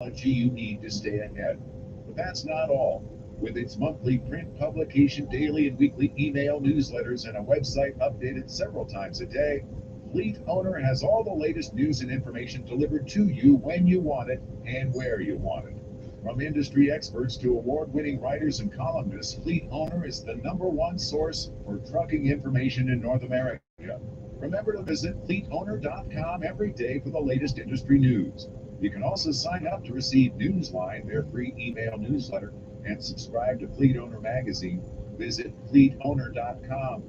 technology you need to stay ahead. But that's not all. With its monthly print publication, daily and weekly email newsletters, and a website updated several times a day, Fleet Owner has all the latest news and information delivered to you when you want it and where you want it. From industry experts to award-winning writers and columnists, Fleet Owner is the #1 source for trucking information in North America. Remember to visit fleetowner.com every day for the latest industry news. You can also sign up to receive Newsline, their free email newsletter, and subscribe to Fleet Owner magazine. Visit fleetowner.com.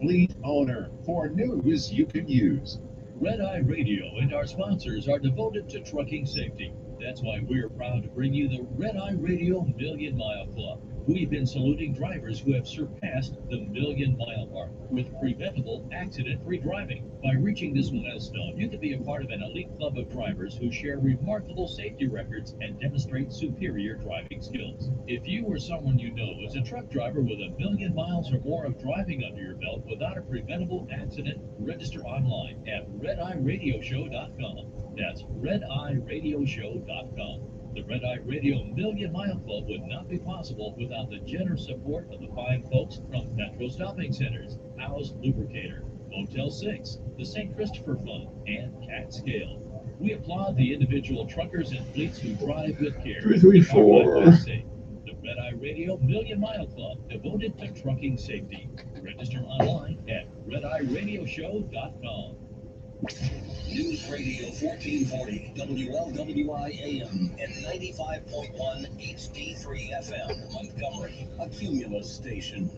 Fleet Owner, for news you can use. Red Eye Radio and our sponsors are devoted to trucking safety. That's why we're proud to bring you the Red Eye Radio Million Mile Club. We've been saluting drivers who have surpassed the million-mile mark with preventable, accident-free driving. By reaching this milestone, you can be a part of an elite club of drivers who share remarkable safety records and demonstrate superior driving skills. If you or someone you know is a truck driver with 1,000,000 miles or more of driving under your belt without a preventable accident, register online at redeyeradioshow.com. That's redeyeradioshow.com. The Red Eye Radio Million Mile Club would not be possible without the generous support of the fine folks from Metro Stopping Centers, House Lubricator, Motel 6, the St. Christopher Fund, and Cat Scale. We applaud the individual truckers and fleets who drive with care. 334. The Red Eye Radio Million Mile Club, devoted to trucking safety. Register online at redeyeradioshow.com. News Radio 1440 WLWI AM and 95.1 HD3 FM, Montgomery, a Cumulus station.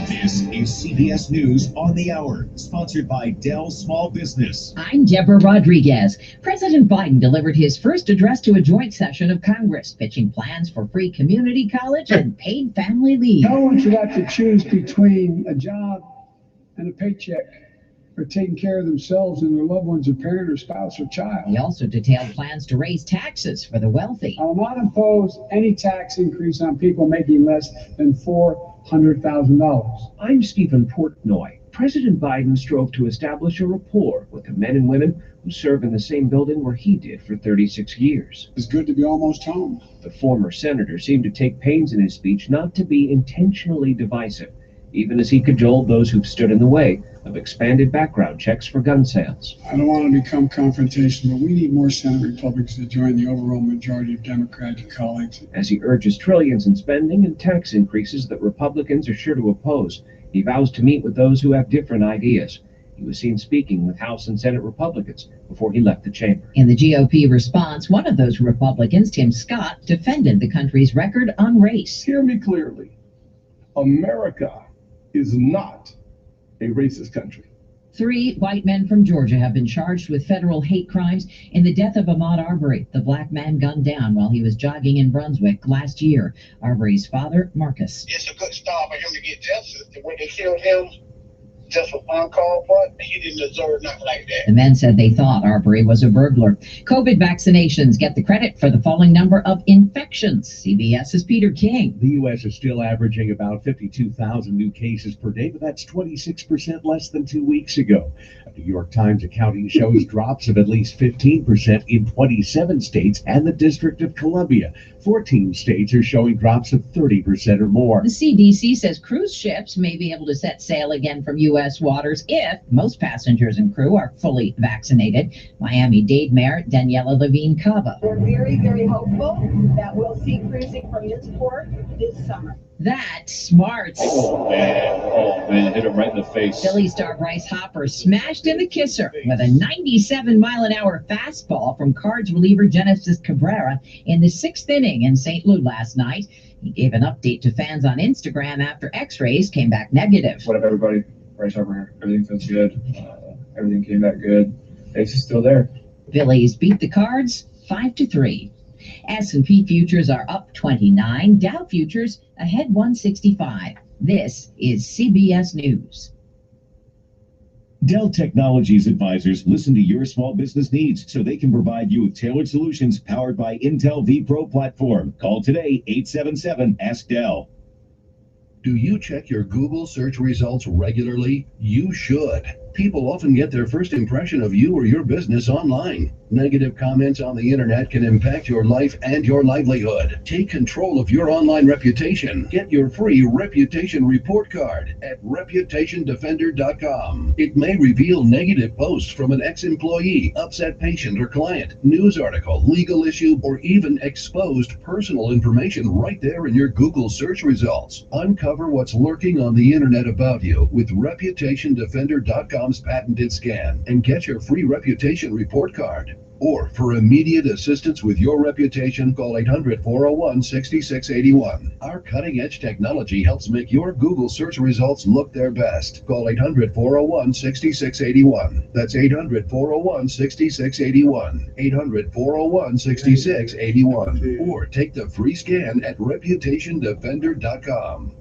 This is CBS News on the Hour, sponsored by Dell Small Business. I'm Deborah Rodriguez. President Biden delivered his first address to a joint session of Congress, pitching plans for free community college and paid family leave. No one should have to choose between a job and a paycheck, or taking care of themselves and their loved ones, a parent or spouse or child. He also detailed plans to raise taxes for the wealthy. I will not impose any tax increase on people making less than $400,000. I'm Stephen Portnoy. President Biden strove to establish a rapport with the men and women who serve in the same building where he did for 36 years. It's good to be almost home. The former senator seemed to take pains in his speech not to be intentionally divisive, even as he cajoled those who've stood in the way of expanded background checks for gun sales. I don't want to become confrontational, but we need more Senate Republicans to join the overall majority of Democratic colleagues. As he urges trillions in spending and tax increases that Republicans are sure to oppose, he vows to meet with those who have different ideas. He was seen speaking with House and Senate Republicans before he left the chamber. In the GOP response, one of those Republicans, Tim Scott, defended the country's record on race. Hear me clearly. America is not a racist country. 3 white men from Georgia have been charged with federal hate crimes in the death of Ahmaud Arbery, the black man gunned down while he was jogging in Brunswick last year. Arbery's father, Marcus. It's a good start for him to get justice. When they killed him, just for uncalled for, he didn't deserve nothing like that. The men said they thought Arbery was a burglar. COVID vaccinations get the credit for the falling number of infections. CBS's Peter King. The U.S. is still averaging about 52,000 new cases per day, but that's 26% less than 2 weeks ago. A New York Times accounting shows drops of at least 15% in 27 states and the District of Columbia. 14 states are showing drops of 30% or more. The CDC says cruise ships may be able to set sail again from U.S. waters if most passengers and crew are fully vaccinated. Miami-Dade Mayor Daniela Levine Cava. We're very, very hopeful that we'll see cruising from this port this summer. That's smart. Oh, man, hit him right in the face. Philly star Bryce Harper smashed in the kisser with a 97-mile-an-hour fastball from Cards reliever Genesis Cabrera in the 6th inning in St. Louis last night. He gave an update to fans on Instagram after x-rays came back negative. What up, everybody? Bryce Harper here. Everything feels good. Everything came back good. Ace is still there. Phillies beat the Cards 5-3. S&P futures are up 29. Dow futures ahead 165. This is CBS News. Dell Technologies advisors listen to your small business needs so they can provide you with tailored solutions powered by Intel vPro platform. Call today, 877-ASK-DELL. Do you check your Google search results regularly? You should. People often get their first impression of you or your business online. Negative comments on the internet can impact your life and your livelihood. Take control of your online reputation. Get your free reputation report card at reputationdefender.com. It may reveal negative posts from an ex-employee, upset patient or client, news article, legal issue, or even exposed personal information right there in your Google search results. Uncover what's lurking on the internet about you with reputationdefender.com's patented scan and get your free reputation report card. Or for immediate assistance with your reputation, call 800-401-6681. Our cutting-edge technology helps make your Google search results look their best. Call 800-401-6681. That's 800-401-6681. 800-401-6681. Or take the free scan at reputationdefender.com.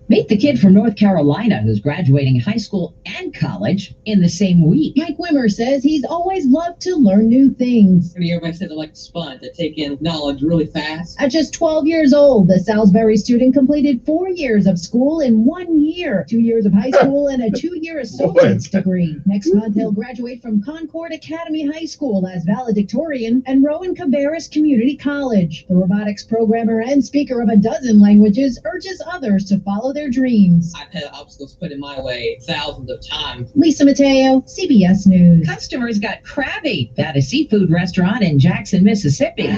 Meet the kid from North Carolina who's graduating high school and college in the same week. Mike Wimmer says he's always loved to learn new things. Everybody said they like to sponge, they take in knowledge really fast. At just 12 years old, the Salisbury student completed 4 years of school in 1 year, 2 years of high school, and a 2-year associate's degree. Next month, he'll graduate from Concord Academy High School as valedictorian and Rowan Cabarrus Community College. The robotics programmer and speaker of a dozen languages urges others to follow their dreams. I've had obstacles put in my way thousands of times. Lisa Mateo, CBS News. Customers got crabby at a seafood restaurant in Jackson, Mississippi.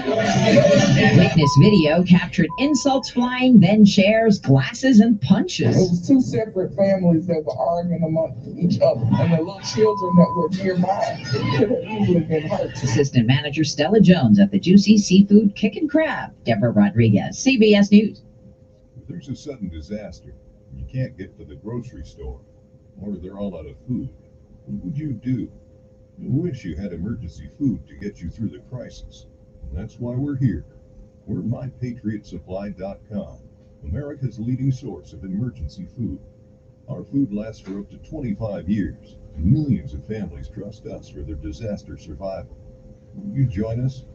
Witness video captured insults flying, then chairs, glasses, and punches. It was two separate families that were arguing amongst each other, and the little children that were nearby could have easily been hurt. Assistant Manager Stella Jones at the Juicy Seafood Kick and Crab. Deborah Rodriguez, CBS News. If there's a sudden disaster, you can't get to the grocery store, or they're all out of food, what would you do? You wish you had emergency food to get you through the crisis. And that's why we're here. We're MyPatriotSupply.com, America's leading source of emergency food. Our food lasts for up to 25 years, and millions of families trust us for their disaster survival. Will you join us?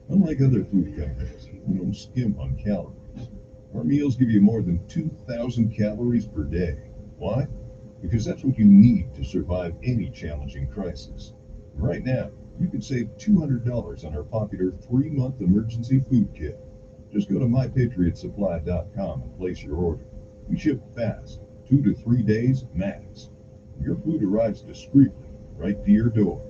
Unlike other food companies, we don't skimp on calories. Our meals give you more than 2,000 calories per day. Why? Because that's what you need to survive any challenging crisis. Right now, you can save $200 on our popular 3-month emergency food kit. Just go to MyPatriotSupply.com and place your order. We ship fast, 2 to 3 days max. Your food arrives discreetly, right to your door.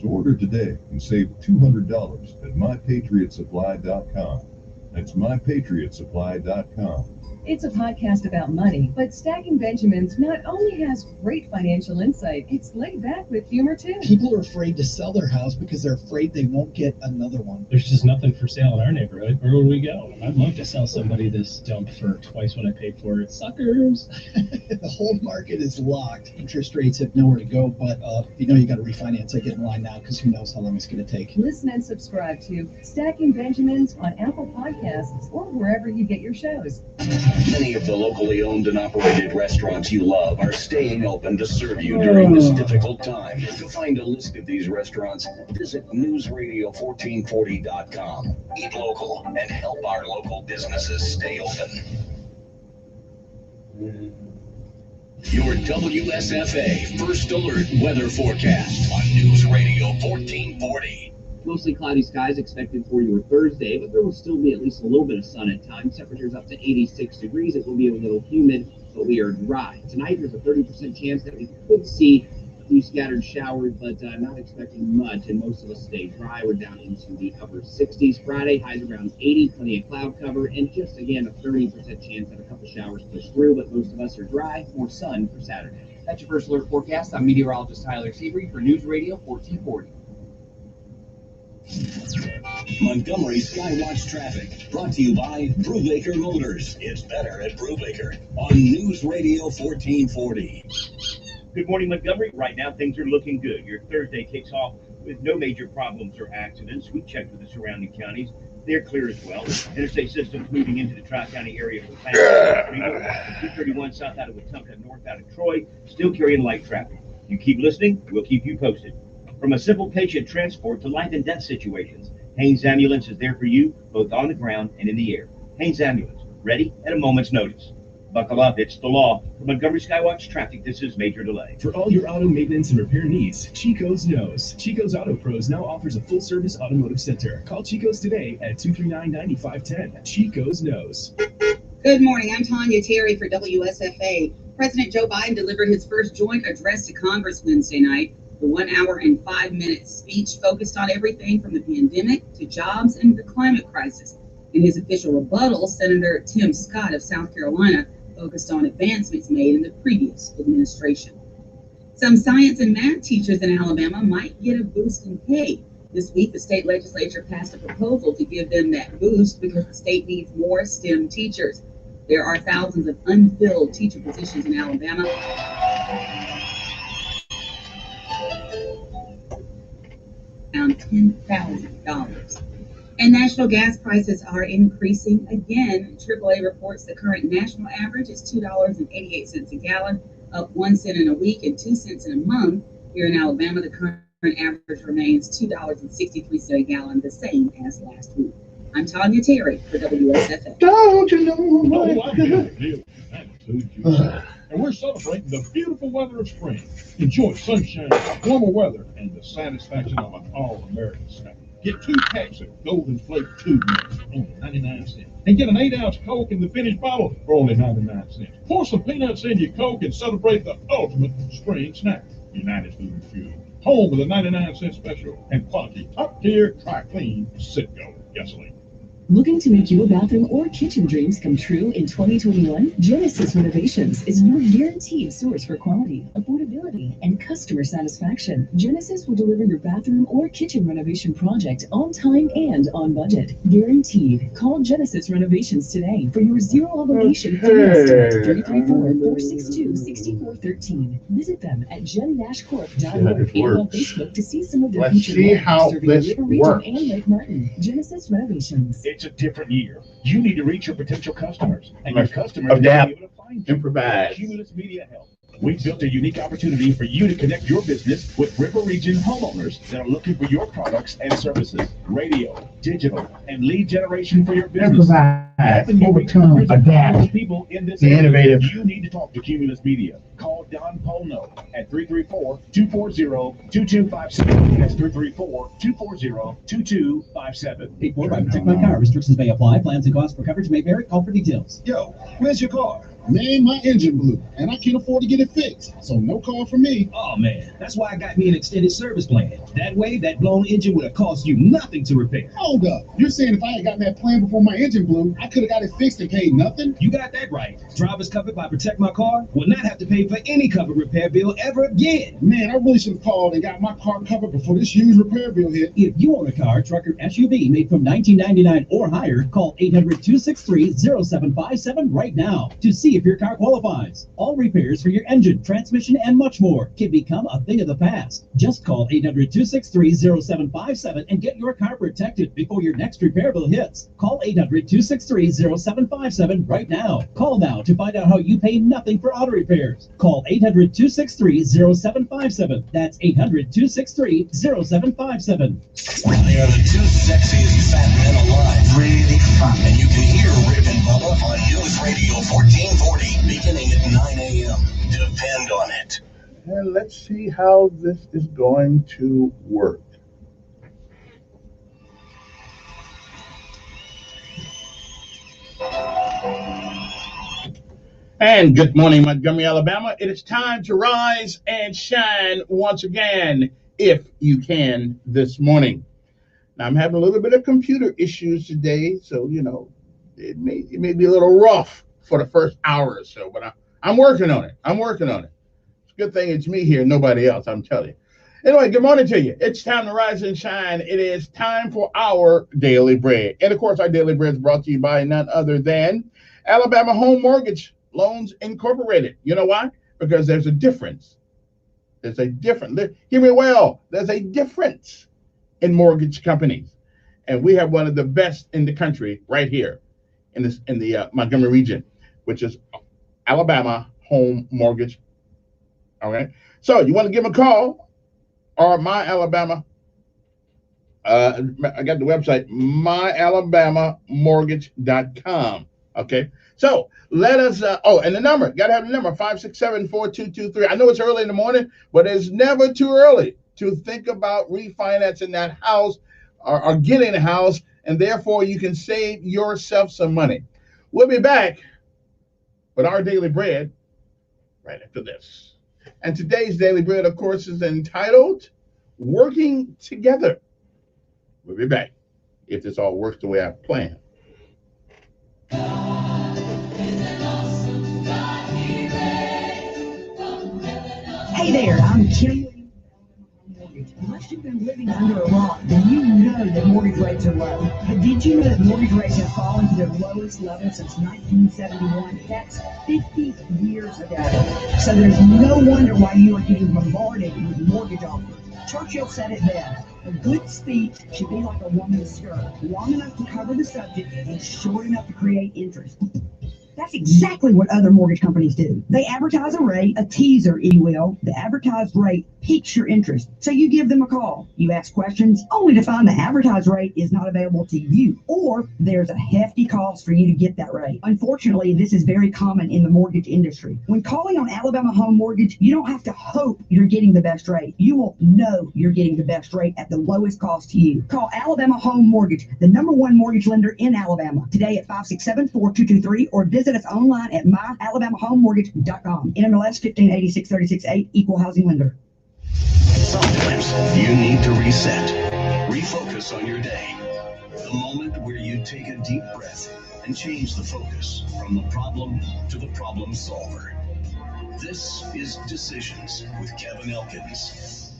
So order today and save $200 at MyPatriotSupply.com. That's MyPatriotSupply.com. It's a podcast about money, but Stacking Benjamins not only has great financial insight, it's laid back with humor too. People are afraid to sell their house because they're afraid they won't get another one. There's just nothing for sale in our neighborhood. Where would we go? I'd love to sell somebody this dump for twice what I paid for it. Suckers! The whole market is locked. Interest rates have nowhere to go, but you know you got to refinance. I get in line now because who knows how long it's going to take. Listen and subscribe to Stacking Benjamins on Apple Podcasts or wherever you get your shows. Many of the locally owned and operated restaurants you love are staying open to serve you during this difficult time. To find a list of these restaurants, visit newsradio1440.com. Eat local and help our local businesses stay open. Your WSFA First Alert Weather Forecast on News Radio 1440. Mostly cloudy skies expected for your Thursday, but there will still be at least a little bit of sun at times. Temperatures up to 86 degrees. It will be a little humid, but we are dry. Tonight, there's a 30% chance that we could see a few scattered showers, but I'm not expecting much, and most of us stay dry. We're down into the upper 60s. Friday, highs around 80, plenty of cloud cover, and just, again, a 30% chance that a couple showers push through, but most of us are dry. More sun for Saturday. That's your First Alert Forecast. I'm meteorologist Tyler Seabury for News Radio 1440. Montgomery Skywatch traffic, brought to you by Brubaker Motors. It's better at Brubaker on News Radio 1440. Good morning, Montgomery. Right now, things are looking good. Your Thursday kicks off with no major problems or accidents. We checked with the surrounding counties. They're clear as well. Interstate systems moving into the Tri-County area from 231 south out of Wetumpka, north out of Troy, still carrying light traffic. You keep listening, we'll keep you posted. From a simple patient transport to life and death situations, Haynes Ambulance is there for you, both on the ground and in the air. Haynes Ambulance, ready at a moment's notice. Buckle up, it's the law. For Montgomery Skywatch Traffic, this is Major Delay. For all your auto maintenance and repair needs, Chico's knows. Chico's Auto Pros now offers a full-service automotive center. Call Chico's today at 239-9510. Chico's knows. Good morning. I'm Tanya Terry for WSFA. President Joe Biden delivered his first joint address to Congress Wednesday night. The 1 hour and 5 minute speech focused on everything from the pandemic to jobs and the climate crisis. In his official rebuttal, Senator Tim Scott of South Carolina focused on advancements made in the previous administration. Some science and math teachers in Alabama might get a boost in pay. This week, the state legislature passed a proposal to give them that boost because the state needs more STEM teachers. There are thousands of unfilled teacher positions in Alabama. Around $10,000. And national gas prices are increasing again. AAA reports the current national average is $2.88 a gallon, up 1 cent in a week and 2 cents in a month. Here in Alabama, the current average remains $2.63 a gallon, the same as last week. I'm Tanya Terry for WSFA. Don't you know? I get it, Neil. That includes you. And we're celebrating the beautiful weather of spring. Enjoy sunshine, warmer weather, and the satisfaction of an all-American snack. Get 2 packs of Golden Flake Tube Mix for only 99 cents. And get an 8-ounce Coke in the finished bottle for only 99 cents. Pour some peanuts in your Coke and celebrate the ultimate spring snack. United Food and Fuel. Home with a 99-cent special and quality top-tier, try-clean Citgo gasoline. Looking to make your bathroom or kitchen dreams come true in 2021? Genesis Renovations is your guaranteed source for quality, affordability, and customer satisfaction. Genesis will deliver your bathroom or kitchen renovation project on time and on budget. Guaranteed. Call Genesis Renovations today for your zero obligation free estimate. 334-462-6413. Visit them at gen-corp.org and on Facebook to see some of their Let's see how this works. And Lake Martin. Genesis Renovations. It's a different year. You need to reach your potential customers, and your customers will be Adapt, able to find you. improvise. Cumulus Media Help. We built a unique opportunity for you to connect your business with River Region homeowners that are looking for your products and services. Radio, digital, and lead generation for your business. Improvise, overcome, adapt, people in this be area, innovative. You need to talk to Cumulus Media. Call Don Polno at 334-240-2257. That's 334-240-2257. Paid for by Protect My Car. Restrictions may apply. Plans and costs for coverage may vary. Call for details. Yo, where's your car? Man, my engine blew, and I can't afford to get it fixed, so no call for me. Oh man, that's why I got me an extended service plan. That way, that blown engine would have cost you nothing to repair. Hold up, you're saying if I had gotten that plan before my engine blew, I could have got it fixed and paid nothing? You got that right. Drivers covered by Protect My Car will not have to pay for any covered repair bill ever again. Man, I really should have called and got my car covered before this huge repair bill hit. If you own a car, truck, or SUV made from 1999 or higher, call 800-263-0757 right now to see if your car qualifies. All repairs for your engine, transmission, and much more can become a thing of the past. Just call 800-263-0757 and get your car protected before your next repair bill hits. Call 800-263-0757 right now. Call now to find out how you pay nothing for auto repairs. Call 800-263-0757. That's 800-263-0757. They are the 2 sexiest fat men alive. Really fun. And you can hear Rick and Bubba on News Radio 1440, beginning at 9 a.m. Depend on it. And let's see how this is going to work. And good morning, Montgomery, Alabama. It is time to rise and shine once again, if you can, this morning. Now, I'm having a little bit of computer issues today, so, you know, it may be a little rough for the first hour or so, but I'm working on it. It's a good thing it's me here, nobody else, I'm telling you. Anyway, good morning to you. It's time to rise and shine. It is time for our Daily Bread. And, of course, our Daily Bread is brought to you by none other than Alabama Home Mortgage Loans Incorporated. You know why? Because there's a difference. Hear me well. There's a difference in mortgage companies. And we have one of the best in the country right here in the Montgomery region, which is Alabama Home Mortgage. All right. So you want to give them a call or My Alabama. I got the website, myalabamamortgage.com. Okay, so let us, and the number, got to have the number, 567-4223. I know it's early in the morning, but it's never too early to think about refinancing that house or getting a house, and therefore you can save yourself some money. We'll be back with our daily bread right after this. And today's daily bread, of course, is entitled Working Together. We'll be back if this all works the way I've planned. Hey there, I'm Kim. Unless you've been living under a rock, then you know that mortgage rates are low. But did you know that mortgage rates have fallen to their lowest level since 1971? That's 50 years ago. So there's no wonder why you are getting bombarded with mortgage offers. Churchill said it best. A good speech should be like a woman's skirt, long enough to cover the subject and short enough to create interest. That's exactly what other mortgage companies do. They advertise a rate, a teaser, if you will. The advertised rate piques your interest, so you give them a call. You ask questions, only to find the advertised rate is not available to you, or there's a hefty cost for you to get that rate. Unfortunately, this is very common in the mortgage industry. When calling on Alabama Home Mortgage, you don't have to hope you're getting the best rate. You will know you're getting the best rate at the lowest cost to you. Call Alabama Home Mortgage, the #1 mortgage lender in Alabama, today at 567-4223, or visit us online at myalabamahomemortgage.com. NMLS 1586-36-8, Equal Housing Lender. Sometimes you need to reset, refocus on your day. The moment where you take a deep breath and change the focus from the problem to the problem solver. This is Decisions with Kevin Elkins.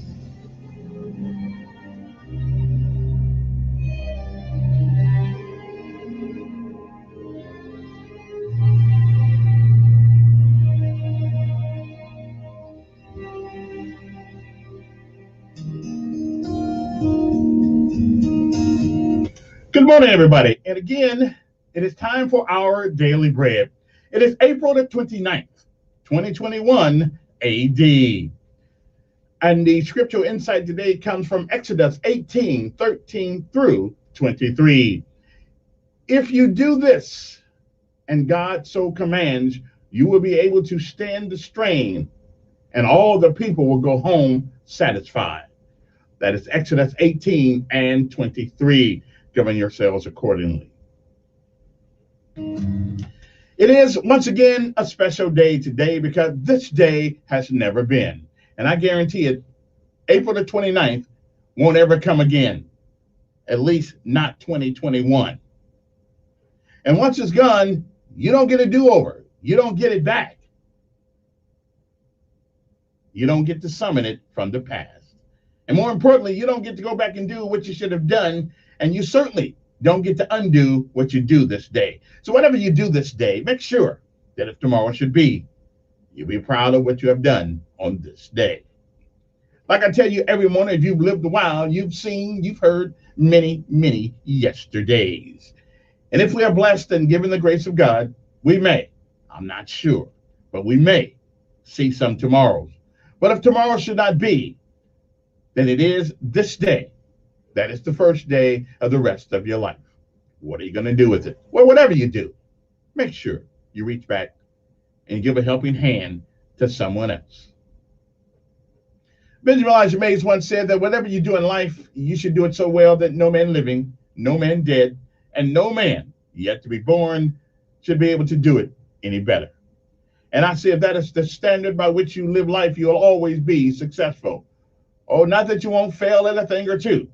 Good morning, everybody. And again, it is time for our daily bread. It is April the 29th, 2021 AD. And the scriptural insight today comes from Exodus 18:13 through 23. If you do this, and God so commands, you will be able to stand the strain, and all the people will go home satisfied. That is Exodus 18:23. Govern yourselves accordingly. It is once again a special day today because this day has never been. And I guarantee it, April the 29th won't ever come again, at least not 2021. And once it's gone, you don't get a do-over. You don't get it back. You don't get to summon it from the past. And more importantly, you don't get to go back and do what you should have done. And you certainly don't get to undo what you do this day. So whatever you do this day, make sure that if tomorrow should be, you'll be proud of what you have done on this day. Like I tell you every morning, if you've lived a while, you've seen, you've heard many, many yesterdays. And if we are blessed and given the grace of God, we may, I'm not sure, but we may see some tomorrows. But if tomorrow should not be, then it is this day. That is the first day of the rest of your life. What are you going to do with it? Well, whatever you do, make sure you reach back and give a helping hand to someone else. Benjamin Elijah Mays once said that whatever you do in life, you should do it so well that no man living, no man dead, and no man yet to be born should be able to do it any better. And I say if that is the standard by which you live life, you'll always be successful. Oh, not that you won't fail at a thing or two,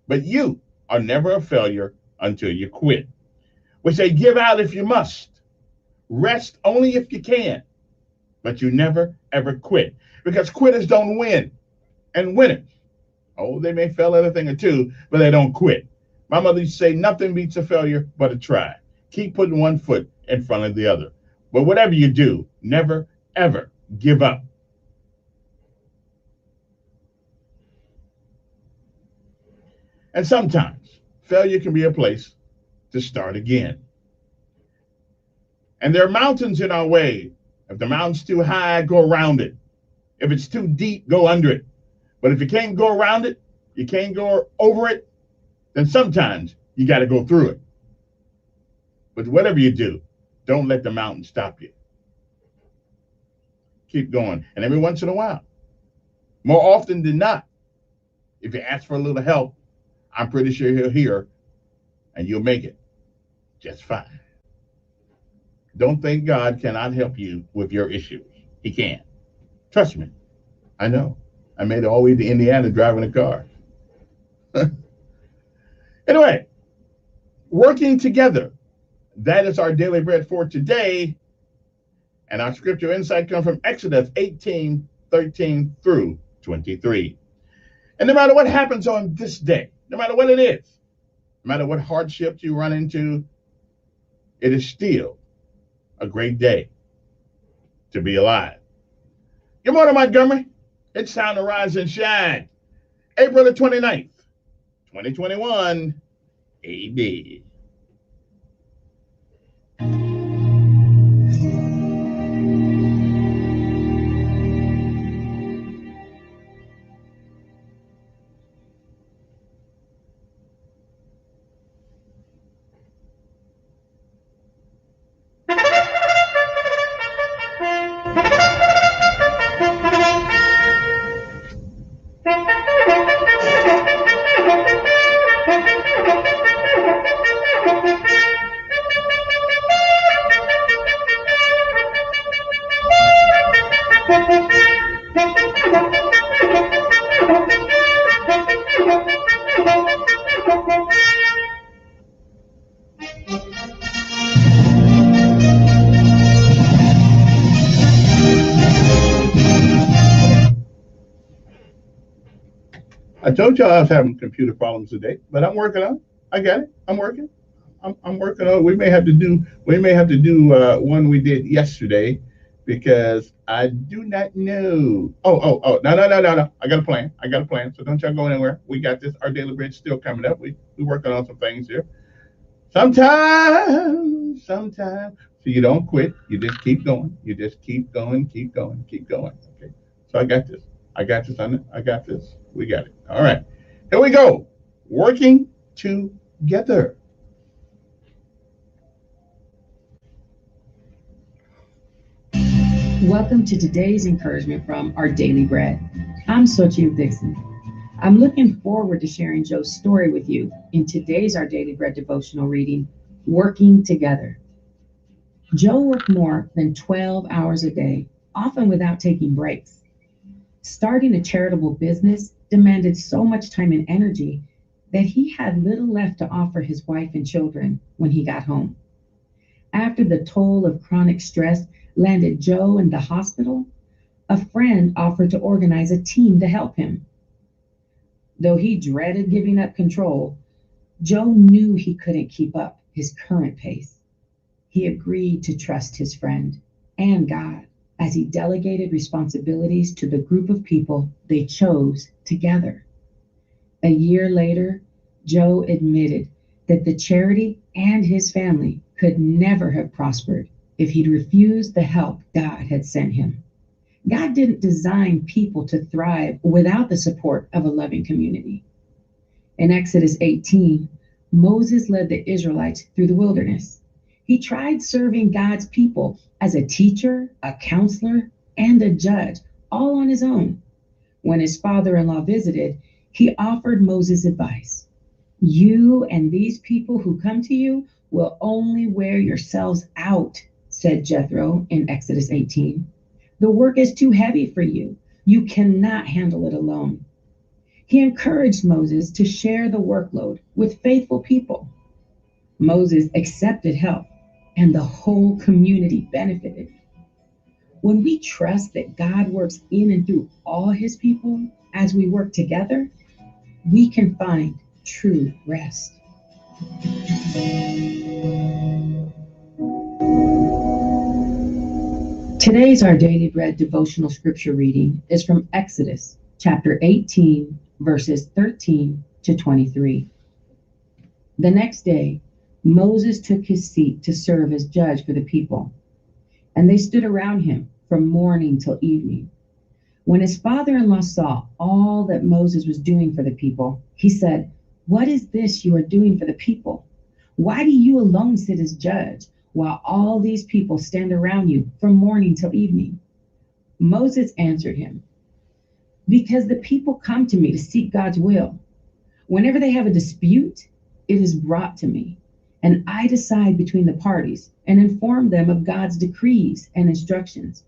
but you are never a failure until you quit. We say give out if you must, rest only if you can, but you never ever quit, because quitters don't win, and winners, oh, they may fail at a thing or two, but they don't quit. My mother used to say nothing beats a failure but a try. Keep putting one foot in front of the other. But whatever you do, never ever give up. And sometimes failure can be a place to start again. And there are mountains in our way. If the mountain's too high, go around it. If it's too deep, go under it. But if you can't go around it, you can't go over it, then sometimes you got to go through it. But whatever you do, Don't let the mountain stop you. Keep going. And every once in a while, more often than not, if you ask for a little help, I'm pretty sure he'll hear and you'll make it just fine. Don't think God cannot help you with your issues. He can. Trust me. I know. I made it all the way to Indiana driving a car. Anyway, working together. That is our daily bread for today. And our scripture insight comes from Exodus 18:13 through 23. And no matter what happens on this day, no matter what it is, no matter what hardships you run into, it is still a great day to be alive. Good morning, Montgomery. It's time to rise and shine. April the 29th, 2021 AD. I told y'all I was having computer problems today, but I'm working on it. I got it. I'm working. I'm working on it. We may have to do one we did yesterday because I do not know. No. I got a plan. So don't y'all go anywhere. We got this. Our daily bread's still coming up. We working on some things here. Sometimes. So you don't quit. You just keep going. Keep going. Okay. So I got this. I got this. We got it. All right. Here we go. Working together. Welcome to today's encouragement from our Daily Bread. I'm Sochi Dixon. I'm looking forward to sharing Joe's story with you in today's Our Daily Bread devotional reading, Working Together. Joe worked more than 12 hours a day, often without taking breaks. Starting a charitable business demanded so much time and energy that he had little left to offer his wife and children when he got home. After the toll of chronic stress landed Joe in the hospital, a friend offered to organize a team to help him. Though he dreaded giving up control, Joe knew he couldn't keep up his current pace. He agreed to trust his friend and God as he delegated responsibilities to the group of people they chose together. A year later, Joe admitted that the charity and his family could never have prospered if he'd refused the help God had sent him. God didn't design people to thrive without the support of a loving community. In Exodus 18, Moses led the Israelites through the wilderness. He tried serving God's people as a teacher, a counselor, and a judge, all on his own. When his father-in-law visited, he offered Moses advice. You and these people who come to you will only wear yourselves out, said Jethro in Exodus 18. The work is too heavy for you. You cannot handle it alone. He encouraged Moses to share the workload with faithful people. Moses accepted help, and the whole community benefited. When we trust that God works in and through all his people as we work together, we can find true rest. Today's Our Daily Bread devotional scripture reading is from Exodus chapter 18, verses 13 to 23. The next day, Moses took his seat to serve as judge for the people, and they stood around him from morning till evening. When his father-in-law saw all that Moses was doing for the people, he said, "What is this you are doing for the people? Why do you alone sit as judge? while all these people stand around you from morning till evening?" Moses answered him, "Because the people come to me to seek God's will. Whenever they have a dispute, it is brought to me, and I decide between the parties and inform them of God's decrees and instructions."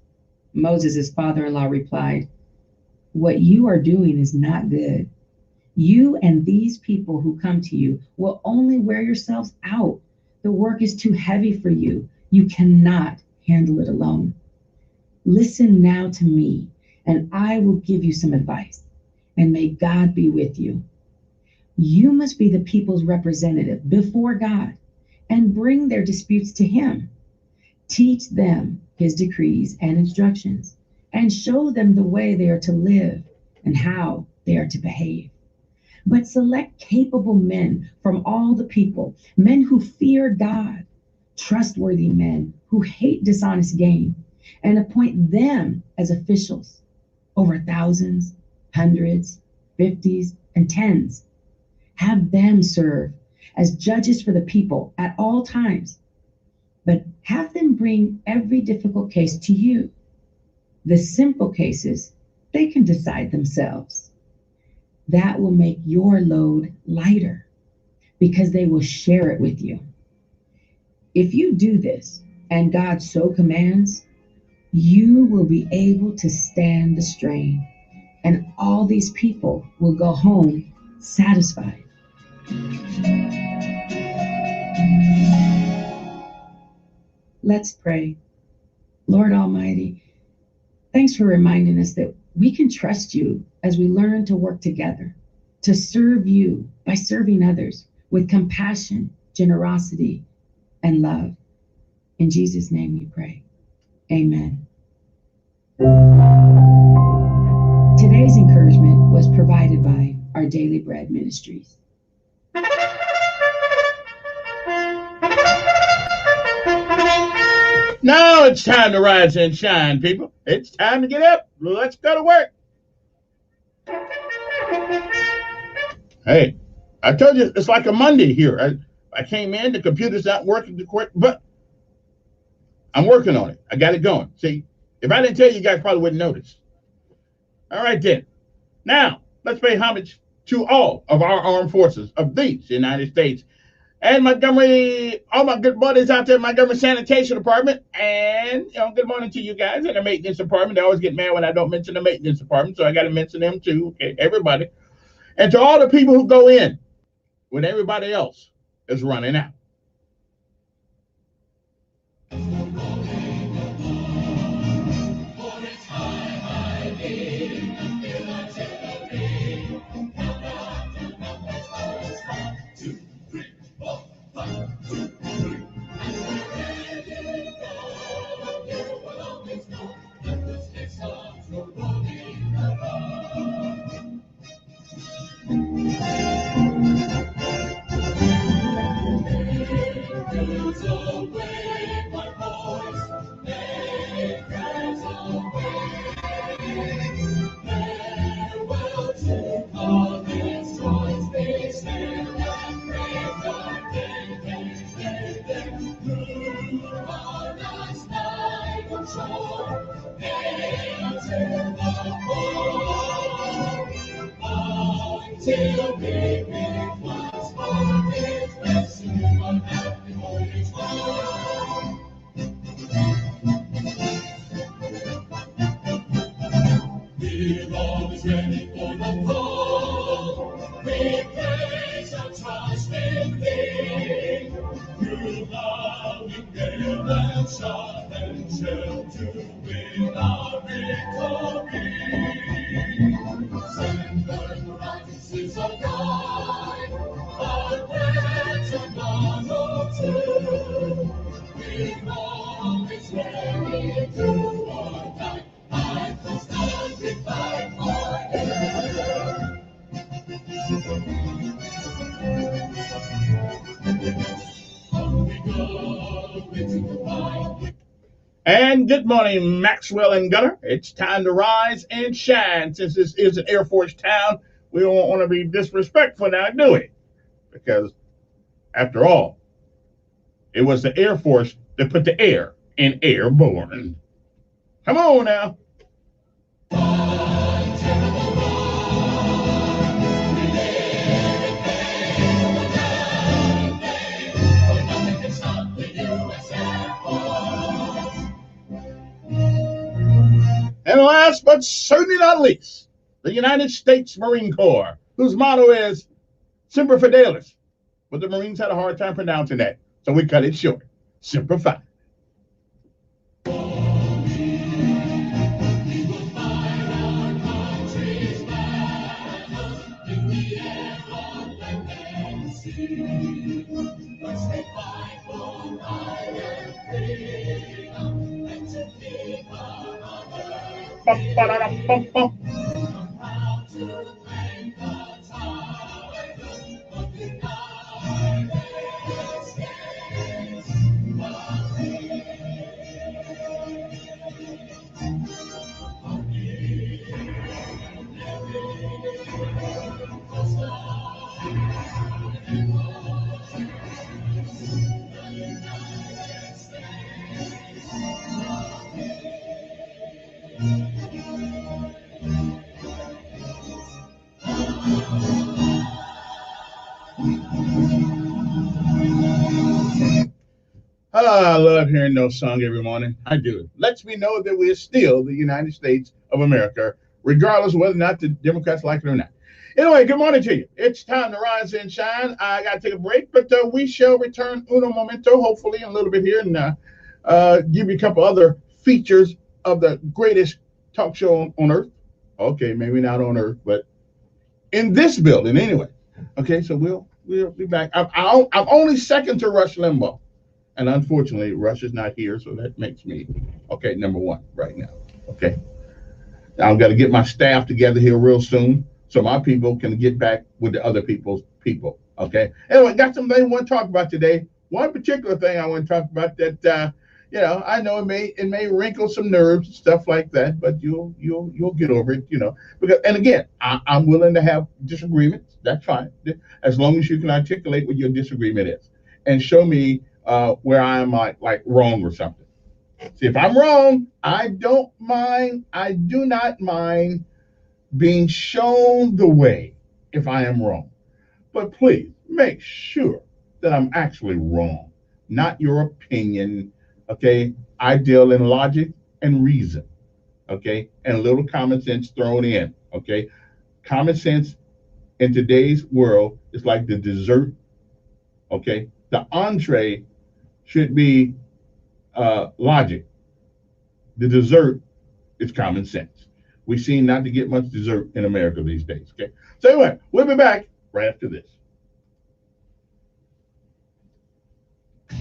Moses' father-in-law replied, "What you are doing is not good. You and these people who come to you will only wear yourselves out. The work is too heavy for you. You cannot handle it alone. Listen now to me, and I will give you some advice, and may God be with you. You must be the people's representative before God and bring their disputes to him. Teach them his decrees and instructions, and show them the way they are to live and how they are to behave. But select capable men from all the people, men who fear God, trustworthy men who hate dishonest gain, and appoint them as officials over thousands, hundreds, fifties, and tens. Have them serve as judges for the people at all times, but have them bring every difficult case to you. The simple cases, they can decide themselves. That will make your load lighter because they will share it with you. If you do this, and God so commands, you will be able to stand the strain, and all these people will go home satisfied." Let's pray. Lord Almighty, thanks for reminding us that we can trust you as we learn to work together, to serve you by serving others with compassion, generosity, and love. In Jesus' name we pray. Amen. Today's encouragement was provided by Our Daily Bread Ministries. Now it's time to rise and shine, people. It's time to get up. Let's go to work. Hey, I told you it's like a Monday here. I came in, the computer's not working quick, but I'm working on it. I got it going. See, if I didn't tell you, you guys probably wouldn't notice. All right, then. Now, let's pay homage to all of our armed forces of these United States and Montgomery, all my good buddies out there in Montgomery Sanitation Department. And, good morning to you guys in the maintenance department. They always get mad when I don't mention the maintenance department, so I got to mention them too. Okay, everybody. And to all the people who go in when everybody else is running out. And good morning, Maxwell and Gunner. It's time to rise and shine. Since this is an Air Force town, we don't want to be disrespectful now, do we? Because, after all, it was the Air Force They put the air in airborne. Come on now. And last but certainly not least, the United States Marine Corps, whose motto is Semper Fidelis. But the Marines had a hard time pronouncing that, so we cut it short. Semper Fi. I love hearing those songs every morning. I do. It lets me know that we are still the United States of America, regardless of whether or not the Democrats like it or not. Anyway, good morning to you. It's time to rise and shine. I got to take a break, but we shall return uno momento, hopefully, in a little bit here, and give you a couple other features of the greatest talk show on earth. Okay, maybe not on earth, but in this building anyway. Okay, so we'll be back. I'm only second to Rush Limbaugh. And unfortunately, Rush is not here, so that makes me, okay, number one right now, okay? Now I've got to get my staff together here real soon so my people can get back with the other people's people, okay? Anyway, got something I want to talk about today. One particular thing I want to talk about that, I know it may wrinkle some nerves and stuff like that, but you'll get over it, Because, and again, I'm willing to have disagreements. That's fine, as long as you can articulate what your disagreement is and show me where I am like wrong or something. See, if I'm wrong, I do not mind being shown the way if I am wrong. But please make sure that I'm actually wrong, not your opinion, okay? I deal in logic and reason, okay? And a little common sense thrown in, okay? Common sense in today's world is like the dessert, okay? The entree should be logic. The dessert is common sense. We seem not to get much dessert in America these days, okay? So anyway, we'll be back right after this.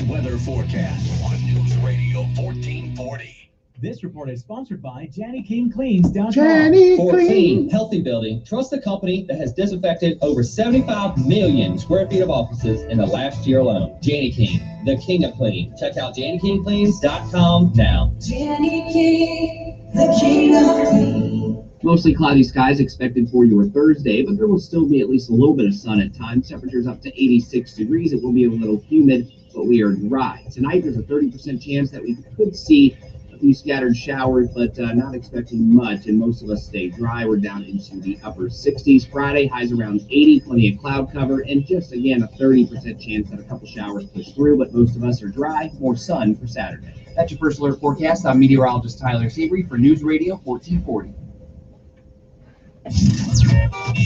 Weather forecast on News Radio 1440. This report is sponsored by JannyKingCleans.com. Jenny For Clean. clean, healthy building, trust the company that has disinfected over 75 million square feet of offices in the last year alone. Janny King, the king of clean. Check out JannyKingCleans.com now. Janny King, the king of clean. Mostly cloudy skies expected for your Thursday, but there will still be at least a little bit of sun at times. Temperatures up to 86 degrees. It will be a little humid, but we are dry. Tonight, there's a 30% chance that we could see a few scattered showers, but not expecting much, and most of us stay dry. We're down into the upper 60s. Friday, highs around 80, plenty of cloud cover, and just, again, a 30% chance that a couple showers push through, but most of us are dry. More sun for Saturday. That's your first alert forecast. I'm meteorologist Tyler Seabury for News Radio 1440.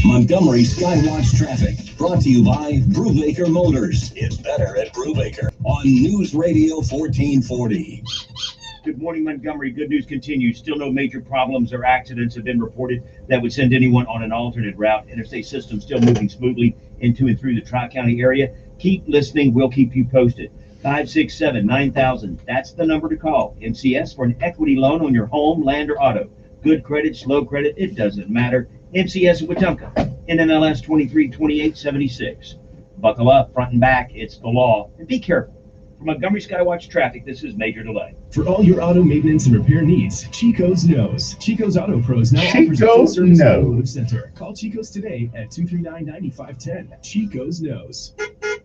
Montgomery Skywatch traffic brought to you by Brubaker Motors. It's better at Brubaker on News Radio 1440. Good morning, Montgomery. Good news continues. Still no major problems or accidents have been reported that would send anyone on an alternate route. Interstate system still moving smoothly into and through the Tri-County area. Keep listening. We'll keep you posted. 567-9000. That's the number to call. MCS for an equity loan on your home, land, or auto. Good credit, slow credit, it doesn't matter. MCS in Wetumpka, NMLS 232876. Buckle up, front and back, it's the law. And be careful. For Montgomery Skywatch traffic, this is Major Delay. For all your auto maintenance and repair needs, Chico's knows. Chico's Auto Pros now offers a full service automotive center. Call Chico's today at 239-9510. Chico's knows.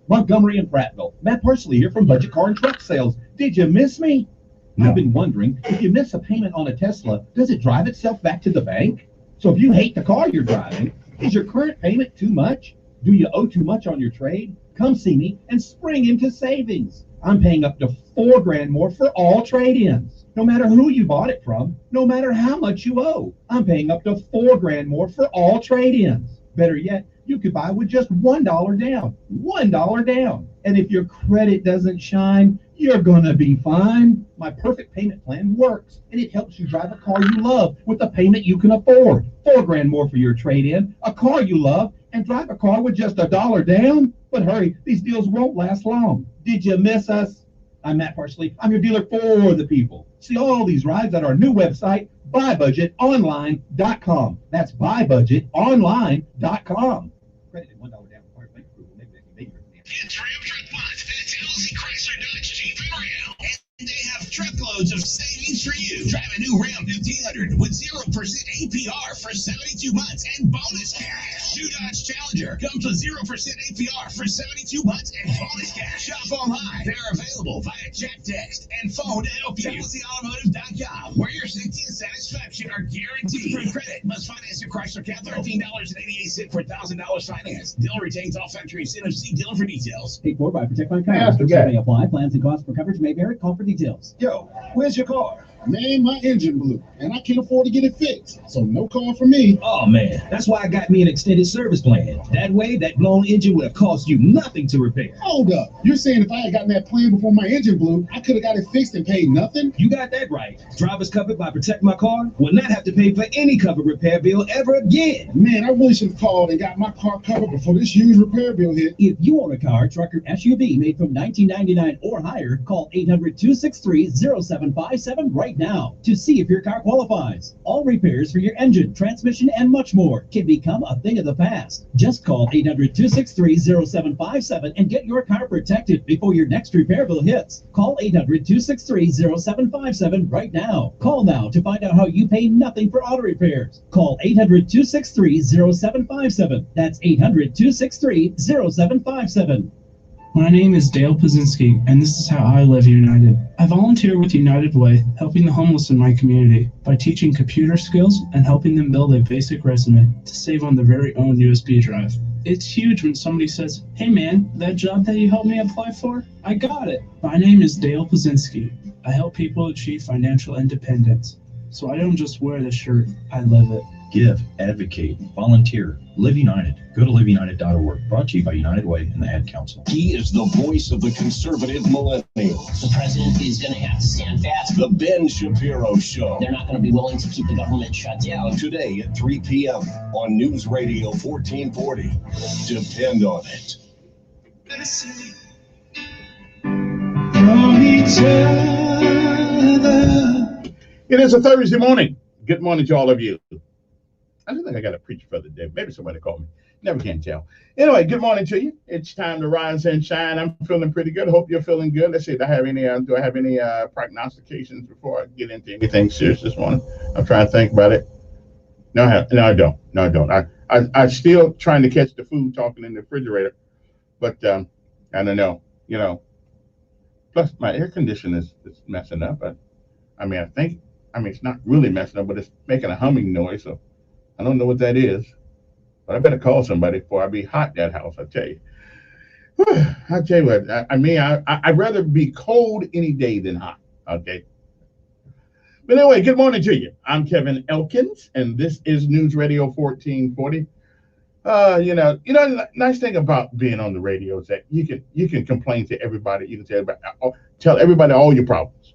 Montgomery and Prattville. Matt Parsley here from Budget Car and Truck Sales. Did you miss me? No. I've been wondering, if you miss a payment on a Tesla, does it drive itself back to the bank? So if you hate the car you're driving, is your current payment too much? Do you owe too much on your trade? Come see me and spring into savings. I'm paying up to $4,000 more for all trade-ins. No matter who you bought it from, no matter how much you owe, I'm paying up to $4,000 more for all trade-ins. Better yet, you could buy with just $1 down. $1 down. And if your credit doesn't shine, you're gonna be fine. My perfect payment plan works, and it helps you drive a car you love with a payment you can afford. $4,000 more for your trade-in, a car you love, and drive a car with just $1 down. But hurry, these deals won't last long. Did you miss us? I'm Matt Parsley. I'm your dealer for the people. See all these rides at our new website, buybudgetonline.com. That's buybudgetonline.com. Credit $1 down. It's Ram Truck Month at LC Chrysler Dodge Jeep and Ram. And they have truckloads of savings for you. Drive a new Ram 1500 with 0% APR for 72 months and bonus cash. New Dodge Challenger comes with 0% APR for 72 months and bonus cash. Shop online. They're available via chat, text, and phone to help you. LCAutomotive.com, where your safety and satisfaction are guaranteed. For credit, must finance a Chrysler Cab $13.88 for $1,000 finance. Dealer retains all factory incentives. See dealer for details. Paid for by Protect My Car. May apply. Plans and costs for coverage may vary. Call for details. Yo, where's your car? Man, my engine blew, and I can't afford to get it fixed, so no call for me. Oh man, that's why I got me an extended service plan. That way, that blown engine would have cost you nothing to repair. Hold up, you're saying if I had gotten that plan before my engine blew, I could have got it fixed and paid nothing? You got that right. Drivers covered by Protect My Car will not have to pay for any covered repair bill ever again. Man, I really should have called and got my car covered before this huge repair bill hit. If you own a car, truck, or SUV made from $1999 or higher, call 800-263-0757 right now to see if your car qualifies. All repairs for your engine, transmission, and much more can become a thing of the past. Just call 800-263-0757 and get your car protected before your next repair bill hits. Call 800-263-0757 right now. Call now to find out how you pay nothing for auto repairs. Call 800-263-0757. That's 800-263-0757. My name is Dale Pazinski, and this is how I live United. I volunteer with United Way, helping the homeless in my community by teaching computer skills and helping them build a basic resume to save on their very own USB drive. It's huge when somebody says, "Hey man, that job that you helped me apply for, I got it." My name is Dale Pazinski. I help people achieve financial independence. So I don't just wear the shirt, I live it. Give, advocate, volunteer. Live United. Go to liveunited.org. Brought to you by United Way and the Ad Council. He is the voice of the conservative millennials. The president is going to have to stand fast. The Ben Shapiro Show. They're not going to be willing to keep the government shut down. Today at 3 p.m. on News Radio 1440. Depend on it. From each other. It is a Thursday morning. Good morning to all of you. I don't think I got a preacher for the day. Maybe somebody called me. Never can tell. Anyway, good morning to you. It's time to rise and shine. I'm feeling pretty good. Hope you're feeling good. Let's see. Do I have any prognostications before I get into anything serious this morning? I'm trying to think about it. No, I don't. I'm still trying to catch the food talking in the refrigerator, but I don't know. You know. Plus, my air conditioner is messing up. I think it's not really messing up, but it's making a humming noise. So I don't know what that is, but I better call somebody before I be hot that house. I tell you. I tell you what. I'd rather be cold any day than hot. Okay. But anyway, good morning to you. I'm Kevin Elkins, and this is News Radio 1440. Nice thing about being on the radio is that you can complain to everybody. You can tell everybody all your problems.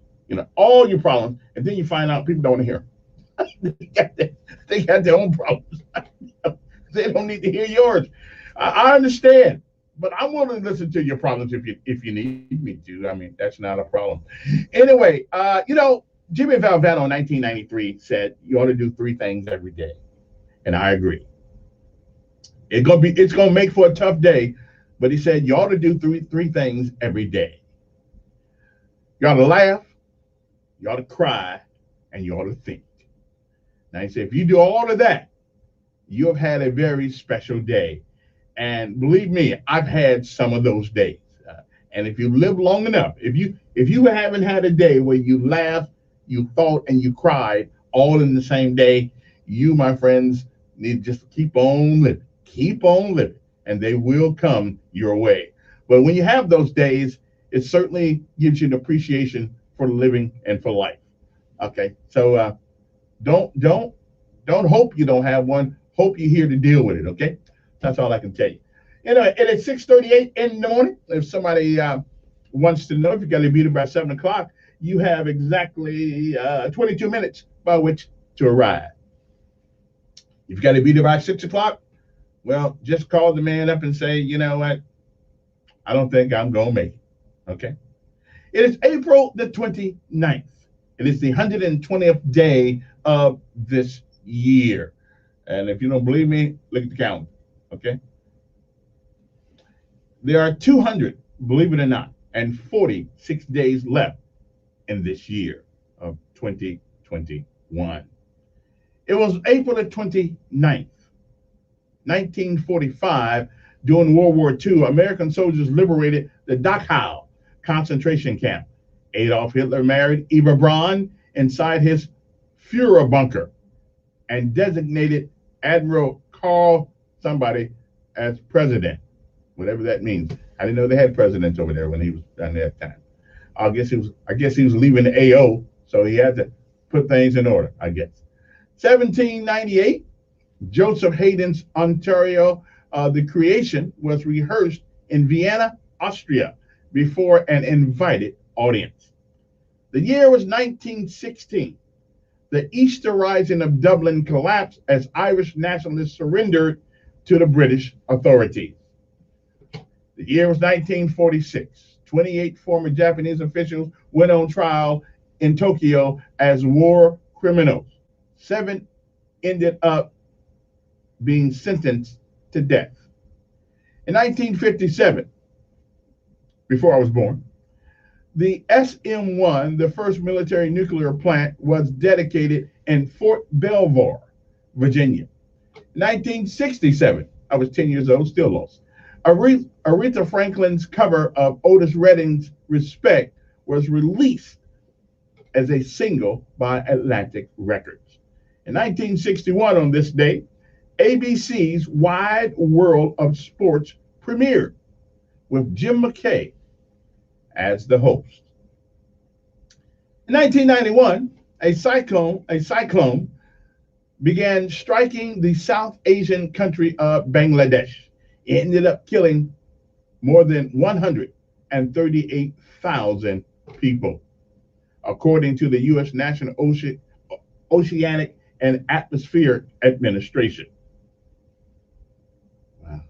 All your problems, and then you find out people don't want to hear. They got their own problems. They don't need to hear yours. I understand, but I'm willing to listen to your problems if you need me to. That's not a problem. Anyway, Jimmy Valvano in 1993 said you ought to do 3 things every day, and I agree. It's gonna make for a tough day, but he said you ought to do three things every day. You ought to laugh, you ought to cry, and you ought to think. Now he said if you do all of that, you have had a very special day, And believe me, I've had some of those days. And if you live long enough, if you haven't had a day where you laughed, you thought, and you cried all in the same day, you, my friends, need to just keep on living, and they will come your way. But when you have those days, it certainly gives you an appreciation for living and for life. Okay, so don't hope you don't have one. Hope you're here to deal with it. Okay, that's all I can tell you. You know, and it's 6:38 in the morning. If somebody wants to know if you got to be there by 7 o'clock, you have exactly 22 minutes by which to arrive. If you got to be there by 6 o'clock, well, just call the man up and say, you know what, I don't think I'm going to make it. Okay. It is April the 29th. It is the 120th day of this year. And if you don't believe me, look at the calendar. Okay. There are 200, believe it or not, and 46 days left in this year of 2021. It was April the 29th, 1945, during World War II, American soldiers liberated the Dachau concentration camp. Adolf Hitler married Eva Braun inside his Führer bunker and designated Admiral Karl somebody as president, whatever that means. I didn't know they had presidents over there when he was down there at that time. I guess he was leaving the AO, so he had to put things in order, I guess. 1798, Joseph Haydn's Ontario, The Creation was rehearsed in Vienna, Austria, before an invited audience. The year was 1916. The Easter Rising of Dublin collapsed as Irish nationalists surrendered to the British authorities. The year was 1946. 28 former Japanese officials went on trial in Tokyo as war criminals. 7 ended up being sentenced to death. In 1957, before I was born, the SM-1, the first military nuclear plant, was dedicated in Fort Belvoir, Virginia. 1967, I was 10 years old, still lost. Aretha Franklin's cover of Otis Redding's Respect was released as a single by Atlantic Records. In 1961, on this day, ABC's Wide World of Sports premiered with Jim McKay as the host. In 1991, a cyclone began striking the South Asian country of Bangladesh. It ended up killing more than 138,000 people, according to the U.S. National Oceanic and Atmospheric Administration. Wow.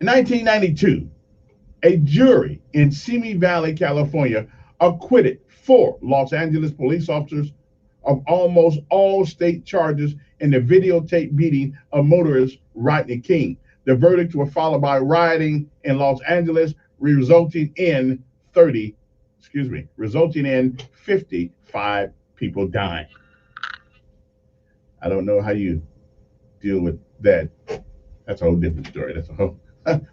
In 1992, a jury in Simi Valley, California, acquitted 4 Los Angeles police officers of almost all state charges in the videotape beating of motorist Rodney King. The verdicts were followed by rioting in Los Angeles, resulting in 55 people dying. I don't know how you deal with that. That's a whole different story. That's a whole,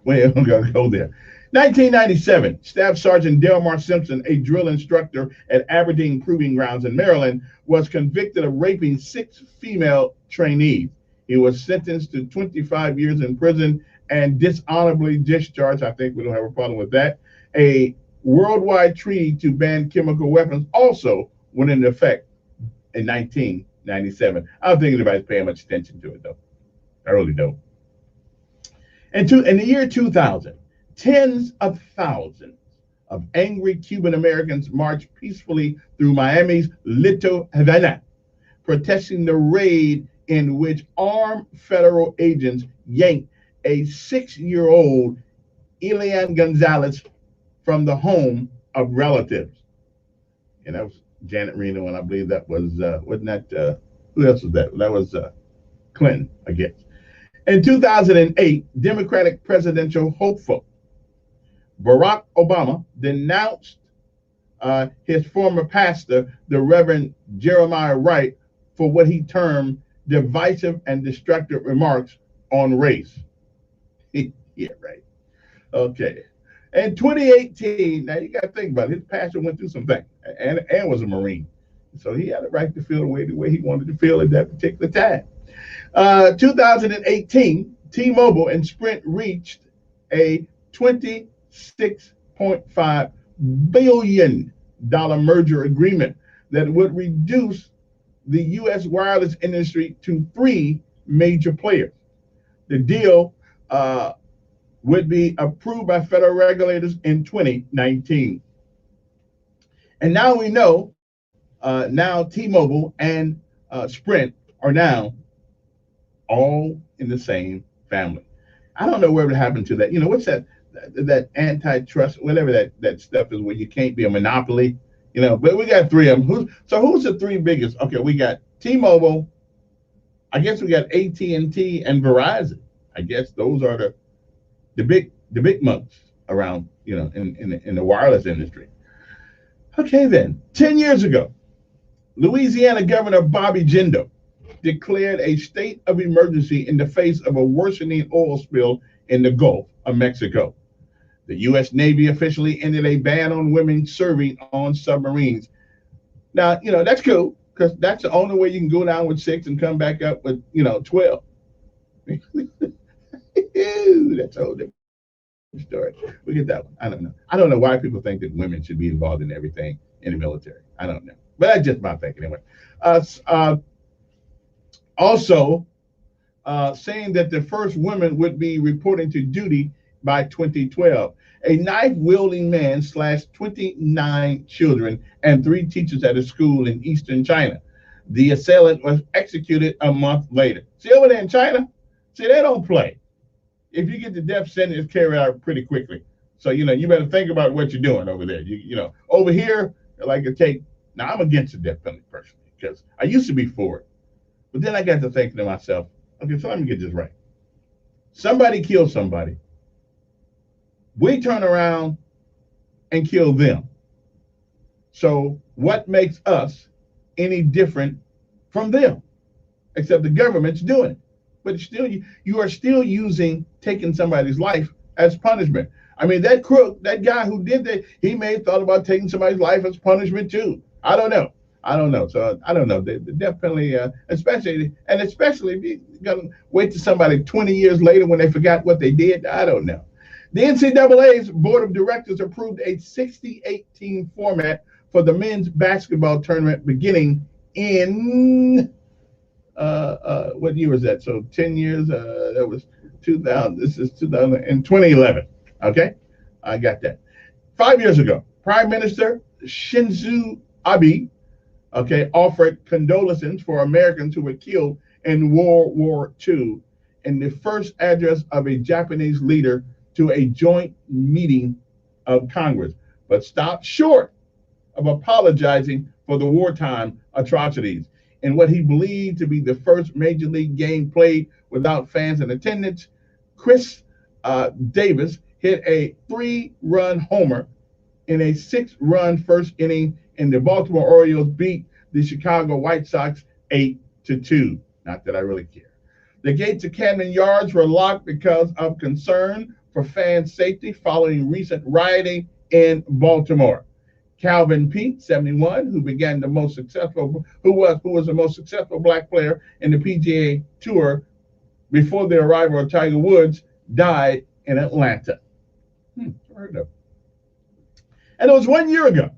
we ain't gonna go there. 1997, Staff Sergeant Delmar Simpson, a drill instructor at Aberdeen Proving Grounds in Maryland, was convicted of raping 6 female trainees. He was sentenced to 25 years in prison and dishonorably discharged. I think we don't have a problem with that. A worldwide treaty to ban chemical weapons also went into effect in 1997. I don't think anybody's paying much attention to it, though. I really don't. In the year 2000, tens of thousands of angry Cuban Americans marched peacefully through Miami's Little Havana, protesting the raid in which armed federal agents yanked a 6-year-old Elian Gonzalez from the home of relatives. And that was Janet Reno, and I believe that was, wasn't that, who else was that? That was Clinton, I guess. In 2008, Democratic presidential hopeful Barack Obama denounced his former pastor, the Reverend Jeremiah Wright, for what he termed divisive and destructive remarks on race. Yeah, right. Okay. In 2018, now you got to think about it. His pastor went through some things and was a Marine. So he had a right to feel the way he wanted to feel at that particular time. 2018, T-Mobile and Sprint reached a $26.5 billion merger agreement that would reduce the U.S. wireless industry to three major players. The deal would be approved by federal regulators in 2019. And now we know, now T-Mobile and Sprint are now all in the same family. I don't know where it happened to that. You know, what's that antitrust, whatever that stuff is, where you can't be a monopoly, you know, but we got three of them. Who's the three biggest? Okay, we got T-Mobile, I guess we got AT&T and Verizon. I guess those are the big mugs around, you know, in the wireless industry. Okay, then 10 years ago, Louisiana Governor Bobby Jindal declared a state of emergency in the face of a worsening oil spill in the Gulf of Mexico. The U.S. Navy officially ended a ban on women serving on submarines. Now, you know, that's cool, because that's the only way you can go down with 6 and come back up with, 12. That's a whole different story. We get that one. I don't know. I don't know why people think that women should be involved in everything in the military. I don't know. But that's just my thinking anyway. Also, saying that the first women would be reporting to duty by 2012. A knife-wielding man slashed 29 children and 3 teachers at a school in eastern China. The assailant was executed a month later. See, over there in China, they don't play. If you get the death sentence, carried out pretty quickly. So, you better think about what you're doing over there. Over here, now I'm against the death penalty personally, because I used to be for it. But then I got to thinking to myself, okay, so let me get this right. Somebody kills somebody. We turn around and kill them. So what makes us any different from them? Except the government's doing it. But still, you are still using taking somebody's life as punishment. I mean, that crook, that guy who did that, he may have thought about taking somebody's life as punishment too. I don't know. So I don't know. The death penalty, especially if you got to wait till somebody 20 years later when they forgot what they did, I don't know. The NCAA's board of directors approved a 68-team format for the men's basketball tournament beginning in what year was that? So 10 years. That was 2000. This is 2000 in 2011. Okay, I got that. 5 years ago, Prime Minister Shinzo Abe, offered condolences for Americans who were killed in World War II in the first address of a Japanese leader to a joint meeting of Congress, but stopped short of apologizing for the wartime atrocities. In what he believed to be the first major league game played without fans in attendance, Chris Davis hit a 3-run homer in a 6-run first inning, and the Baltimore Orioles beat the Chicago White Sox 8-2. Not that I really care. The gates of Camden Yards were locked because of concern for fan safety following recent rioting in Baltimore. Calvin Peete, 71, who was the most successful black player in the PGA Tour before the arrival of Tiger Woods, died in Atlanta. Heard of. And it was 1 year ago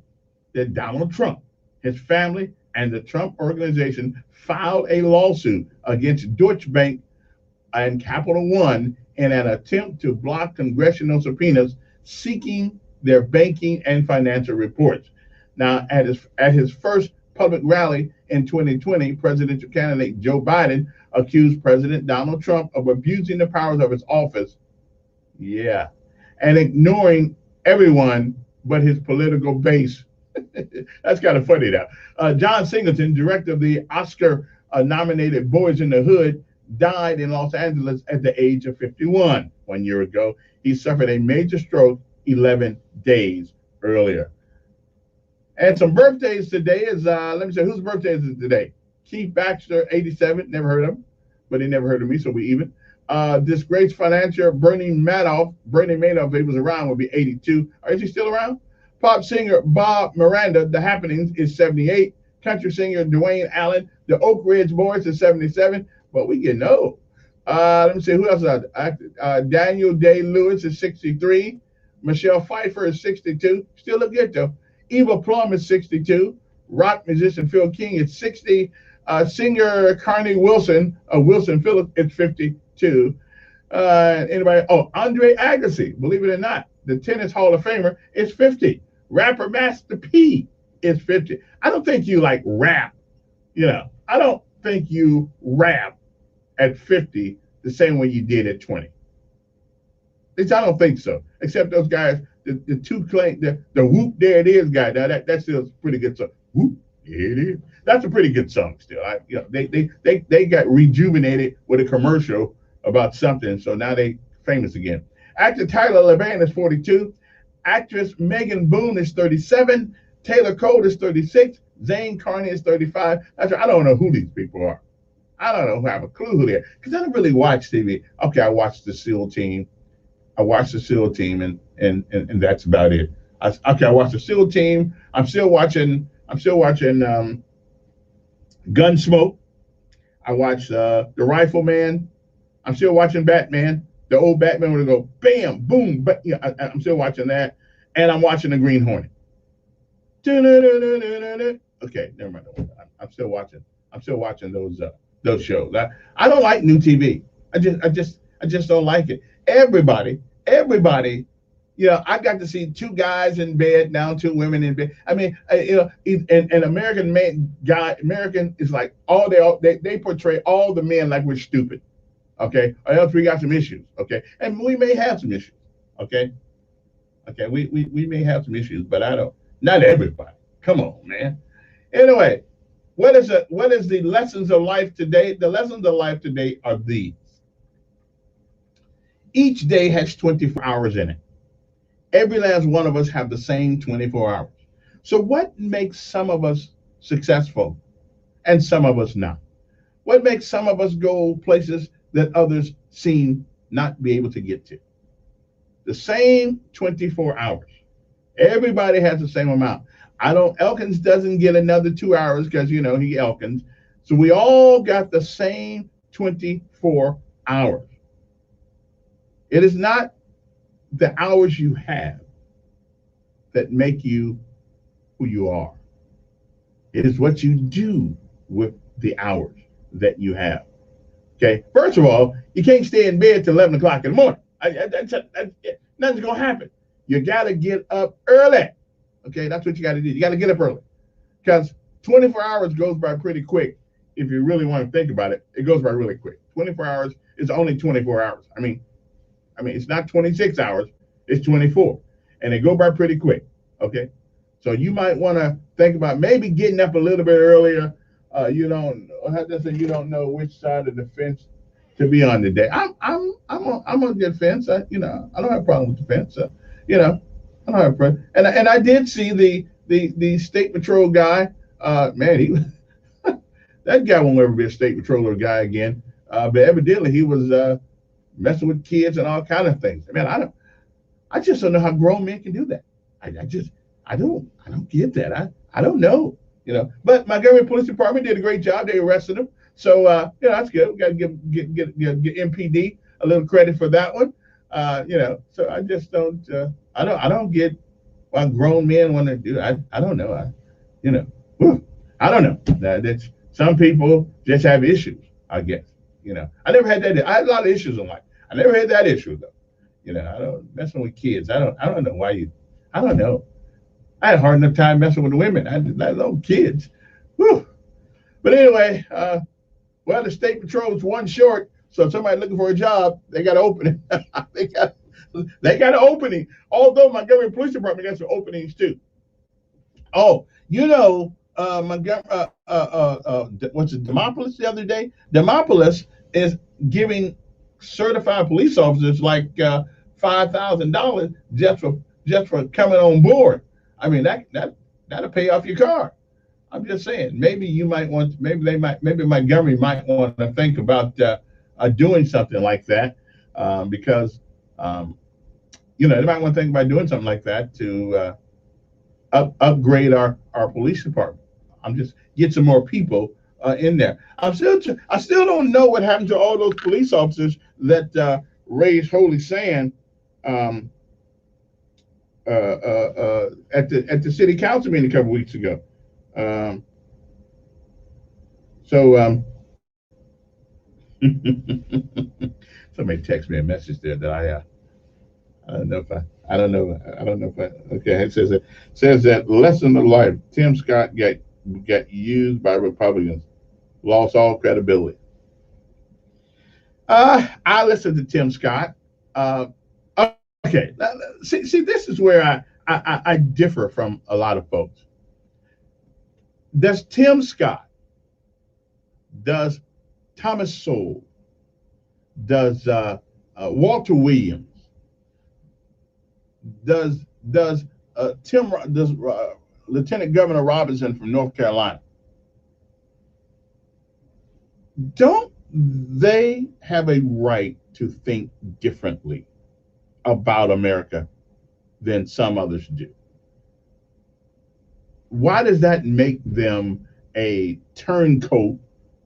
that Donald Trump, his family, and the Trump Organization filed a lawsuit against Deutsche Bank and Capital One in an attempt to block congressional subpoenas seeking their banking and financial reports. Now, at his first public rally in 2020, presidential candidate Joe Biden accused President Donald Trump of abusing the powers of his office, and ignoring everyone but his political base. That's kind of funny now. John Singleton, director of the Oscar-nominated Boys in the Hood, died in Los Angeles at the age of 51 1 year ago. He suffered a major stroke 11 days earlier. And some birthdays today is, let me say, whose birthday is it today? Keith Baxter, 87, never heard of him, but he never heard of me, so we even. Disgraced financier Bernie Madoff, he was around, would be 82. Is he still around? Pop singer Bob Miranda, The Happenings, is 78. Country singer Dwayne Allen, The Oak Ridge Boys, is 77. But we getting old. Let me see who else is active. Daniel Day-Lewis is 63. Michelle Pfeiffer is 62. Still look good though. Eva Plum is 62. Rock musician Phil King is 60. Singer Carney Wilson, Wilson Phillips, is 52. Anybody? Oh, Andre Agassi, believe it or not, the tennis Hall of Famer, is 50. Rapper Master P is 50. I don't think you like rap. I don't think you rap at 50 the same way you did at 20. At least I don't think so. Except those guys, the two claim the whoop there it is guy. Now that's still a pretty good song. Whoop, there it is. That's a pretty good song still. They got rejuvenated with a commercial about something, so now they famous again. Actor Tyler LeBan is 42. Actress Megan Boone is 37. Taylor Cole is 36. Zane Carney is 35. I don't know who these people are. I don't have a clue who they are because I don't really watch TV. Okay, I watched the SEAL Team. and that's about it. I watched the SEAL Team. I'm still watching Gunsmoke. I watched the Rifleman. I'm still watching Batman. The old Batman would go bam, boom, but I'm still watching that, and I'm watching the Green Hornet. Okay, never mind. I'm still watching those shows. I don't like new TV. I just don't like it. Everybody. I got to see two guys in bed, now two women in bed. I mean, an American American is like they portray all the men like we're stupid. Okay, or else we got some issues. Okay, and we may have some issues. Okay, we may have some issues, but not everybody. Come on, man. Anyway, what is the lessons of life today? The lessons of life today are these. Each day has 24 hours in it. Every last one of us have the same 24 hours. So what makes some of us successful and some of us not? What makes some of us go places that others seem not be able to get to? The same 24 hours. Everybody has the same amount. Elkins doesn't get another 2 hours because, he Elkins. So we all got the same 24 hours. It is not the hours you have that make you who you are. It is what you do with the hours that you have. Okay. First of all, you can't stay in bed till 11 o'clock in the morning. Nothing's going to happen. You got to get up early. Okay. That's what you got to do. You got to get up early because 24 hours goes by pretty quick. If you really want to think about it, it goes by really quick. 24 hours is only 24 hours. I mean, it's not 26 hours, it's 24. And they go by pretty quick, okay? So you might want to think about maybe getting up a little bit earlier. You don't know which side of the fence to be on today. I'm on the fence. I don't have a problem with the fence. I don't have a problem. And I did see the state patrol guy. Man, he that guy won't ever be a state patroller guy again. But evidently he was messing with kids and all kind of things. Man, I just don't know how grown men can do that. I don't get that. I don't know. But Montgomery Police Department did a great job. They arrested him. So that's good. We got to give MPD a little credit for that one. So I just don't. I don't get why grown men want to do. I don't know. I don't know. That's some people just have issues. I guess. I never had that. I had a lot of issues in life. I never had that issue though. I don't messing with kids. I don't know why you. I don't know. I had a hard enough time messing with women. I had little kids. Whew. But anyway, the state patrol is one short. So if somebody looking for a job, they got an opening. they got an opening. Although Montgomery Police Department got some openings too. Oh, Montgomery. What's it? Demopolis the other day. Demopolis is giving certified police officers like $5,000 just for coming on board. I mean that'll pay off your car. I'm just saying. Maybe Montgomery might want to think about doing something like that, because they might want to think about doing something like that to upgrade our police department. I'm just get some more people in there. I still don't know what happened to all those police officers that raised holy sand at the city council meeting a couple weeks ago. Somebody text me a message there that I don't know if okay. It says that lesson of life. Tim Scott got used by Republicans, lost all credibility. I listened to Tim Scott. Okay, see, this is where I differ from a lot of folks. Does Tim Scott, does Thomas Sowell, does Walter Williams, does Lieutenant Governor Robinson from North Carolina, don't they have a right to think differently about America than some others do? Why does that make them a turncoat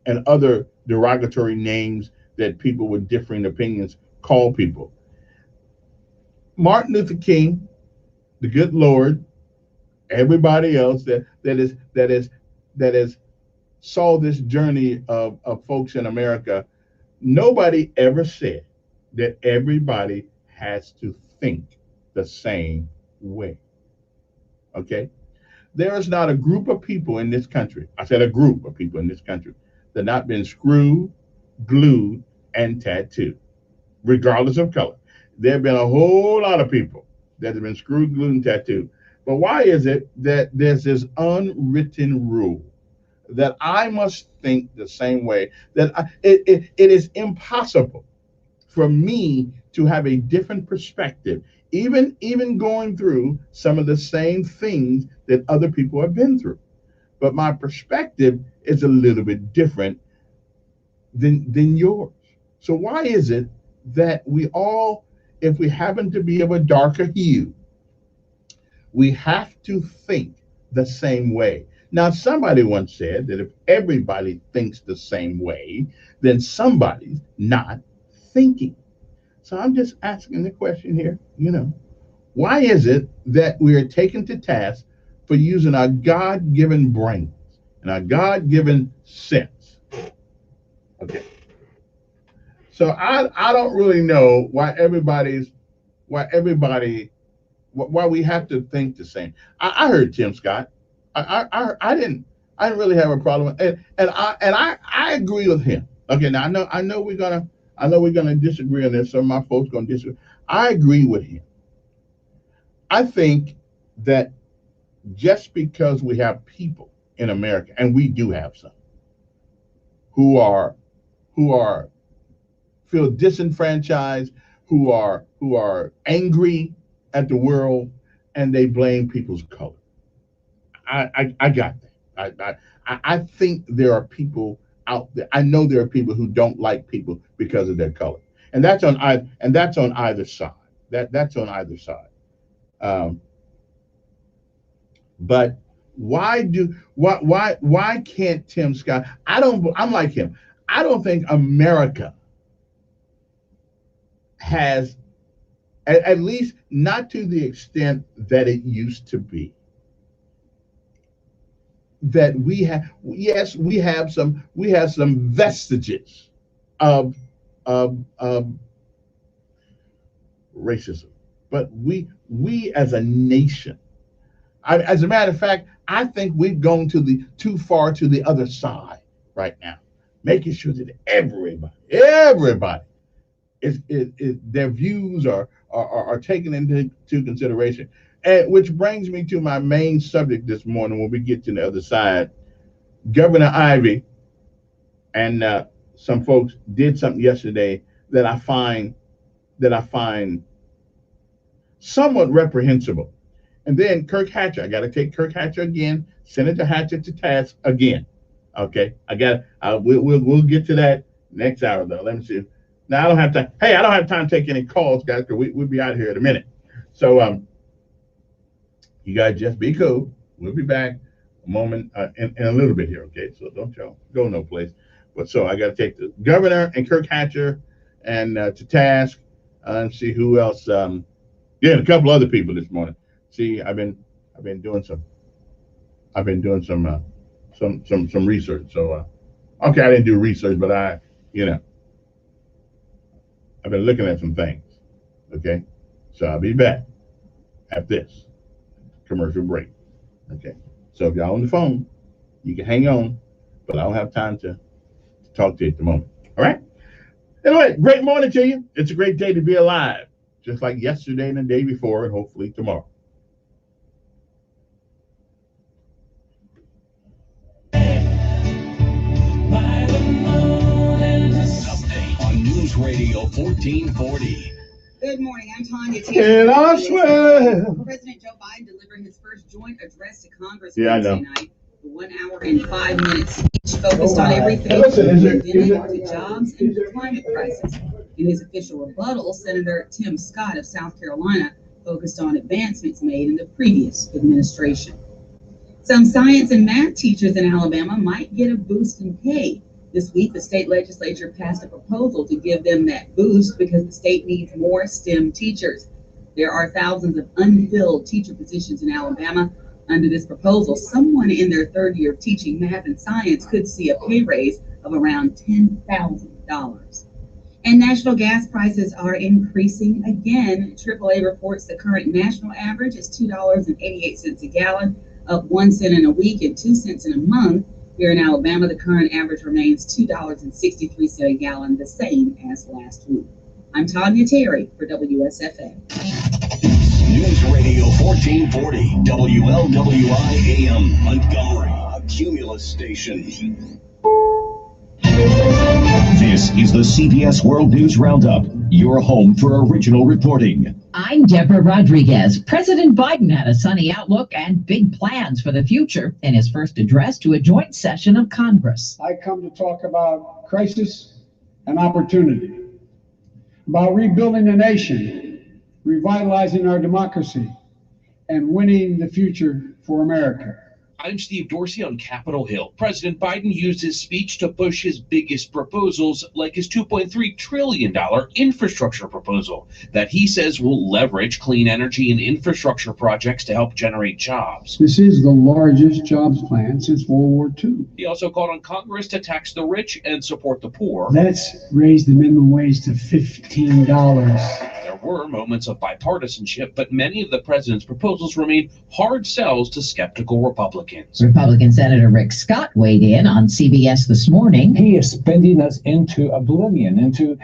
and other derogatory names that people with differing opinions call people? Martin Luther King, the good Lord, everybody else that is saw this journey of folks in America, nobody ever said that everybody has to think the same way. Okay? There is not a group of people in this country, I said a group of people in this country, that have not been screwed, glued, and tattooed, regardless of color. There have been a whole lot of people that have been screwed, glued, and tattooed. But why is it that there's this unwritten rule that I must think the same way, that it is impossible for me to have a different perspective, even going through some of the same things that other people have been through? But my perspective is a little bit different than yours. So why is it that we all, if we happen to be of a darker hue, we have to think the same way? Now, somebody once said that if everybody thinks the same way, then somebody's not thinking. So I'm just asking the question here, why is it that we are taken to task for using our God-given brains and our God-given sense? Okay. So I don't really know why we have to think the same. I heard Tim Scott. I didn't really have a problem, and I agree with him. Okay, now I know we're gonna disagree on this. Some of my folks gonna disagree. I agree with him. I think that just because we have people in America, and we do have some, who feel disenfranchised, who are angry at the world, and they blame people's color. I got that. I think there are people out there. I know there are people who don't like people because of their color, and that's on either side. That's on either side. But why can't Tim Scott? I'm like him. I don't think America has, at least not to the extent that it used to be, that we have, yes, we have some vestiges of racism, but we as a nation, as a matter of fact, I think we've gone too far to the other side right now, making sure that everybody is their views are taken into consideration. And which brings me to my main subject this morning when we get to the other side. Governor Ivey and some folks did something yesterday that I find somewhat reprehensible. And then Kirk Hatcher, I got to take Kirk Hatcher again, Senator Hatcher to task again. Okay, we'll get to that Next hour, though. Let me see. Now, I don't have time. Hey, I don't have time to take any calls, guys, because we'll be out here in a minute. So, you guys just be cool. We'll be back a moment in a little bit here, okay? So don't y'all go no place. But so I got to take the governor and Kirk Hatcher and to task and see who else. And a couple other people this morning. See, I've been doing some research. So okay, I didn't do research, but I've been looking at some things. Okay, so I'll be back after this commercial break. Okay, so if y'all on the phone, you can hang on, but I don't have time to talk to you at the moment. All right. Anyway, great morning to you. It's a great day to be alive, just like yesterday and the day before, and hopefully tomorrow. Update on News Radio 1440. Good morning. I'm Tanya. And I swear. President Joe Biden delivered his first joint address to Congress Yeah, I know. Wednesday night. The 1 hour and 5 minute speech focused on everything from the pandemic to jobs and the climate crisis. In his official rebuttal, Senator Tim Scott of South Carolina focused on advancements made in the previous administration. Some science and math teachers in Alabama might get a boost in pay. This week, the state legislature passed a proposal to give them that boost because the state needs more STEM teachers. There are thousands of unfilled teacher positions in Alabama. Under this proposal, someone in their third year of teaching math and science could see a pay raise of around $10,000. And national gas prices are increasing again. AAA reports the current national average is $2.88 a gallon, up 1 cent in a week and 2 cents in a month. Here in Alabama, the current average remains $2.63 a gallon, the same as last week. I'm Tanya Terry for WSFA. News Radio 1440, WLWI AM, Montgomery, a Cumulus station. This is the CBS World News Roundup, your home for original reporting. I'm Deborah Rodriguez. President Biden had a sunny outlook and big plans for the future in his first address to a joint session of Congress. I come to talk about crisis and opportunity, about rebuilding the nation, revitalizing our democracy, and winning the future for America. I'm Steve Dorsey on Capitol Hill. President Biden used his speech to push his biggest proposals, like his $2.3 trillion infrastructure proposal that he says will leverage clean energy and infrastructure projects to help generate jobs. This is the largest jobs plan since World War II. He also called on Congress to tax the rich and support the poor. Let's raise the minimum wage to $15. There were moments of bipartisanship, but many of the president's proposals remain hard sells to skeptical Republicans. Republican Senator Rick Scott weighed in on CBS this morning. He is spending us into oblivion, into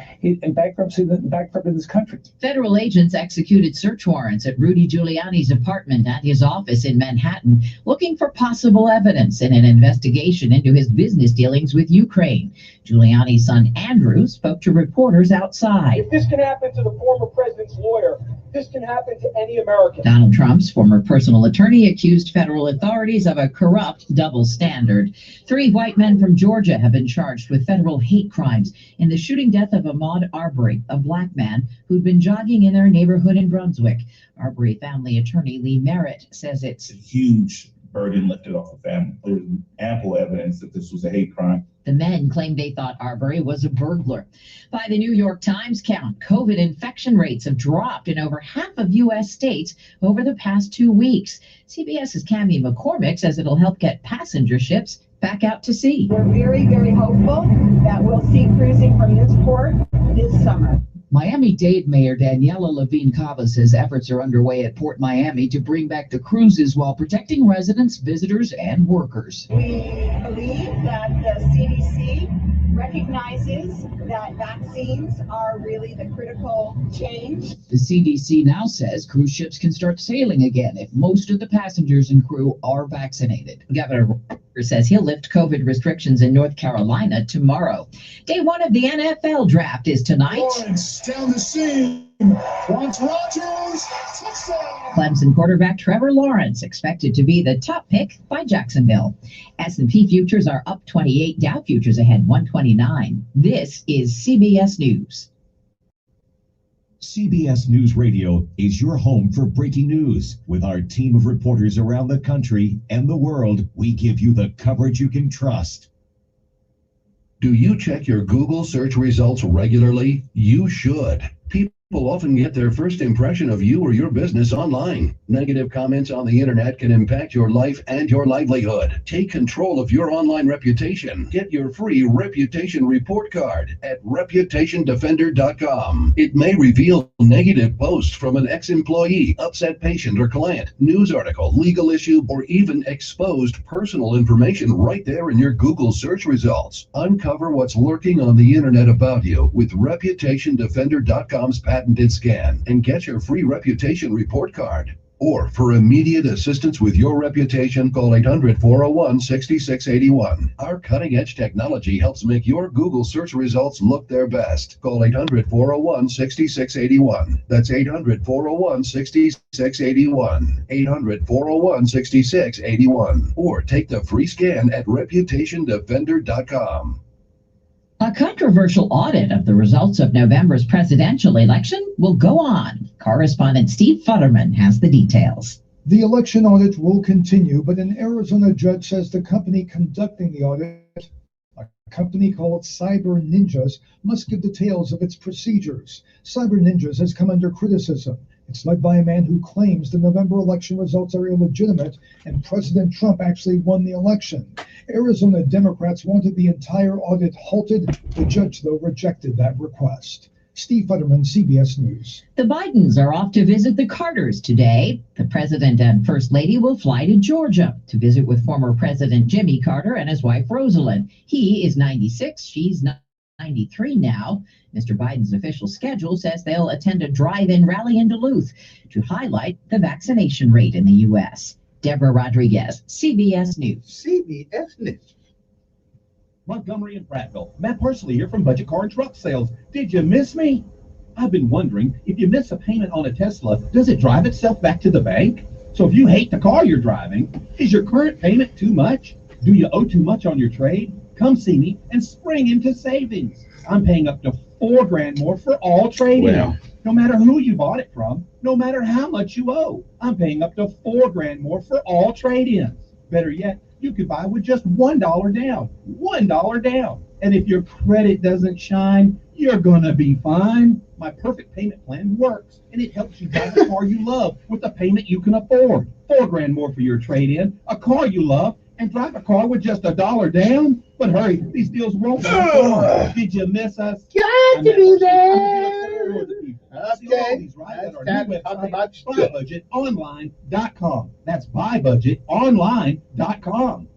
bankruptcy in this country. Federal agents executed search warrants at Rudy Giuliani's apartment at his office in Manhattan, looking for possible evidence in an investigation into his business dealings with Ukraine. Giuliani's son Andrew spoke to reporters outside. If this can happen to the former president's lawyer, this can happen to any American. Donald Trump's former personal attorney accused federal authorities of a corrupt double standard. 3 white men from Georgia have been charged with federal hate crimes in the shooting death of Ahmaud Arbery, a black man who'd been jogging in their neighborhood in Brunswick. Arbery family attorney Lee Merritt says it's a huge burden lifted off the family. There's ample evidence that this was a hate crime. The men claimed they thought Arbery was a burglar. By the New York Times count, COVID infection rates have dropped in over half of U.S. states over the past 2 weeks. CBS's Cammie McCormick says it'll help get passenger ships back out to sea. We're very, very hopeful that we'll see cruising from this port this summer. Miami-Dade Mayor Daniela Levine Cava says efforts are underway at Port Miami to bring back the cruises while protecting residents, visitors, and workers. We believe that the CDC recognizes that vaccines are really the critical change. The CDC now says cruise ships can start sailing again if most of the passengers and crew are vaccinated. Governor says he'll lift COVID restrictions in North Carolina tomorrow. Day 1 of the NFL draft is tonight. Down the scene. Watch Rogers, touchdown! Clemson quarterback Trevor Lawrence expected to be the top pick by Jacksonville. S&P futures are up 28, Dow futures ahead 129. This is CBS News. CBS News Radio is your home for breaking news. With our team of reporters around the country and the world, we give you the coverage you can trust. Do you check your Google search results regularly? You should. People often get their first impression of you or your business online. Negative comments on the internet can impact your life and your livelihood. Take control of your online reputation. Get your free reputation report card at reputationdefender.com. It may reveal negative posts from an ex-employee, upset patient or client, news article, legal issue, or even exposed personal information right there in your Google search results. Uncover what's lurking on the internet about you with reputationdefender.com's patented scan and get your free reputation report card. Or for immediate assistance with your reputation, call 800-401-6681. Our cutting-edge technology helps make your Google search results look their best. Call 800-401-6681. That's 800-401-6681. 800-401-6681. Or take the free scan at reputationdefender.com. A controversial audit of the results of November's presidential election will go on. Correspondent Steve Futterman has the details. The election audit will continue, but an Arizona judge says the company conducting the audit, a company called Cyber Ninjas, must give details of its procedures. Cyber Ninjas has come under criticism. It's led by a man who claims the November election results are illegitimate and President Trump actually won the election. Arizona Democrats wanted the entire audit halted. The judge, though, rejected that request. Steve Futterman, CBS News. The Bidens are off to visit the Carters today. The president and first lady will fly to Georgia to visit with former President Jimmy Carter and his wife Rosalind. He is 96. She's 93 now. Mr. Biden's official schedule says they'll attend a drive-in rally in Duluth to highlight the vaccination rate in the U.S. Deborah Rodriguez, CBS News. CBS News. Montgomery and Prattville. Matt Parsley here from Budget Car and Truck Sales. Did you miss me? I've been wondering, if you miss a payment on a Tesla, does it drive itself back to the bank? So if you hate the car you're driving, is your current payment too much? Do you owe too much on your trade? Come see me and spring into savings. I'm paying up to $4,000 more for all trade-in. Wow. No matter who you bought it from, no matter how much you owe. I'm paying up to $4,000 more for all trade-ins. Better yet, you could buy with just $1 down. $1 down. And if your credit doesn't shine, you're gonna be fine. My perfect payment plan works, and it helps you buy the car you love with a payment you can afford. $4,000 more for your trade-in, a car you love, and drive a car with just $1 down. But hurry, these deals won't last long. Did you miss us? Got to be there. Okay, that's buybudgetonline.com. That's buybudgetonline.com.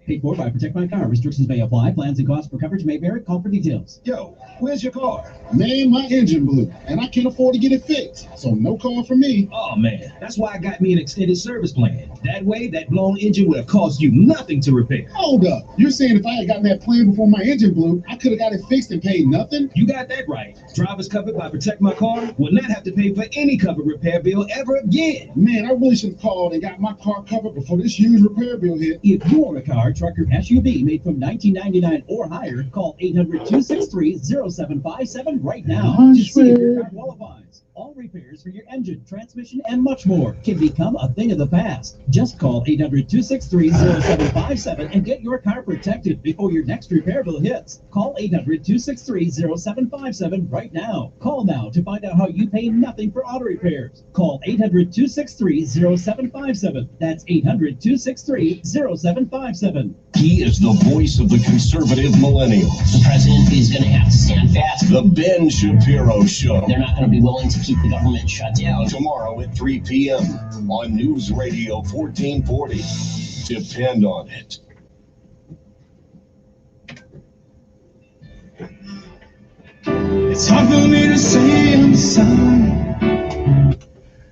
Paid for by Protect My Car. Restrictions may apply. Plans and costs for coverage may vary. Call for details. Yo, where's your car? Man, my engine blew, and I can't afford to get it fixed, so no call for me. Oh, man. That's why I got me an extended service plan. That way, that blown engine would have cost you nothing to repair. Hold up. You're saying if I had gotten that plan before my engine blew, I could have got it fixed and paid nothing? You got that right. Drivers covered by Protect My Car will not have to pay for any covered repair bill ever again. Man, I really should have called and got my car covered before this huge repair bill hit. If you own a car, truck, or SUV made from $19.99 or higher, call 800-263-0757 right now to see if your car qualifies. All repairs for your engine, transmission, and much more can become a thing of the past. Just call 800-263-0757 and get your car protected before your next repair bill hits. Call 800-263-0757 right now. Call now to find out how you pay nothing for auto repairs. Call 800-263-0757. That's 800-263-0757. He is the voice of the conservative millennials. The president is going to have to stand fast. The Ben Shapiro Show. They're not going to be willing to keep the government shut down. Tomorrow at 3 p.m. on News Radio 1440. Depend on it. It's hard for me to say I'm sorry.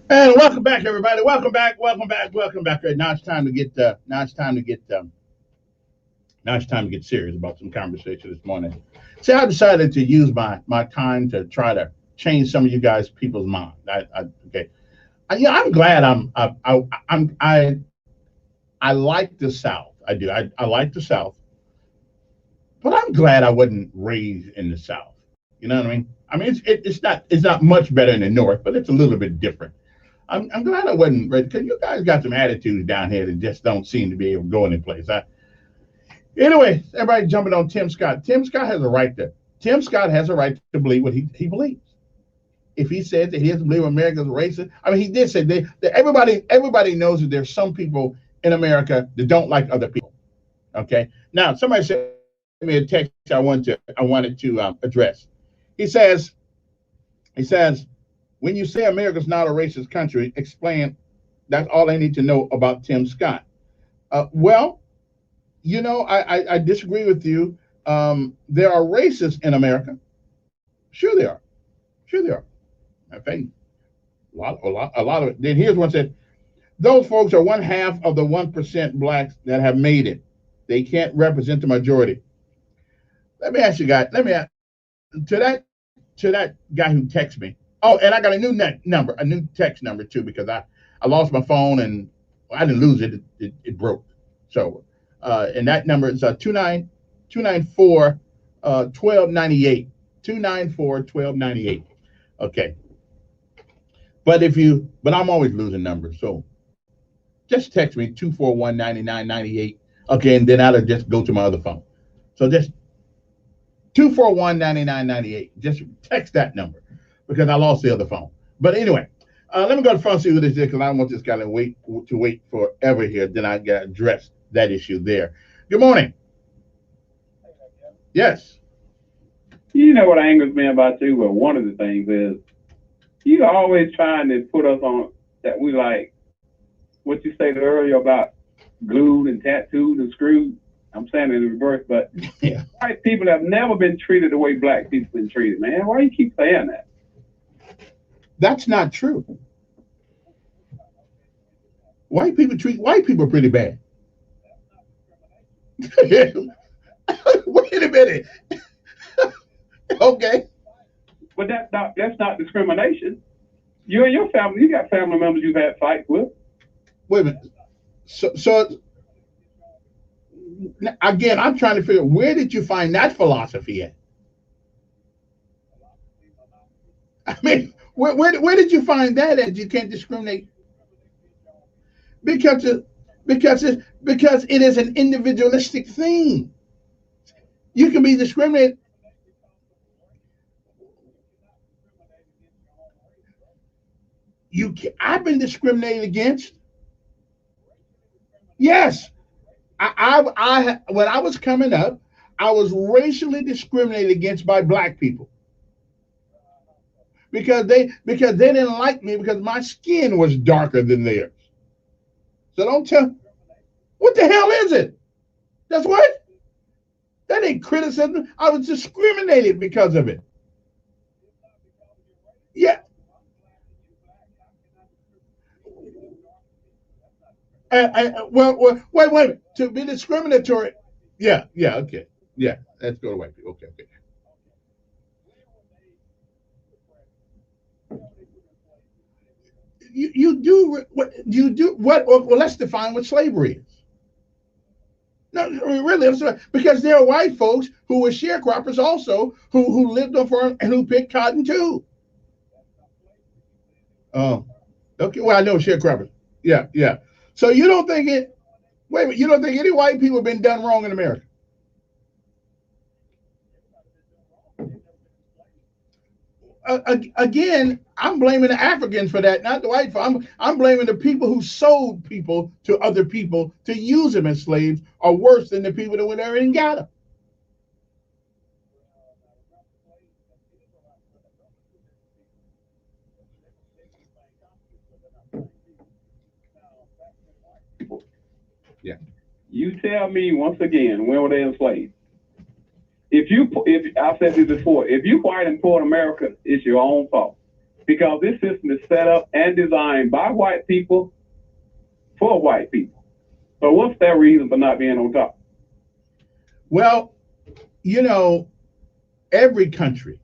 And welcome back, everybody. Welcome back. Now it's time to get Now it's time to get serious about some conversation this morning. See, I decided to use my time to try to change some of you guys' people's mind. I'm glad I like the South. I do. I like the South, but I'm glad I wasn't raised in the South. You know what I mean? I mean, it's not much better in the North, but it's a little bit different. I'm glad I wasn't raised, because you guys got some attitudes down here that just don't seem to be able to go any place. Anyway, everybody jumping on Tim Scott. Tim Scott has a right to believe what he believes. If he says that he doesn't believe America's racist, I mean, he did say that everybody knows that there's some people in America that don't like other people. Okay. Now, somebody sent me a text I wanted to address. He says, when you say America's not a racist country, explain. That's all I need to know about Tim Scott. Well, you know, I disagree with you. There are racists in America. Sure there are. I think a lot of it. Then here's one said, those folks are 1/2 of the 1% blacks that have made it. They can't represent the majority. Let me ask you guys. To that guy who texted me. Oh, and I got a new number, a new text number too, because I lost my phone and I didn't lose it. It broke. So, and that number is 294 1298. 294 1298. Okay. But I'm always losing numbers. So just text me 241-9998. Okay, and then I'll just go to my other phone. So just 241-9998. Just text that number because I lost the other phone. But anyway, let me go to the phone and see who this is, because I don't want this guy to wait forever here. Then I got to address that issue there. Good morning. Yes. You know what angers me about you? Well, one of the things is you always trying to put us on that we like what you stated earlier about glued and tattooed and screwed. I'm saying it in reverse, but yeah. White people have never been treated the way black people been treated, man. Why do you keep saying that? That's not true. White people treat white people pretty bad. Wait a minute. Okay. But that's not discrimination. You and your family, you got family members you've had fights with. Wait a minute. So again, I'm trying to figure out, where did you find that philosophy at? I mean, where did you find that at? You can't discriminate because it is an individualistic thing. You can be discriminated. I've been discriminated against. Yes, I when I was coming up, I was racially discriminated against by black people because they didn't like me because my skin was darker than theirs. So don't tell. What the hell is it? That's what? That ain't criticism. I was discriminated because of it. Yeah. Well, wait a minute. To be discriminatory. Yeah, okay. Yeah, let's go to white people. Okay. You do what? Well, let's define what slavery is. No, really, because there are white folks who were sharecroppers also, who lived on farm and who picked cotton too. Oh, okay. Well, I know sharecroppers. Yeah. So you don't think it? Wait a minute. You don't think any white people have been done wrong in America? Again, I'm blaming the Africans for that, not the white folks. I'm blaming the people who sold people to other people to use them as slaves, are worse than the people that went there and got them. Yeah. You tell me once again, when were they enslaved? If I've said this before, if you white and poor in America, it's your own fault, because this system is set up and designed by white people for white people. So what's their reason for not being on top? Well, you know, every country,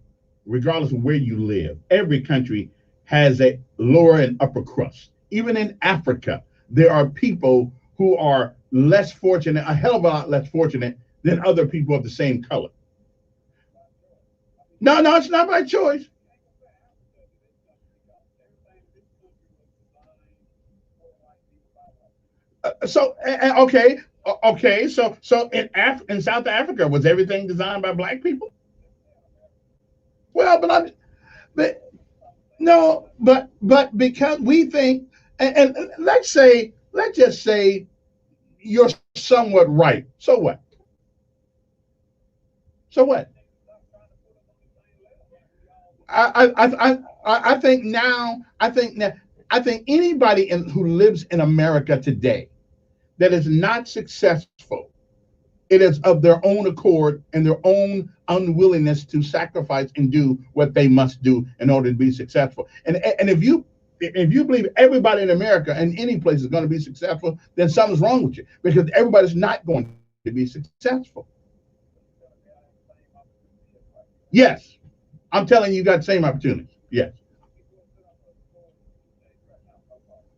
regardless of where you live, every country has a lower and upper crust. Even in Africa, there are people who are less fortunate, a hell of a lot less fortunate than other people of the same color. No, no, it's not by choice. Okay, okay. So in South Africa, was everything designed by black people? Well, but no, but because we think, and let's just say you're somewhat right. So what? So what? I think now. I think anybody who lives in America today that is not successful, it is of their own accord and their own unwillingness to sacrifice and do what they must do in order to be successful. And if you believe everybody in America and any place is going to be successful, then something's wrong with you, because everybody's not going to be successful. Yes, I'm telling you, you got the same opportunities. Yes,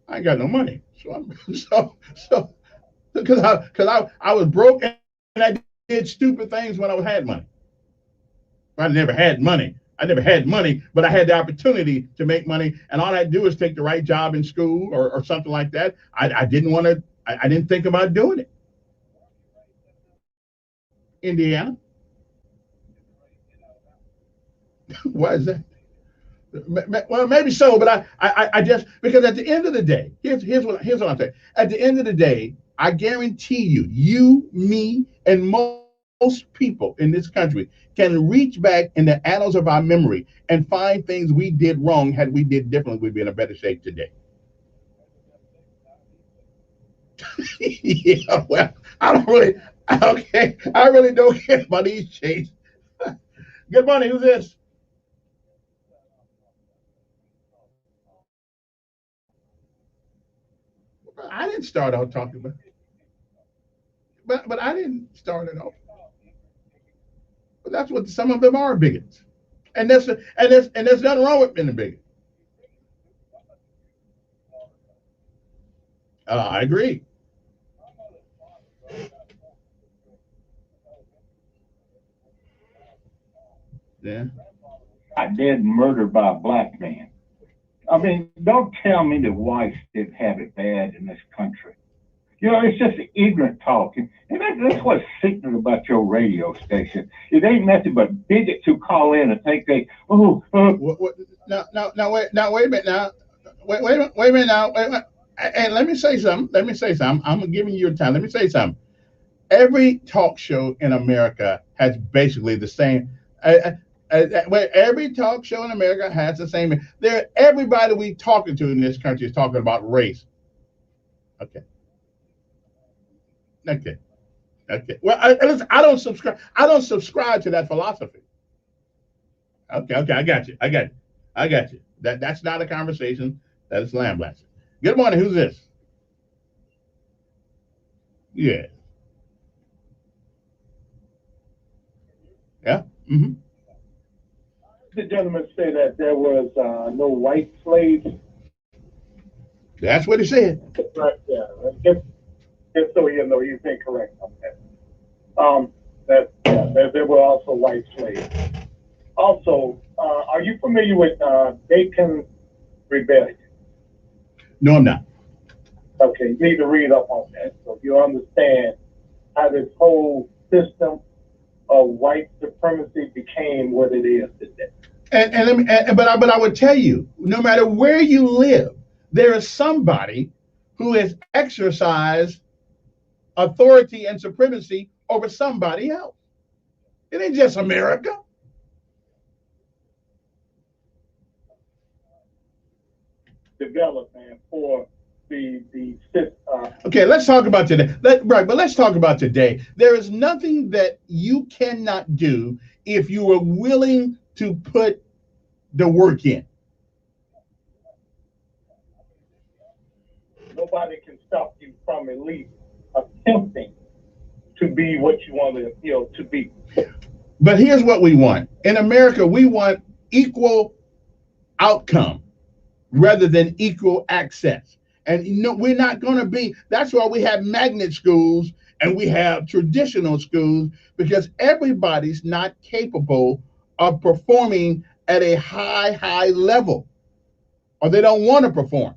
I ain't got no money, so I'm so because I was broke and I did stupid things when I had money. I never had money. I never had money, but I had the opportunity to make money, and all I do is take the right job in school or something like that. I didn't want to. I didn't think about doing it. Indiana. Why is that? Well, maybe so, but I just, because at the end of the day, here's what I'm saying. At the end of the day, I guarantee you, me, and most people in this country can reach back in the annals of our memory and find things we did wrong. Had we did differently, we'd be in a better shape today. Yeah, well, I don't really. Okay, I really don't care about these changes. Good morning. Who's this? I didn't start out talking about, but I didn't start it off. But that's what some of them are, bigots, and there's nothing wrong with being a bigot. I agree. Yeah. I dead murdered by a black man. I mean, don't tell me that whites didn't have it bad in this country. You know, it's just ignorant talking. And that's what's secret about your radio station. It ain't nothing but bigots who call in and think they, What, now, wait a minute now. Wait a minute now. Wait a minute. And let me say something. I'm giving you your time. Let me say something. Every talk show in America has basically the same. Every talk show in America has the same. Everybody we talking to in this country is talking about race. Okay. Okay. Okay. Well, listen, I don't subscribe. I don't subscribe to that philosophy. Okay. Okay. I got you. I got you. I got you. That's not a conversation. That is lambasting. Good morning. Who's this? Yeah. Yeah. Mm-hmm. The gentleman said that there was no white slaves. That's what he said. Right. Yeah. Just so you know, you've been correct on that. That there were also white slaves. Also, are you familiar with Bacon Rebellion? No, I'm not. Okay, you need to read up on that so you understand how this whole system of white supremacy became what it is today. But I would tell you, no matter where you live, there is somebody who has exercised authority and supremacy over somebody else. It ain't just America. Development for the Okay, let's talk about today. But let's talk about today. There is nothing that you cannot do if you are willing to put the work in. Nobody can stop you from at least attempting to be what you want to, to be. But here's what we want. In America, we want equal outcome rather than equal access. And we're not going to be, that's why we have magnet schools and we have traditional schools, because everybody's not capable of performing at a high level, or they don't want to perform.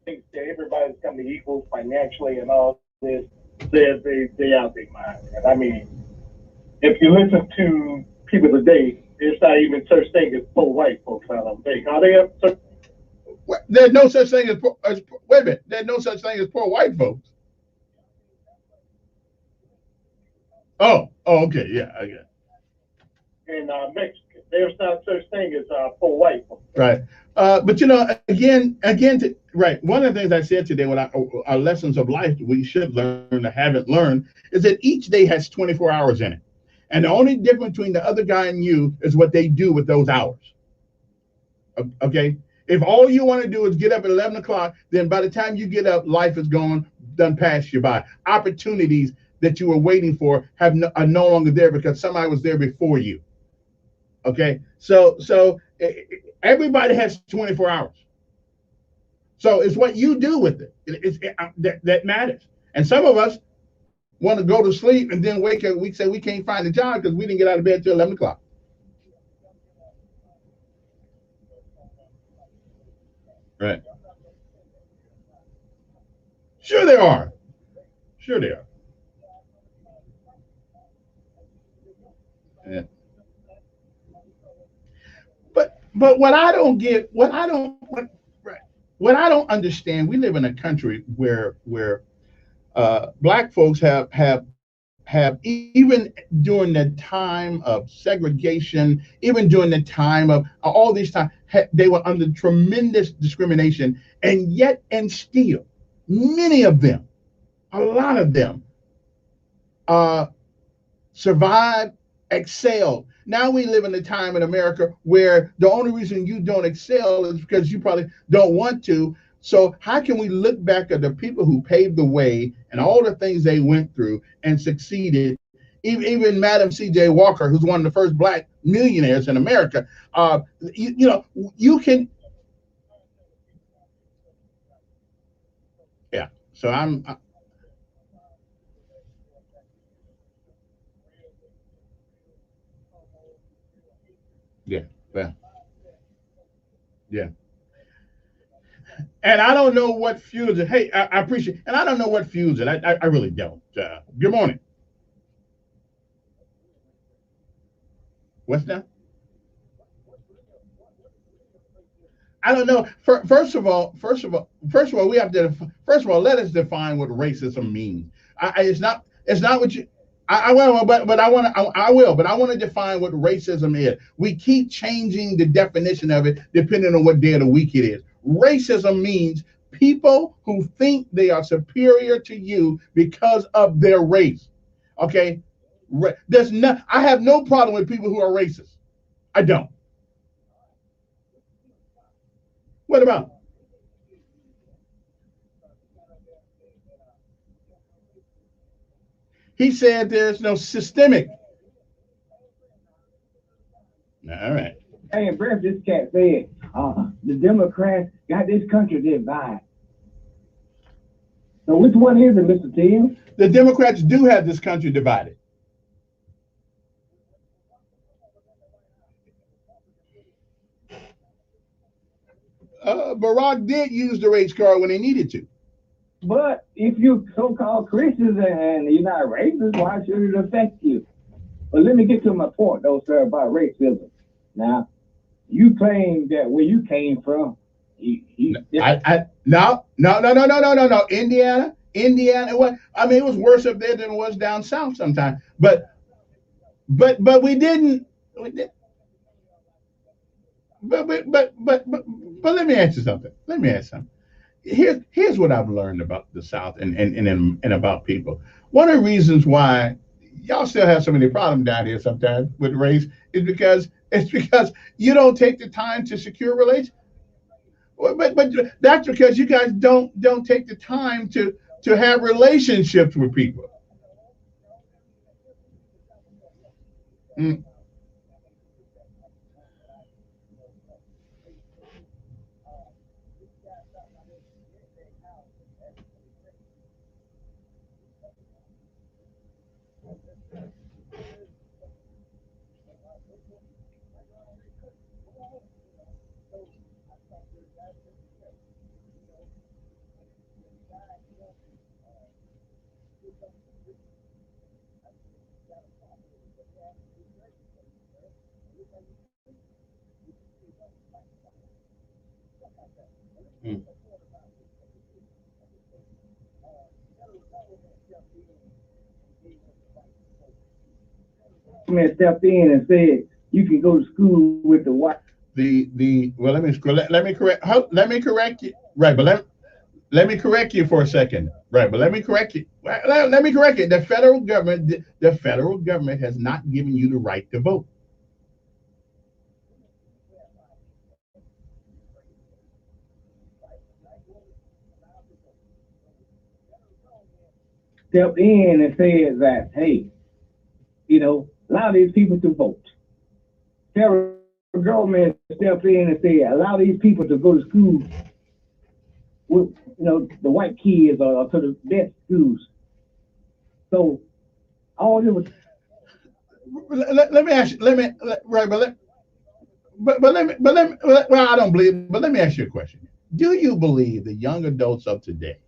I think that everybody's going to be equal financially and all this. They out their mind. And I mean, if you listen to people today, there's not even such thing as poor white folks out on big. Are they up? There's no such thing as wait a minute. There's no such thing as poor white folks. Oh, okay, yeah, I get it. In Mexican, there's not such thing as poor white folks. Right, but again, right. One of the things I said today, when our lessons of life we should learn or haven't learned, is that each day has 24 hours in it, and the only difference between the other guy and you is what they do with those hours. Okay. If all you want to do is get up at 11 o'clock, then by the time you get up, life is gone, done past you by. Opportunities that you were waiting for are no longer there because somebody was there before you. Okay, so everybody has 24 hours. So it's what you do with it. That matters. And some of us want to go to sleep and then wake up. We say we can't find a job because we didn't get out of bed till 11 o'clock. Right. Sure they are. Sure they are. Yeah. But what I don't get, what I don't understand, we live in a country where black folks have even during the time of segregation, even during the time of all these times, they were under tremendous discrimination, and still, many of them, a lot of them, survived, excelled. Now we live in a time in America where the only reason you don't excel is because you probably don't want to. So how can we look back at the people who paved the way and all the things they went through and succeeded? Even Madam C.J. Walker, who's one of the first black millionaires in America, you can. Yeah. So yeah. Yeah. And I don't know what fuels it. Hey, I appreciate it. And I don't know what fuels it. I really don't. Good morning. What's that? I don't know. First of all, we have to. First of all, let us define what racism means. It's not what you. I will, but I want to. I will, but I want to define what racism is. We keep changing the definition of it depending on what day of the week it is. Racism means people who think they are superior to you because of their race. Okay, I have no problem with people who are racist. I don't. What about? He said there's no systemic. All right. Hey, Brett, this cat said, the Democrats got this country divided. So which one is it, Mr. Tim? The Democrats do have this country divided. Barack did use the race card when he needed to. But if you so-called Christians and you're not racist, why should it affect you? But let me get to my point, though, sir, about racism. Now, you claim that where you came from, no. Indiana. What? I mean, it was worse up there than it was down south sometimes. But we didn't. But let me ask you something. Here's what I've learned about the South and about people. One of the reasons why y'all still have so many problems down here sometimes with race is because you don't take the time to secure relations. But that's because you guys don't take the time to have relationships with people. Mm. Mm. Man stepped in and said you can go to school with the white. Well, let me correct you. Right, but let me correct you for a second. Right, but let me correct you. Let me correct you. The federal government has not given you the right to vote. Stepped in and said that, hey, allow these people to vote. Federal government stepped in and said, allow these people to go to school with, the white kids or to the best schools. So all it was. Let me ask you. Well, I don't believe. But let me ask you a question. Do you believe the young adults of today,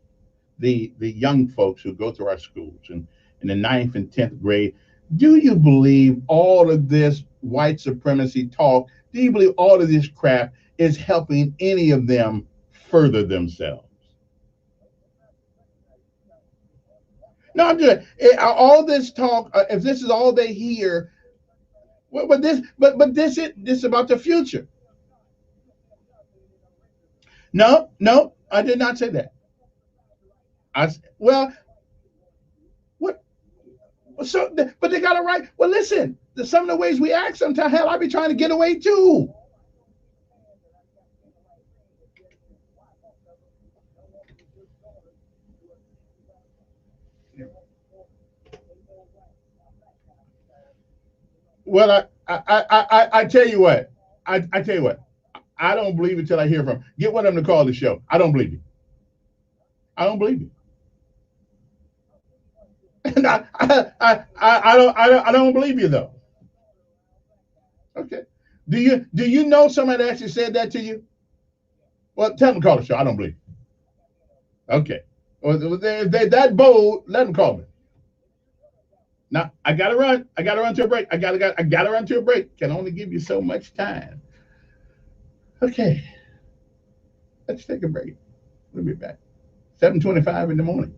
the young folks who go through our schools and in the 9th and 10th grade, do you believe all of this white supremacy talk? Do you believe all of this crap is helping any of them further themselves? No, I'm just all this talk. If this is all they hear, but this is about the future. No, I did not say that. Well, what? So, but they got it right. Well, listen, some of the ways we act sometimes, hell, I be trying to get away too. Well, I tell you what, I tell you what, I don't believe it till I hear from. Get one of them to call the show. I don't believe you. I don't believe you. I don't believe you though. Okay. Do you know somebody that actually said that to you? Well, tell them to call the show. I don't believe you. Okay. Well, if they're that bold, let them call me. Now I gotta run. I gotta run to a break. I gotta run to a break. Can only give you so much time. Okay. Let's take a break. We'll be back. 7:25 in the morning.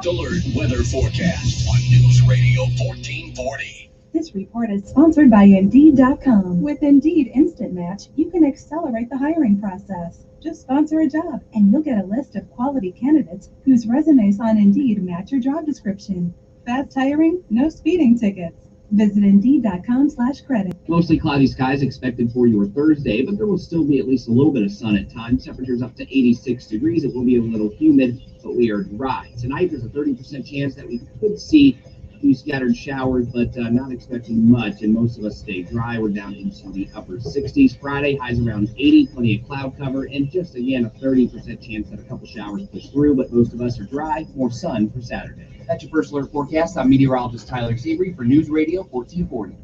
Alert weather forecast on News Radio 1440. This report is sponsored by Indeed.com. With Indeed Instant Match, you can accelerate the hiring process. Just sponsor a job, and you'll get a list of quality candidates whose resumes on Indeed match your job description. Fast hiring, no speeding tickets. Visit Indeed.com/credit. Mostly cloudy skies expected for your Thursday, but there will still be at least a little bit of sun at times. Temperatures up to 86 degrees. It will be a little humid, but we are dry. Tonight, there's a 30% chance that we could see a few scattered showers, but not expecting much, and most of us stay dry. We're down into the upper 60s. Friday, highs around 80, plenty of cloud cover, and just, again, a 30% chance that a couple showers push through, but most of us are dry. More sun for Saturday. That's your first alert forecast. I'm meteorologist Tyler Seabury for News Radio 1440.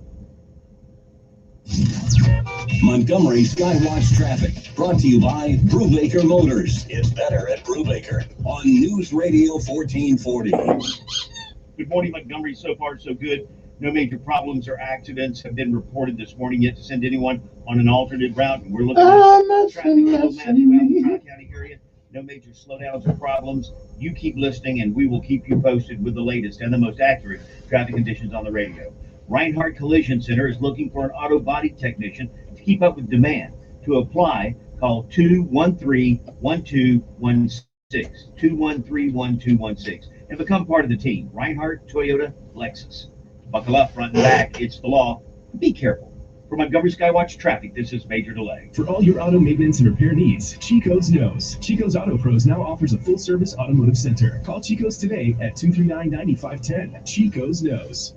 Montgomery Skywatch traffic brought to you by Brubaker Motors. It's better at Brubaker on News Radio 1440. Good morning, Montgomery. So far, so good. No major problems or accidents have been reported this morning yet to send anyone on an alternate route. And we're looking at traffic in the Tri-County area. No major slowdowns or problems. You keep listening, and we will keep you posted with the latest and the most accurate traffic conditions on the radio. Reinhardt Collision Center is looking for an auto body technician to keep up with demand. To apply, call 213-1216, 213-1216, and become part of the team. Reinhardt Toyota Lexus. Buckle up front and back. It's the law. Be careful. For Montgomery Skywatch Traffic, this is Major Delay. For all your auto maintenance and repair needs, Chico's knows. Chico's Auto Pros now offers a full-service automotive center. Call Chico's today at 239-9510. Chico's knows.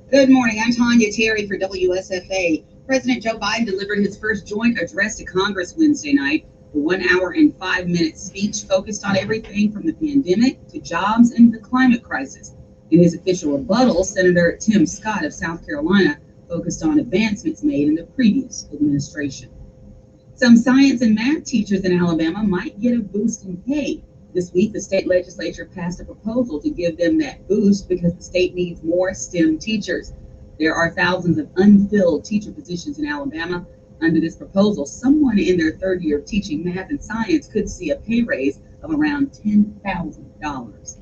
Good morning. I'm Tanya Terry for WSFA. President Joe Biden delivered his first joint address to Congress Wednesday night. The 1 hour and 5 minute speech focused on everything from the pandemic to jobs and the climate crisis. In his official rebuttal, Senator Tim Scott of South Carolina focused on advancements made in the previous administration. Some science and math teachers in Alabama might get a boost in pay. This week, the state legislature passed a proposal to give them that boost because the state needs more STEM teachers. There are thousands of unfilled teacher positions in Alabama. Under this proposal, someone in their third year of teaching math and science could see a pay raise of around $10,000.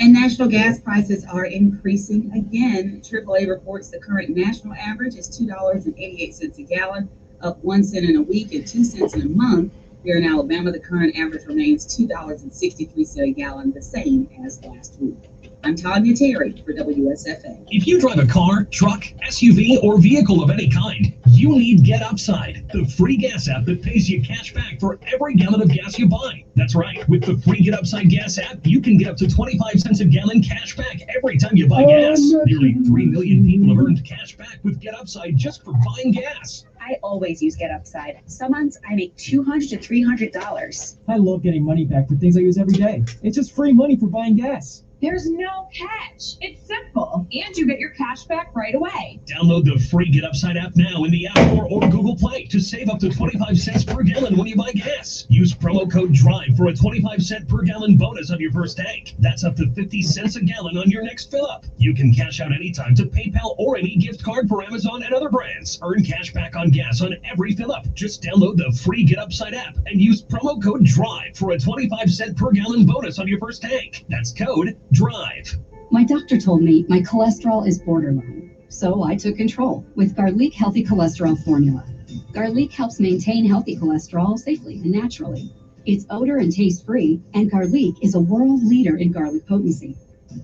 And national gas prices are increasing again. AAA reports the current national average is $2.88 a gallon, up 1 cent in a week and 2 cents in a month. Here in Alabama, the current average remains $2.63 a gallon, the same as last week. I'm Tanya Terry for WSFA. If you drive a car, truck, SUV, or vehicle of any kind, you need Get Upside, the free gas app that pays you cash back for every gallon of gas you buy. That's right. With the free Get Upside gas app, you can get up to 25 cents a gallon cash back every time you buy gas. Nearly 3 million people have earned cash back with Get Upside just for buying gas. I always use Get Upside. Some months I make $200 to $300. I love getting money back for things I use every day. It's just free money for buying gas. There's no catch. It's simple, and you get your cash back right away. Download the free Get Upside app now in the App Store or Google Play to save up to 25 cents per gallon when you buy gas. Use promo code DRIVE for a 25 cent per gallon bonus on your first tank. That's up to 50 cents a gallon on your next fill up. You can cash out anytime to PayPal or any gift card for Amazon and other brands. Earn cash back on gas on every fill up. Just download the free Get Upside app and use promo code DRIVE for a 25 cent per gallon bonus on your first tank. That's code DRIVE. My doctor told me my cholesterol is borderline, so I took control with Garlic Healthy Cholesterol Formula. Garlic helps maintain healthy cholesterol safely and naturally. It's odor and taste free, and Garlic is a world leader in garlic potency.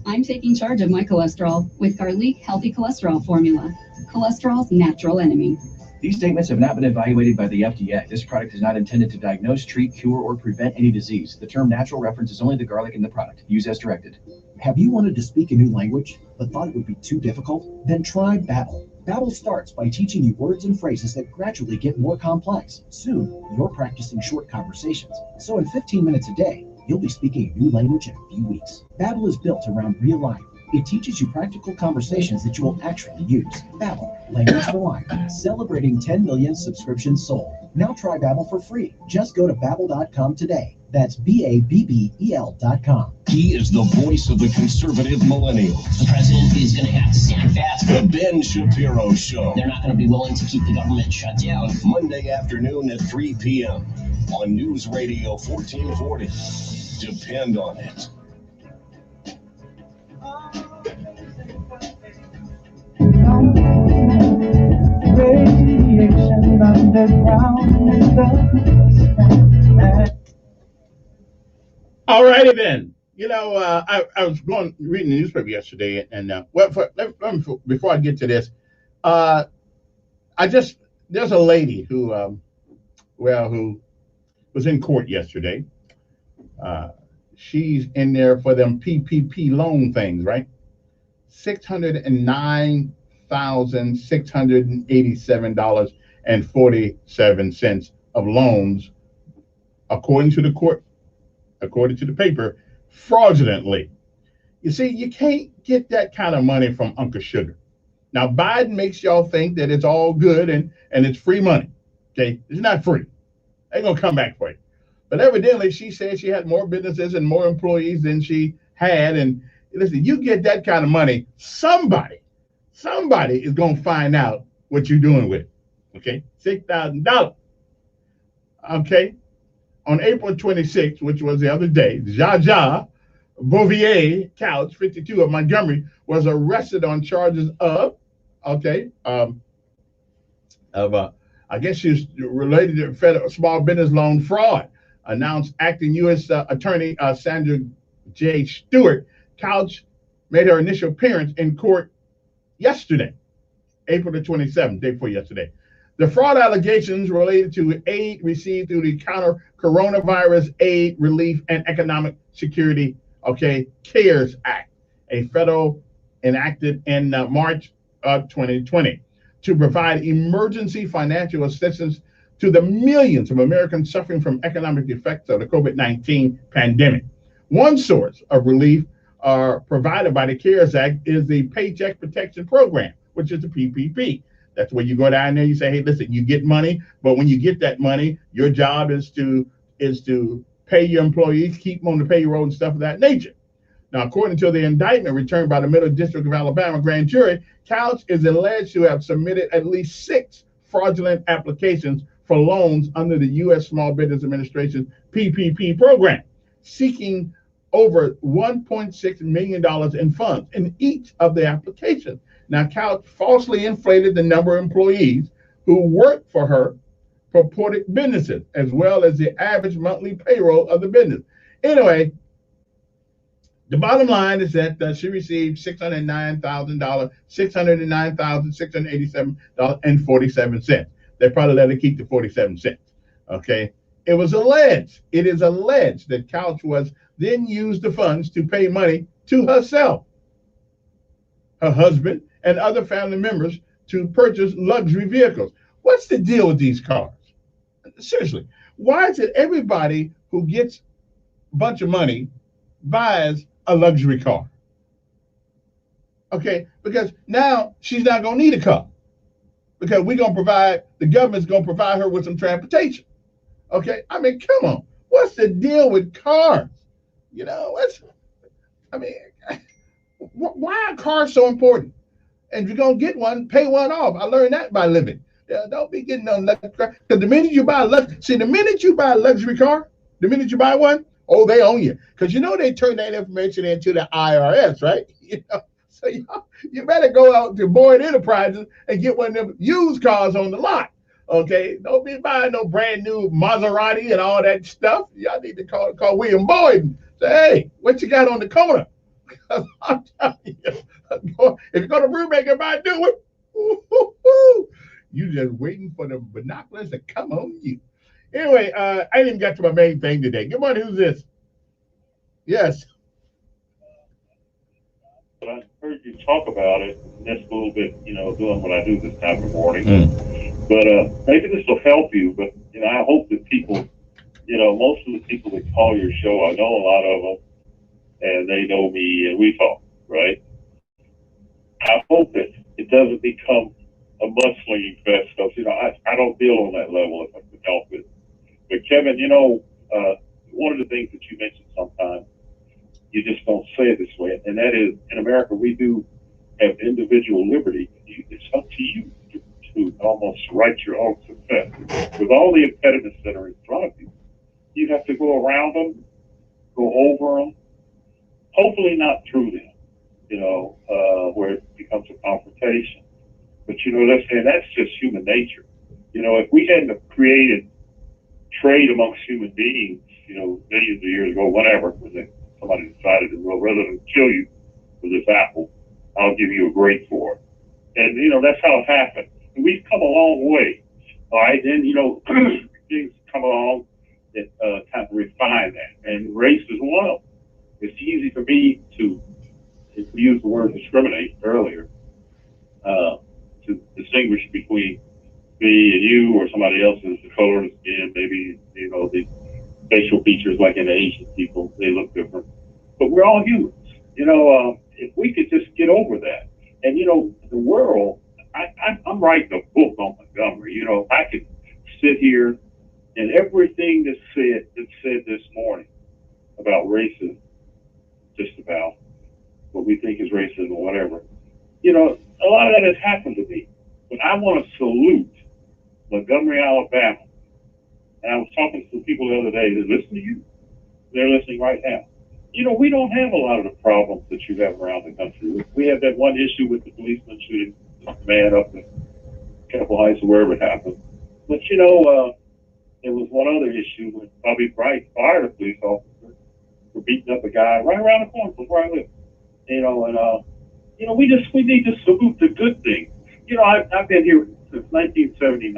I'm taking charge of my cholesterol with Garlic Healthy Cholesterol Formula, cholesterol's natural enemy. These statements have not been evaluated by the FDA. This product is not intended to diagnose, treat, cure, or prevent any disease. The term natural references only the garlic in the product. Use as directed. Have you wanted to speak a new language, but thought it would be too difficult? Then try Babbel. Babbel starts by teaching you words and phrases that gradually get more complex. Soon, you're practicing short conversations. So in 15 minutes a day, you'll be speaking a new language in a few weeks. Babbel is built around real life. It teaches you practical conversations that you will actually use. Babbel, language for life. Celebrating 10 million subscriptions sold. Now try Babbel for free. Just go to babbel.com today. That's BABBEL.com. He is the voice of the conservative millennials. The president is going to have to stand fast. The Ben Shapiro Show. They're not going to be willing to keep the government shut down. Monday afternoon at 3 p.m. on News Radio 1440. Depend on it. Radiation underground in the All righty then. You know, I was reading the newspaper yesterday, and before I get to this, there's a lady who was in court yesterday. She's in there for them PPP loan things, right? $609,687.47 of loans, according to the court, according to the paper, fraudulently. You see, you can't get that kind of money from Uncle Sugar. Now, Biden makes y'all think that it's all good and it's free money. Okay, it's not free. They're gonna come back for you. But evidently, she said she had more businesses and more employees than she had. And listen, you get that kind of money, somebody is gonna find out what you're doing with it. Okay, $6,000. Okay, on April 26th, which was the other day, Jaja Bouvier Couch, 52 of Montgomery, was arrested on charges of, I guess she was related to federal small business loan fraud, announced acting U.S. Attorney Sandra J. Stewart. Couch made her initial appearance in court yesterday, April the 27th, day before yesterday. The fraud allegations related to aid received through the Counter Coronavirus Aid, Relief, and Economic Security, CARES Act, a federal enacted in March of 2020 to provide emergency financial assistance to the millions of Americans suffering from economic effects of the COVID-19 pandemic. One source of relief provided by the CARES Act is the Paycheck Protection Program, which is the PPP. That's where you go down there, you say, hey, listen, you get money, but when you get that money, your job is to pay your employees, keep them on the payroll and stuff of that nature. Now, according to the indictment returned by the Middle District of Alabama grand jury, Couch is alleged to have submitted at least 6 fraudulent applications for loans under the U.S. Small Business Administration PPP program, seeking over $1.6 million in funds in each of the applications. Now, Couch falsely inflated the number of employees who work for her purported businesses, as well as the average monthly payroll of the business. Anyway, the bottom line is that she received $609,687.47. They probably let her keep the 47 cents. It is alleged that Couch was then used the funds to pay money to herself, her husband, and other family members to purchase luxury vehicles. What's the deal with these cars? Seriously, why is it everybody who gets a bunch of money buys a luxury car? Because now she's not going to need a car, because the government's going to provide her with some transportation. I mean, come on. What's the deal with cars? Why are cars so important? And if you're going to get one, pay one off. I learned that by living. Don't be getting no luxury car. Because the minute you buy a luxury car, the minute you buy one, they own you. Because they turn that information into the IRS, right? So you better go out to Boyd Enterprises and get one of them used cars on the lot. Don't be buying no brand new Maserati and all that stuff. Y'all need to call William Boyd and say, hey, what you got on the corner? I'm telling you, if you're going to remake it by do it, you just waiting for the binoculars to come on you. Anyway, I didn't even get to my main thing today. Good morning, who's this? Yes. But I heard you talk about it, and that's a little bit, doing what I do this time of morning. But maybe this will help you, but, I hope that people, most of the people that call your show, I know a lot of them, and they know me, and we talk, right? I hope that it doesn't become a mudslinging fest, because, I don't deal on that level if I can help it. But Kevin, one of the things that you mentioned sometimes, you just don't say it this way, and that is, in America, we do have individual liberty. It's up to you to almost write your own success. With all the impediments that are in front of you, you have to go around them, go over them, hopefully not through them, where it becomes a confrontation. But, that's just human nature. If we hadn't have created trade amongst human beings, millions of years ago, whatever, when somebody decided that, well, rather than kill you with this apple, I'll give you a grape for it. And, that's how it happened. And we've come a long way. All right. Then, things come along that kind of refine that. And race is one of them. It's easy for me to use the word discriminate earlier, to distinguish between me and you or somebody else's, the color of the skin, maybe, the facial features like in Asian people, they look different. But we're all humans. If we could just get over that. And, the world, I'm writing a book on Montgomery. I could sit here and everything that's said this morning about racism, just about what we think is racism or whatever, a lot of that has happened to me. But I want to salute Montgomery, Alabama. And I was talking to some people the other day that listen to you. They're listening right now. We don't have a lot of the problems that you have around the country. We have that one issue with the policeman shooting the man up in Capitol Heights or wherever it happened. But, there was one other issue when Bobby Bright fired a police officer for beating up a guy right around the corner from where I live. We need to salute the good things. I've been here since 1979,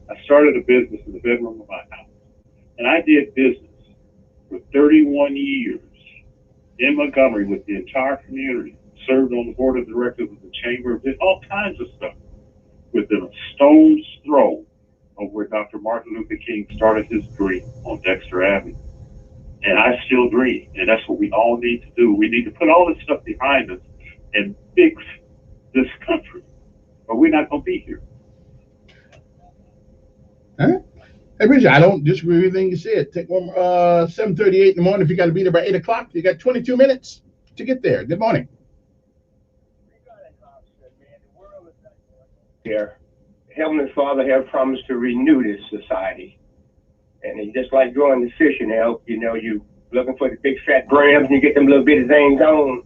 I started a business in the bedroom of my house. And I did business for 31 years in Montgomery with the entire community, served on the board of directors of the chamber, did all kinds of stuff within a stone's throw of where Dr. Martin Luther King started his dream on Dexter Avenue. And I still dream, and that's what we all need to do. We need to put all this stuff behind us and fix this country, or we're not going to be here. All right. Hey, Richard, I don't disagree with everything you said. Take one 7:38 in the morning. If you got to be there by 8 o'clock, you got 22 minutes to get there. Good morning. Here, Heavenly Father have promised to renew this society. And it's just like going to fishing out, you know, you looking for the big fat grams and you get them little bitty things on.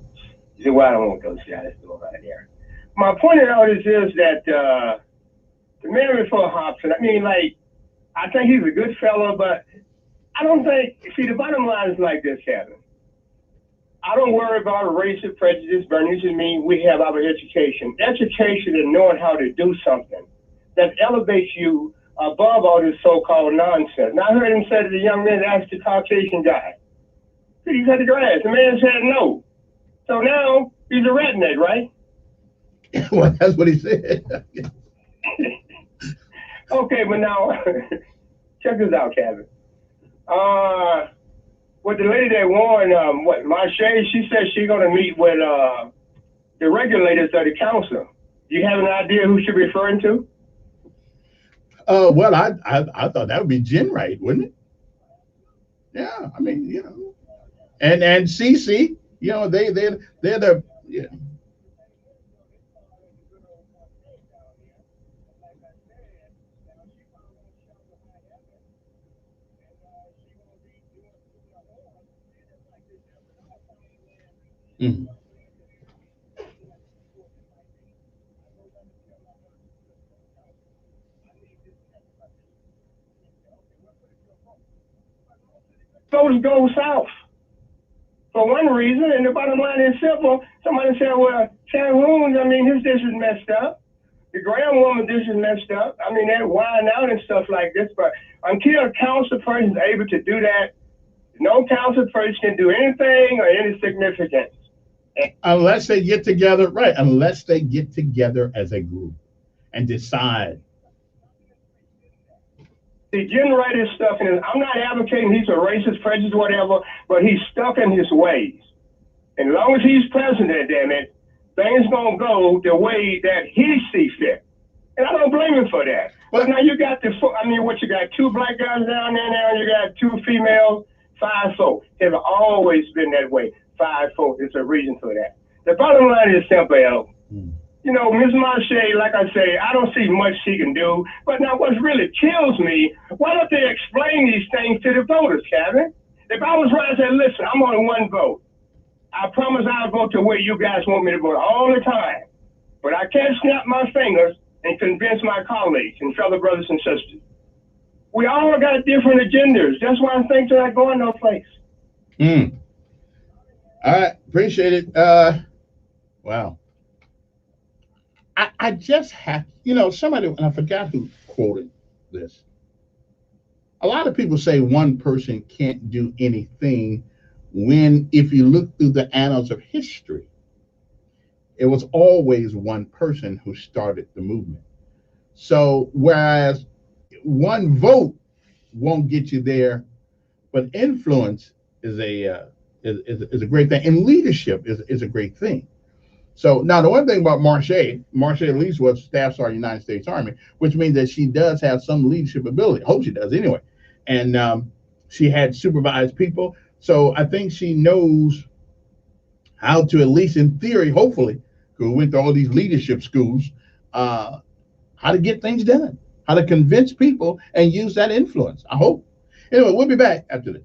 You say, well, I don't want those guys. Let's go right there. My point out is that the man before Hobson, I mean, like, I think he's a good fellow, but I don't think, see, the bottom line is like this, Kevin. I don't worry about race or prejudice, Bernice and me. We have our education. Education is knowing how to do something that elevates you above all this so-called nonsense. Now, I heard him say to the young man that asked the Caucasian guy, did he cut the grass? The man said no. So now he's a redneck, right? Well, that's what he said. Okay, but now, check this out, Kevin. With the lady that won, Marche, she said she's going to meet with the regulators of the council. Do you have an idea who she's referring to? Well, I thought that would be Jen Wright, wouldn't it? Yeah, I mean, you know, and CC, you know, they're the yeah. Mm. Votes go south for one reason, and the bottom line is simple. Somebody said, well, Cameroon, I mean, his dish is messed up. The Graham woman dish is messed up. I mean, they're wine out and stuff like this, but until a council person is able to do that, no council person can do anything or any significance. Unless they get together, right? Unless they get together as a group and decide. See, Jim Wright is stuck in his, I'm not advocating he's a racist, prejudiced, whatever, but he's stuck in his ways. And as long as he's president, damn it, things gonna go the way that he sees fit. And I don't blame him for that. But now you got you got two black guys down there now, you got two females, 5-4. It's always been that way. 5-4. It's a reason for that. The bottom line is simple, L. You know, Ms. Marche, like I say, I don't see much she can do. But now what really kills me, why don't they explain these things to the voters, Kevin? If I was right, I'd say, listen, I'm on one vote. I promise I'll vote the way you guys want me to vote all the time. But I can't snap my fingers and convince my colleagues and fellow brothers and sisters. We all got different agendas. That's why things are not going no place. All right, appreciate it. Wow. I just have, you know, somebody, and I forgot who quoted this. A lot of people say one person can't do anything when, if you look through the annals of history, it was always one person who started the movement. So whereas one vote won't get you there, but influence is a great thing, and leadership is a great thing. So now the one thing about Marche at least was Staff Sergeant United States Army, which means that she does have some leadership ability. I hope she does anyway. And she had supervised people. So I think she knows how to, at least in theory, hopefully, because we went to all these leadership schools, how to get things done, how to convince people and use that influence. I hope. Anyway, we'll be back after this.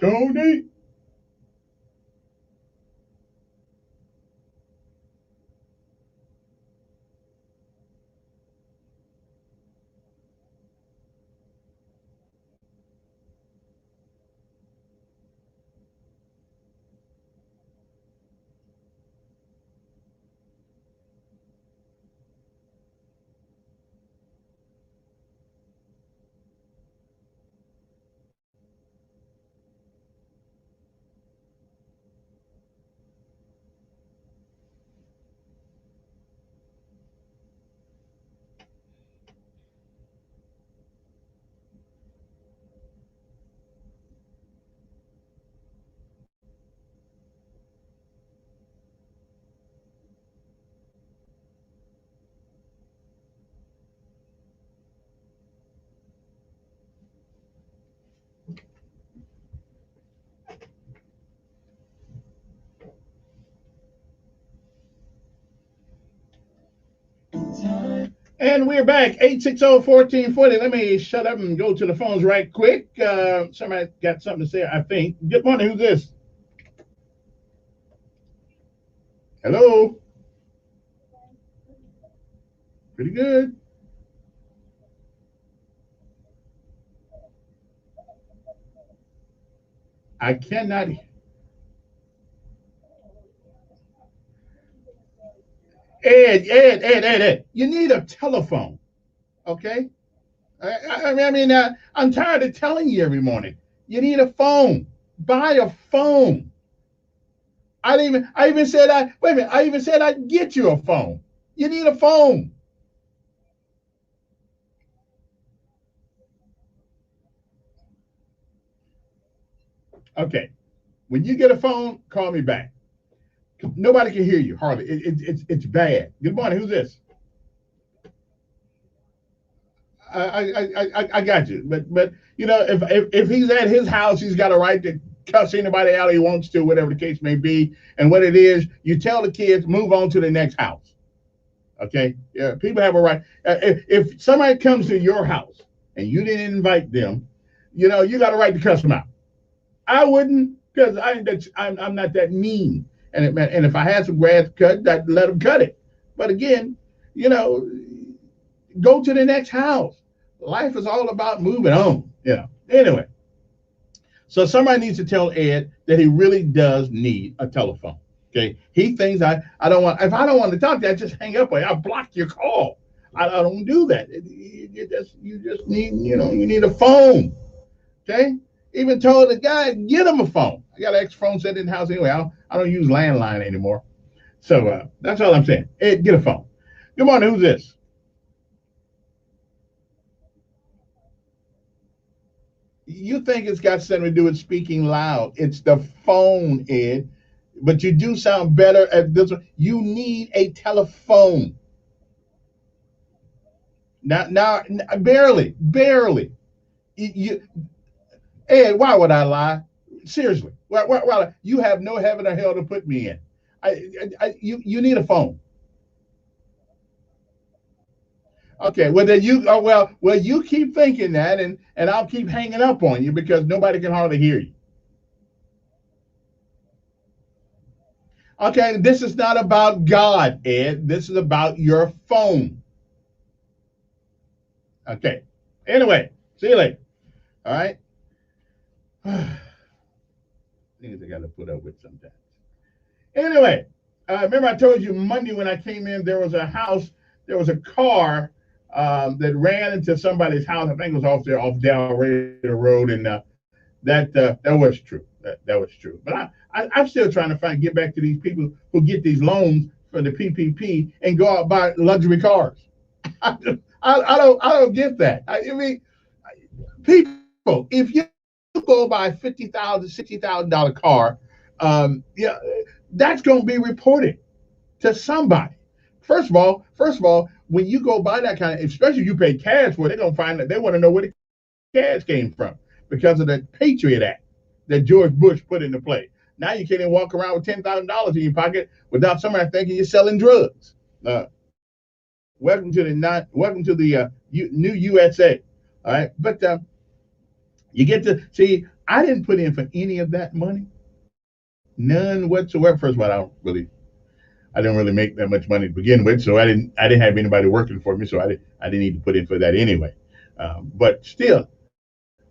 Tony. And we're back, 860-1440. Let me shut up and go to the phones right quick. Somebody got something to say, I think. Good morning, who's this? Hello? Pretty good. I cannot. Ed, you need a telephone, okay? I'm tired of telling you every morning. You need a phone. Buy a phone. I even said I'd get you a phone. You need a phone. Okay. When you get a phone, call me back. Nobody can hear you hardly. It's bad. Good morning. Who's this? I got you. But you know, if he's at his house, he's got a right to cuss anybody out he wants to, whatever the case may be. And what it is, you tell the kids, move on to the next house. Okay? Yeah, people have a right. If somebody comes to your house and you didn't invite them, you know, you got a right to cuss them out. I wouldn't, because I'm not that mean. And if I had some grass cut, I'd let them cut it. But again, you know, go to the next house. Life is all about moving on. You know. Anyway, so somebody needs to tell Ed that he really does need a telephone. Okay, he thinks I don't want. If I don't want to talk to you, I just hang up. I block your call. I don't do that. You just need, you know, you need a phone. Okay. Even told the guy, get him a phone. I got an extra phone set in the house anyway. I don't use landline anymore. So that's all I'm saying. Ed, get a phone. Good morning. Who's this? You think it's got something to do with speaking loud. It's the phone, Ed. But you do sound better at this one. You need a telephone. Now, barely. Ed, why would I lie? Seriously, why you have no heaven or hell to put me in. You need a phone. Okay, well then you keep thinking that, and I'll keep hanging up on you because nobody can hardly hear you. Okay, this is not about God, Ed. This is about your phone. Okay. Anyway, see you later. All right. Things I got to put up with sometimes. Anyway, remember I told you Monday when I came in, there was a car that ran into somebody's house. I think it was off Del Rado Road, and that was true. That was true. But I'm still trying to get back to these people who get these loans for the PPP and go out and buy luxury cars. I don't get that. I mean, people, if you go buy a $50,000, $60,000 car, yeah, that's going to be reported to somebody. First of all, when you go buy that kind of, especially if you pay cash for it, they're going to find that they want to know where the cash came from because of the Patriot Act that George Bush put into play. Now you can't even walk around with $10,000 in your pocket without somebody thinking you're selling drugs. Welcome to the new USA. All right, but you get to see. I didn't put in for any of that money, none whatsoever. First of all, I didn't really make that much money to begin with, so I didn't have anybody working for me, so I didn't need to put in for that anyway. But still,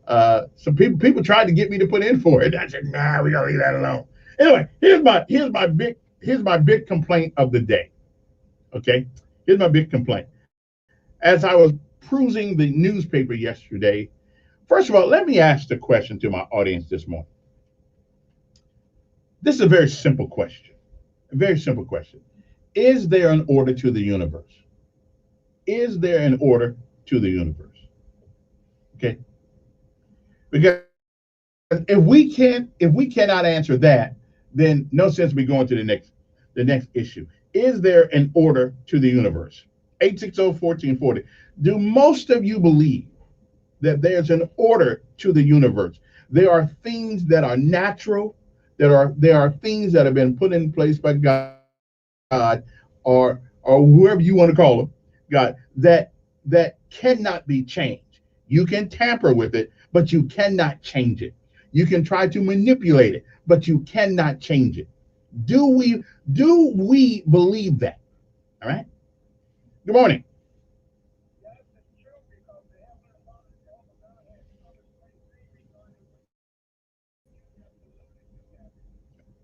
some people tried to get me to put in for it. I said, nah, we gotta leave that alone. Anyway, here's my big complaint of the day. Okay, here's my big complaint. As I was perusing the newspaper yesterday, first of all, let me ask the question to my audience this morning. This is a very simple question. A very simple question. Is there an order to the universe? Is there an order to the universe? Okay. Because if we cannot answer that, then no sense me going to the next issue. Is there an order to the universe? 860-1440. Do most of you believe that there's an order to the universe? There are things that are natural. There are things that have been put in place by God, or whoever you want to call them, God, that cannot be changed. You can tamper with it, but you cannot change it. You can try to manipulate it, but you cannot change it. Do we believe that? All right. Good morning.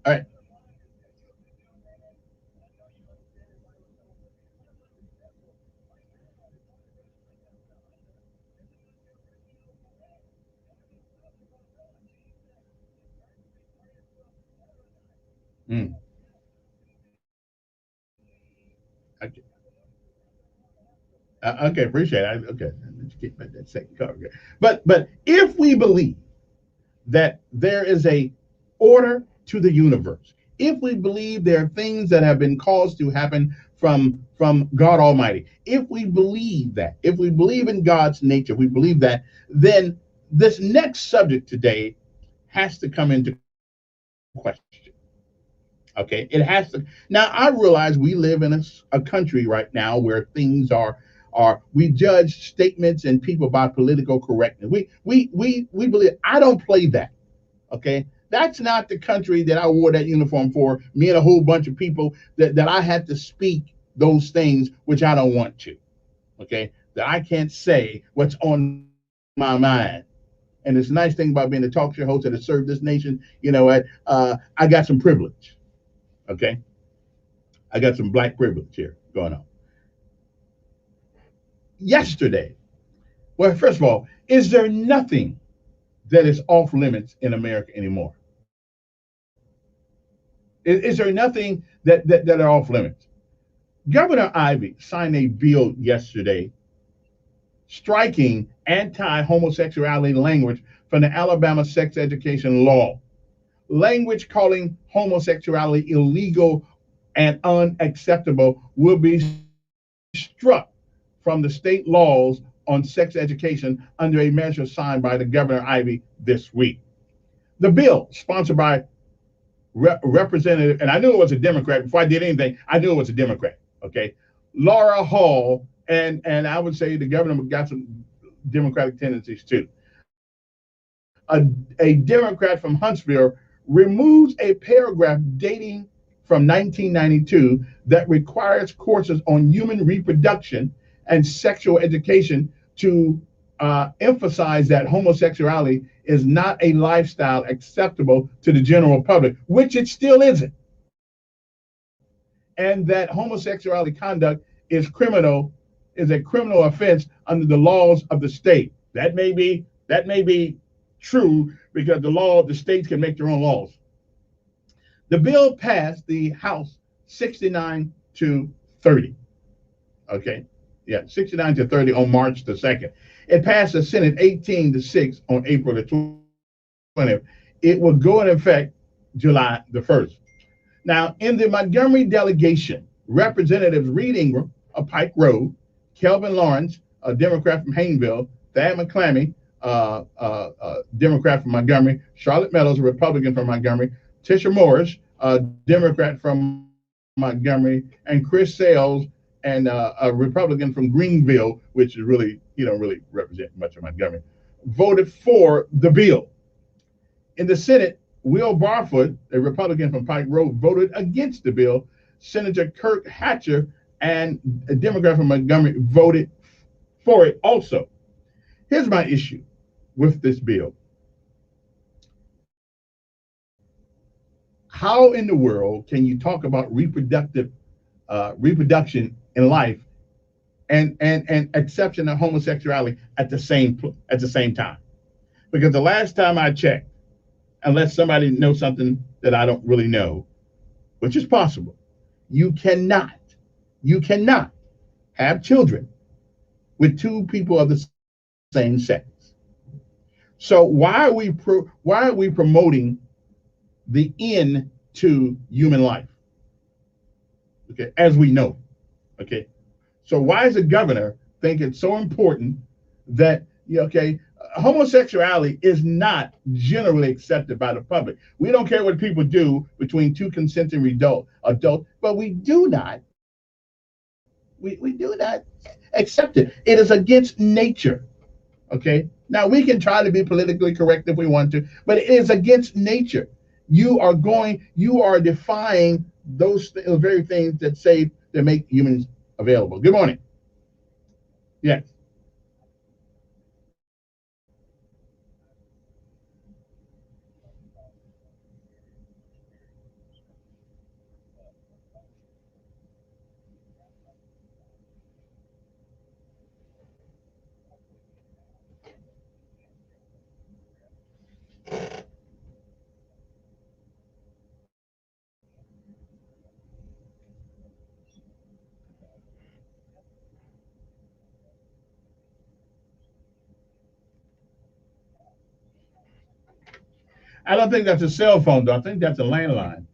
All right. Mm. Okay. Okay, appreciate it. Okay, let's get back that second card. Okay. But if we believe that there is a order to the universe, if we believe there are things that have been caused to happen from God Almighty, if we believe that, if we believe in God's nature, we believe that, then this next subject today has to come into question. Okay, it has to. Now, I realize we live in a country right now where things are we judge statements and people by political correctness. We believe. I don't play that. Okay, that's not the country that I wore that uniform for. Me and a whole bunch of people that I had to speak those things which I don't want to. Okay, that I can't say what's on my mind. And it's a nice thing about being a talk show host that has served this nation. You know what? I got some privilege. Okay, I got some black privilege here going on. Yesterday, well, first of all, is there nothing that is off limits in America anymore? Is there nothing that are off limits? Governor Ivey signed a bill yesterday striking anti-homosexuality language from the Alabama sex education law. Language calling homosexuality illegal and unacceptable will be struck from the state laws on sex education under a measure signed by the Governor Ivey this week. The bill, sponsored by Representative, and I knew it was a Democrat before I did anything, I knew it was a Democrat, okay? Laura Hall, and I would say the governor got some Democratic tendencies too. A Democrat from Huntsville removes a paragraph dating from 1992 that requires courses on human reproduction and sexual education to emphasize that homosexuality is not a lifestyle acceptable to the general public, which it still isn't, and that homosexuality conduct is a criminal offense under the laws of the state. That may be true because the states can make their own laws. The bill passed the House 69 to 30. Okay. Yeah, 69 to 30 on March the 2nd. It passed the Senate 18 to 6 on April the 20th. It will go in effect July the 1st. Now, in the Montgomery delegation, Representatives Reed Ingram of Pike Road, Kelvin Lawrence, a Democrat from Hayneville, Thad McClammy, Democrat from Montgomery, Charlotte Meadows, a Republican from Montgomery, Tisha Morris, a Democrat from Montgomery, and Chris Sales, and a Republican from Greenville, which is really, you don't really represent much of Montgomery, voted for the bill. In the Senate, Will Barfoot, a Republican from Pike Road, voted against the bill. Senator Kirk Hatcher and a Democrat from Montgomery voted for it also. Here's my issue with this bill. How in the world can you talk about reproduction in life and exception of homosexuality at the same time? Because the last time I checked, unless somebody knows something that I don't really know, which is possible, you cannot have children with two people of the same sex. So why are we promoting the end to human life? Okay, as we know. Okay, so why does the governor think it's so important that homosexuality is not generally accepted by the public? We don't care what people do between two consenting adults, but we do not accept it. It is against nature. Okay, now we can try to be politically correct if we want to, but it is against nature. You are defying those very things that make humans available. Good morning. Yes. I don't think that's a cell phone, though. I think that's a landline.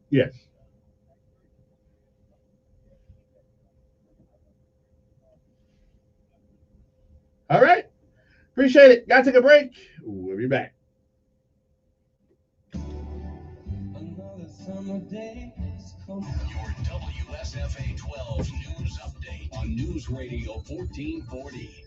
Yes. All right. Appreciate it. Got to take a break. We'll be back. Your WSFA 12 News Update on News Radio 1440.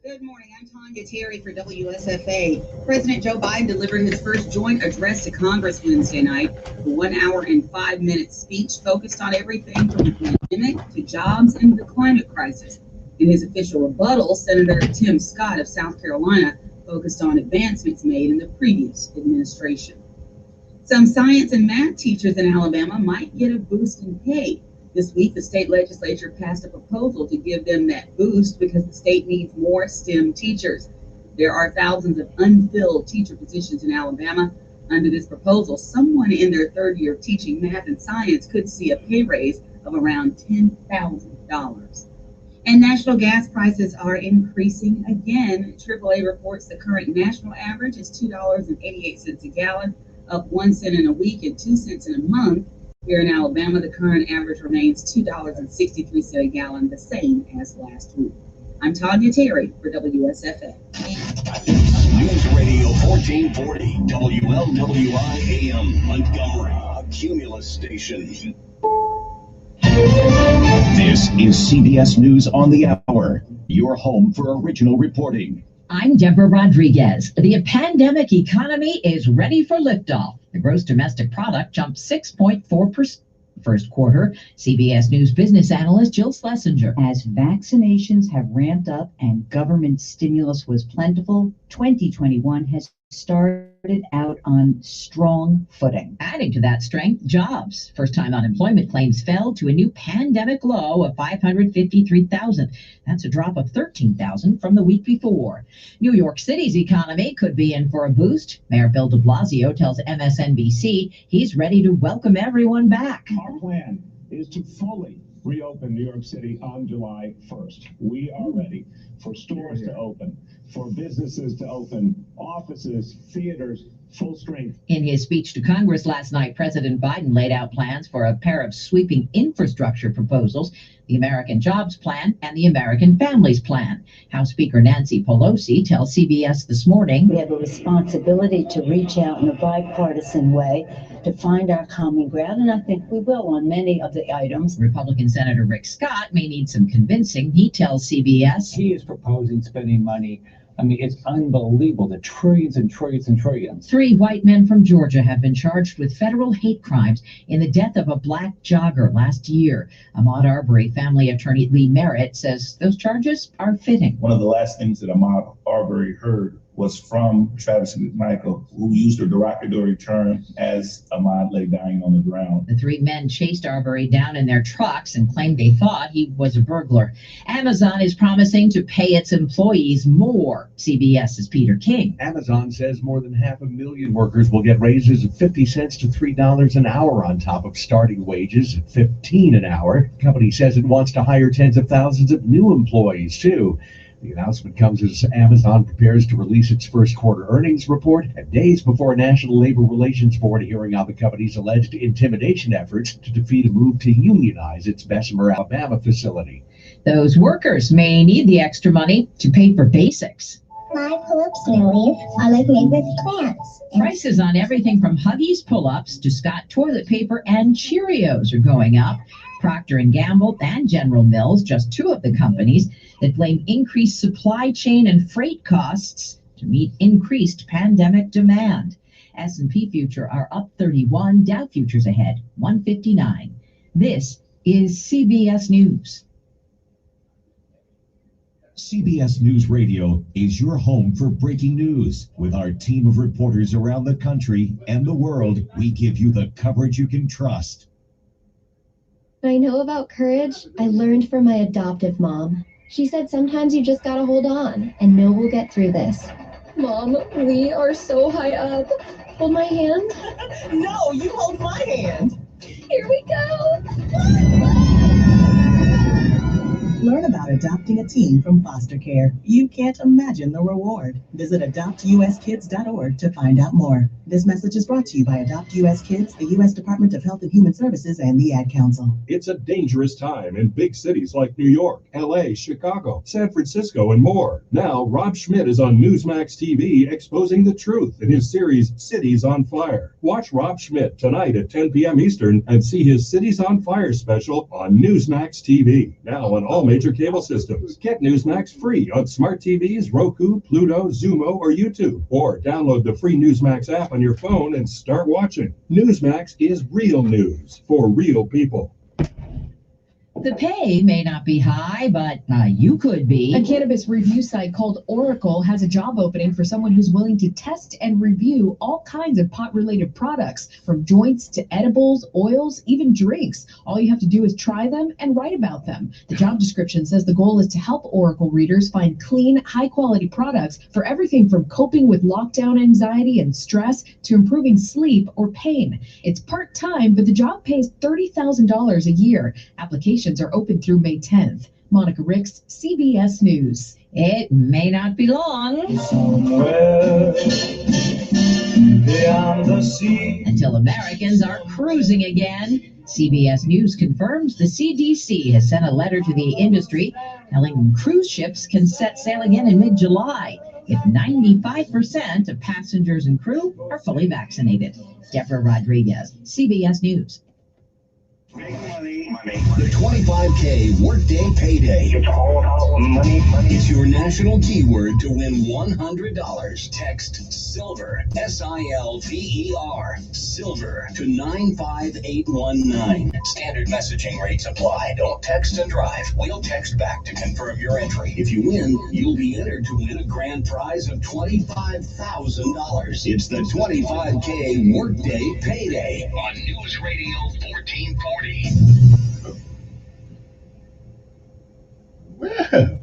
Good morning. I'm Tanya Terry for WSFA. President Joe Biden delivered his first joint address to Congress Wednesday night. The 1 hour and 5 minute speech focused on everything from the pandemic to jobs and the climate crisis. In his official rebuttal, Senator Tim Scott of South Carolina focused on advancements made in the previous administration. Some science and math teachers in Alabama might get a boost in pay. This week, the state legislature passed a proposal to give them that boost because the state needs more STEM teachers. There are thousands of unfilled teacher positions in Alabama. Under this proposal, someone in their third year of teaching math and science could see a pay raise of around $10,000. And natural gas prices are increasing again. AAA reports the current national average is $2.88 a gallon, up 1 cent in a week and 2 cents in a month. Here in Alabama, the current average remains $2.63 a gallon, the same as last week. I'm Tanya Terry for WSFA. News Radio 1440, WLWI AM, Montgomery, a Cumulus station. This is CBS News on the Hour, your home for original reporting. I'm Deborah Rodriguez. The pandemic economy is ready for liftoff. The gross domestic product jumped 6.4% first quarter. CBS News business analyst Jill Schlesinger. As vaccinations have ramped up and government stimulus was plentiful, 2021 has started out on strong footing. Adding to that strength, jobs. First-time unemployment claims fell to a new pandemic low of 553,000. That's a drop of 13,000 from the week before. New York City's economy could be in for a boost. Mayor Bill de Blasio tells MSNBC he's ready to welcome everyone back. Our plan is to fully reopen New York City on July 1st. We are ready for stores to open, for businesses to open, offices, theaters, full strength. In his speech to Congress last night, President Biden laid out plans for a pair of sweeping infrastructure proposals, the American Jobs Plan and the American Families Plan. House Speaker Nancy Pelosi tells CBS this morning, we have a responsibility to reach out in a bipartisan way to find our common ground, and I think we will on many of the items. Republican Senator Rick Scott may need some convincing. He tells CBS, he is proposing spending money. I mean, it's unbelievable, the trillions and trillions and trillions. 3 white men from Georgia have been charged with federal hate crimes in the death of a black jogger last year. Ahmaud Arbery family attorney Lee Merritt says those charges are fitting. One of the last things that Ahmaud Arbery heard was from Travis McMichael, who used a derogatory term as Ahmaud lay dying on the ground. The 3 men chased Arbery down in their trucks and claimed they thought he was a burglar. Amazon is promising to pay its employees more. CBS's Peter King. Amazon says more than 500,000 workers will get raises of 50 cents to $3 an hour on top of starting wages at $15 an hour. The company says it wants to hire tens of thousands of new employees, too. The announcement comes as Amazon prepares to release its first quarter earnings report, and days before a National Labor Relations Board hearing on the company's alleged intimidation efforts to defeat a move to unionize its Bessemer, Alabama facility. Those workers may need the extra money to pay for basics. My pull-ups, Millie's, are like made with plants. Prices on everything from Huggies pull-ups to Scott toilet paper and Cheerios are going up. Procter & Gamble and General Mills, just 2 of the companies that blame increased supply chain and freight costs to meet increased pandemic demand. S&P future are up 31, Dow futures ahead 159. This is CBS News. CBS News Radio is your home for breaking news. With our team of reporters around the country and the world, we give you the coverage you can trust. What I know about courage, I learned from my adoptive mom. She said sometimes you just gotta hold on and know we'll get through this. Mom, we are so high up. Hold my hand. No, you hold my hand. Here we go. Learn about adopting a teen from foster care. You can't imagine the reward. Visit adoptuskids.org to find out more. This message is brought to you by Adopt US Kids, the U.S. Department of Health and Human Services, and the Ad Council. It's a dangerous time in big cities like New York, L.A., Chicago, San Francisco, and more. Now, Rob Schmidt is on Newsmax TV exposing the truth in his series, Cities on Fire. Watch Rob Schmidt tonight at 10 p.m. Eastern and see his Cities on Fire special on Newsmax TV. Now on all major cable systems. Get Newsmax free on smart TVs, Roku, Pluto, Zumo, or YouTube. Or download the free Newsmax app on your phone and start watching. Newsmax is real news for real people. The pay may not be high, but you could be. A cannabis review site called Oracle has a job opening for someone who's willing to test and review all kinds of pot-related products, from joints to edibles, oils, even drinks. All you have to do is try them and write about them. The job description says the goal is to help Oracle readers find clean, high-quality products for everything from coping with lockdown anxiety and stress to improving sleep or pain. It's part-time, but the job pays $30,000 a year. Applications are open through May 10th. Monica Ricks, CBS News. It may not be long. Somewhere beyond the sea. Until Americans are cruising again. CBS News confirms the CDC has sent a letter to the industry telling them cruise ships can set sail again in mid-July if 95% of passengers and crew are fully vaccinated. Deborah Rodriguez, CBS News. The 25K Workday Payday. It's all about money. It's your national keyword to win $100. Text SILVER, SILVER, SILVER to 95819. Standard messaging rates apply. Don't text and drive. We'll text back to confirm your entry. If you win, you'll be entered to win a grand prize of $25,000. It's the 25K Workday Payday on News Radio 1440. Well,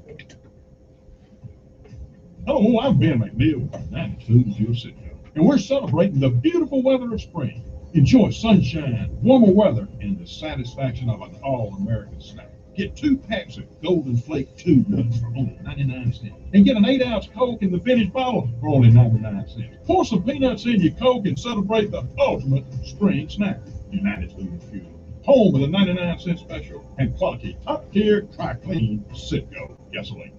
oh, I'm Ben McNeil from 92.0 and we're celebrating the beautiful weather of spring. Enjoy sunshine, warmer weather, and the satisfaction of an all-American snack. Get 2 packs of Golden Flake Tube Nuts for only 99 cents. And get an 8-ounce Coke in the finished bottle for only 99 cents. Pour some peanuts in your Coke and celebrate the ultimate spring snack. United Food Fuel. Home with a 99-cent special and quality top-tier, try-clean Citgo gasoline.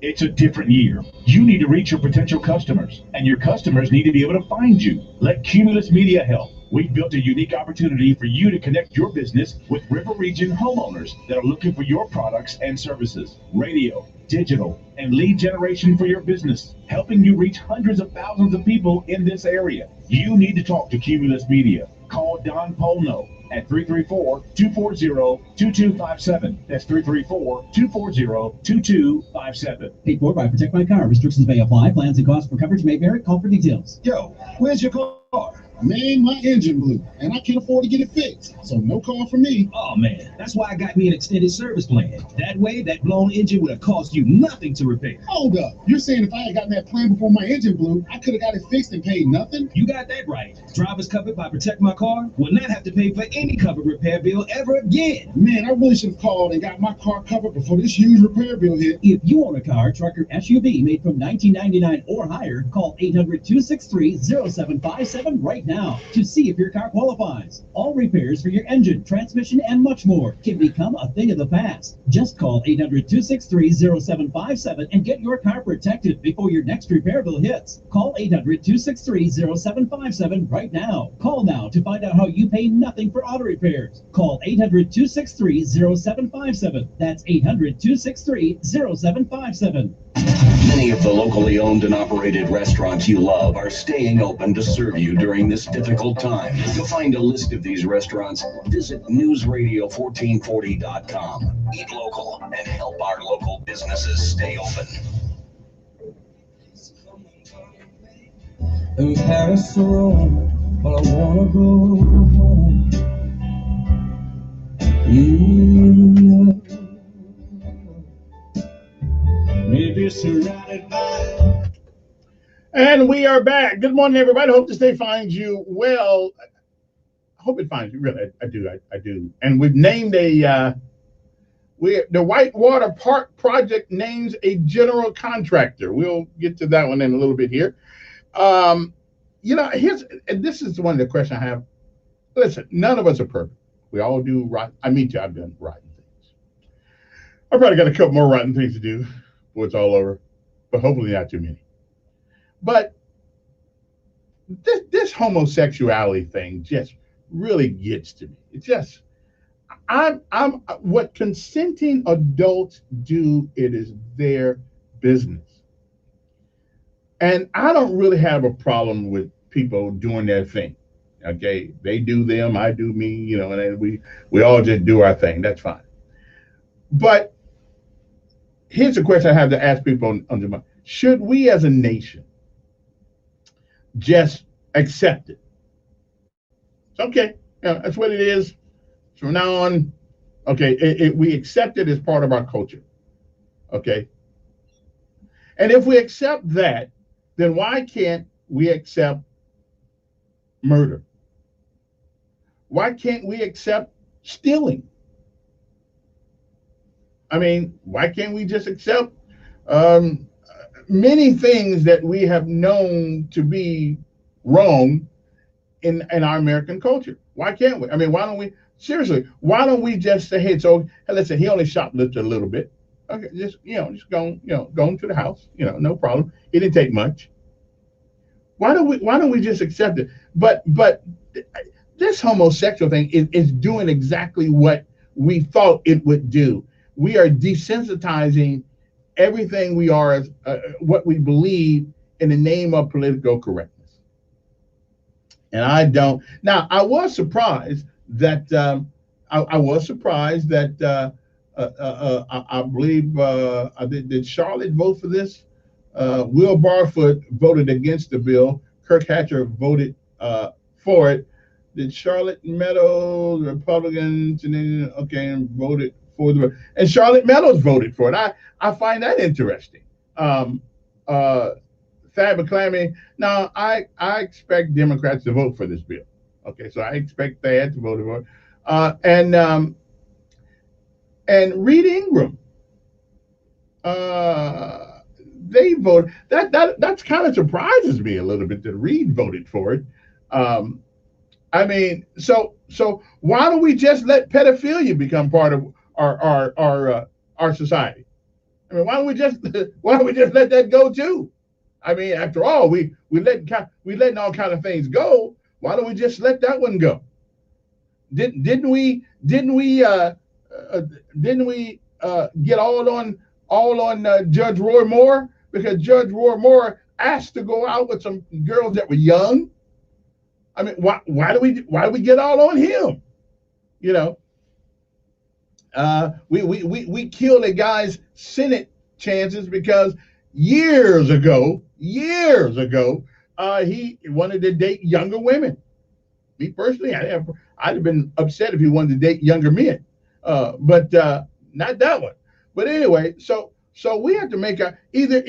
It's a different year. You need to reach your potential customers, and your customers need to be able to find you. Let Cumulus Media help. We've built a unique opportunity for you to connect your business with River Region homeowners that are looking for your products and services. Radio, digital, and lead generation for your business, helping you reach hundreds of thousands of people in this area. You need to talk to Cumulus Media. Call Don Polno at 334-240-2257. That's 334-240-2257. Paid for by Protect My Car. Restrictions may apply. Plans and costs for coverage may vary. Call for details. Yo, where's your car? Man, my engine blew, and I can't afford to get it fixed, so no call for me. Oh man, that's why I got me an extended service plan. That way, that blown engine would have cost you nothing to repair. Hold up, you're saying if I had gotten that plan before my engine blew, I could have got it fixed and paid nothing? You got that right. Drivers covered by Protect My Car will not have to pay for any covered repair bill ever again. Man, I really should have called and got my car covered before this huge repair bill hit. If you own a car, truck, or SUV made from 1999 or higher, call 800-263-0757 right now to see if your car qualifies. All repairs for your engine, transmission, and much more can become a thing of the past. Just call 800-263-0757 and get your car protected before your next repair bill hits. Call 800-263-0757 right now. Call now to find out how you pay nothing for auto repairs. Call 800-263-0757. That's 800-263-0757. Many of the locally owned and operated restaurants you love are staying open to serve you during this difficult time. To find a list of these restaurants, visit newsradio1440.com. Eat local and help our local businesses stay open. In Paris or Rome, but I wanna go home. Maybe surrounded by. And we are back. Good morning, everybody. Hope this day finds you well. I hope it finds you. Really, I do. And we've named the Whitewater Park project names a general contractor. We'll get to that one in a little bit here. And this is one of the questions I have. Listen, none of us are perfect. We all do right. Me too. I've done rotten things. I've probably got a couple more rotten things to do before it's all over, but hopefully not too many. But this homosexuality thing just really gets to me. It's just, I'm what consenting adults do, it is their business. And I don't really have a problem with people doing their thing. Okay, they do them, I do me, and then we all just do our thing. That's fine. But here's a question I have to ask people on the mind. Should we as a nation just accept it? It's okay. That's what it is. From now on, okay, we accept it as part of our culture. Okay. And if we accept that, then why can't we accept murder? Why can't we accept stealing? I mean, why can't we just accept many things that we have known to be wrong in our American culture? Why can't we? I mean, why don't we just say, hey, listen, he only shoplifted a little bit. Okay, just go to the house, no problem. It didn't take much. Why don't we just accept it? But this homosexual thing is doing exactly what we thought it would do. We are desensitizing everything we are, what we believe, in the name of political correctness. And I don't. Now, I was surprised that I believe did Charlotte vote for this? Will Barfoot voted against the bill. Kirk Hatcher voted for it. Did Charlotte Meadows, Republicans, and voted for the, and Charlotte Meadows voted for it. I find that interesting. Thad McClammy. Now I expect Democrats to vote for this bill. Okay, so I expect Thad to vote for it. and Reed Ingram. They voted. That's kind of surprises me a little bit that Reed voted for it. I mean, so why don't we just let pedophilia become part of our society? I mean, why don't we just let that go too? I mean, after all, we letting all kind of things go. Why don't we just let that one go? Didn't we get all on Judge Roy Moore, because Judge Roy Moore asked to go out with some girls that were young? I mean, why do we get all on him? You know, we killed a guy's Senate chances because years ago, he wanted to date younger women. Me personally, I'd have been upset if he wanted to date younger men, but not that one. But anyway, so we have to make either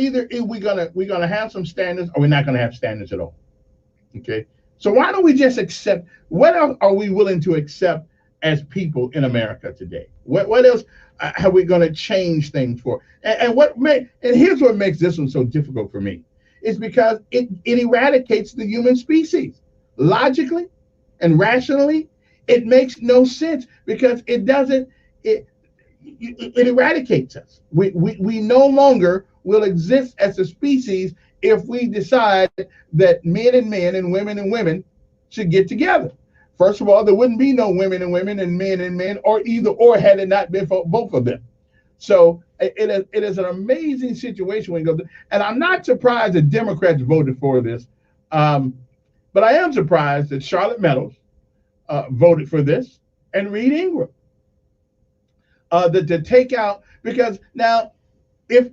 we're gonna have some standards, or we're not gonna have standards at all. Okay. So why don't we just accept? What else are we willing to accept as people in America today? What else are we going to change things for? And here's what makes this one so difficult for me. It's because it eradicates the human species. Logically and rationally, it makes no sense, because it eradicates us. We no longer will exist as a species if we decide that men and men and women should get together. First of all, there wouldn't be no women and women and men, or either or, had it not been for both of them. So it is an amazing situation when you go through, and I'm not surprised that Democrats voted for this, but I am surprised that Charlotte Meadows voted for this, and Reed Ingram, that to take out, because now if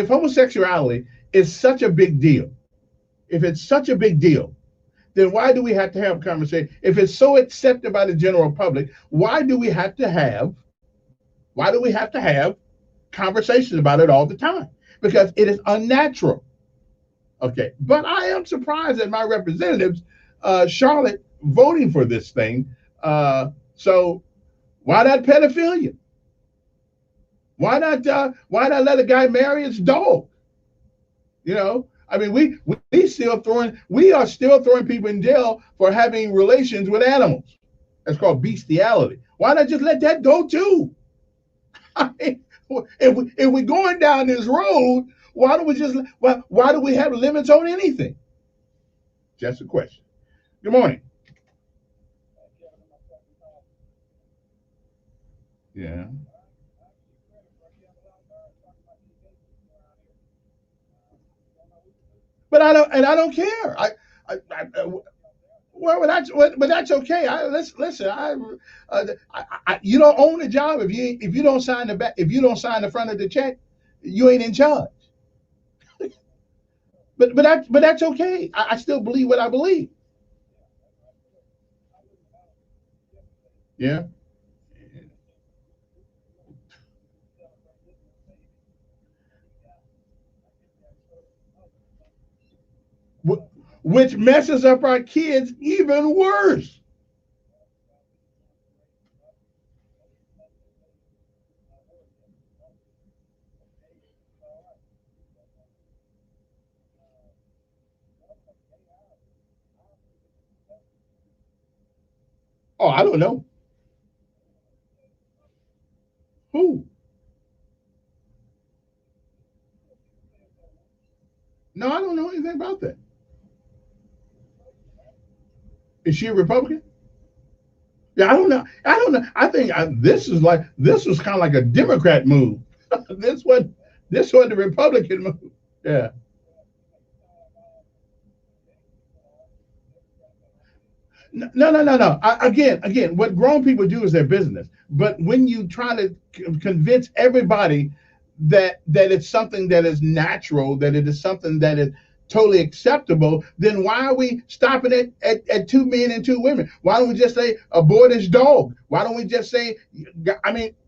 homosexuality is such a big deal, if it's such a big deal, then why do we have to have a conversation? If it's so accepted by the general public, why do we have to have conversations about it all the time? Because it is unnatural. Okay, but I am surprised at my representatives, Charlotte, voting for this thing. So why not pedophilia? Why not let a guy marry his dog? You know, I mean, we are still throwing people in jail for having relations with animals. That's called bestiality. Why not just let that go too? I mean, if we're going down this road, why do we have limits on anything? Just a question. Good morning. Yeah. But I don't care. But that's okay. Listen. You don't own the job if you don't sign the front of the check, you ain't in charge. But that's okay. I still believe what I believe. Yeah. Which messes up our kids even worse. Oh, I don't know. Who? No, I don't know anything about that. Is she a Republican? Yeah, I don't know. I think this was kind of like a Democrat move. this was the Republican move. Yeah. No. Again, what grown people do is their business. But when you try to convince everybody that it's something that is natural, that it is something that is totally acceptable, then why are we stopping it at 2 men and 2 women? Why don't we just say abort his dog? Why don't we just say,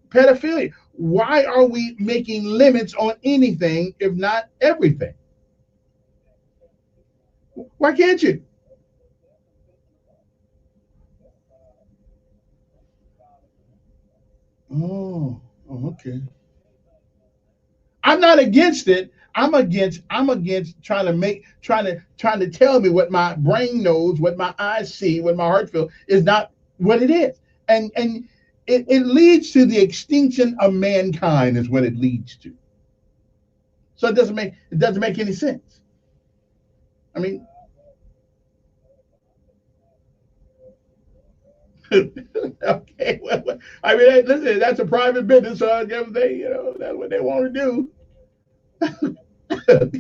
pedophilia? Why are we making limits on anything, if not everything? Why can't you? Oh, okay. I'm not against it. I'm against trying to tell me what my brain knows, what my eyes see, what my heart feels is not what it is. And it leads to the extinction of mankind is what it leads to. So it doesn't make any sense. I mean, okay. Well, I mean, listen, that's a private business, so they, that's what they want to do.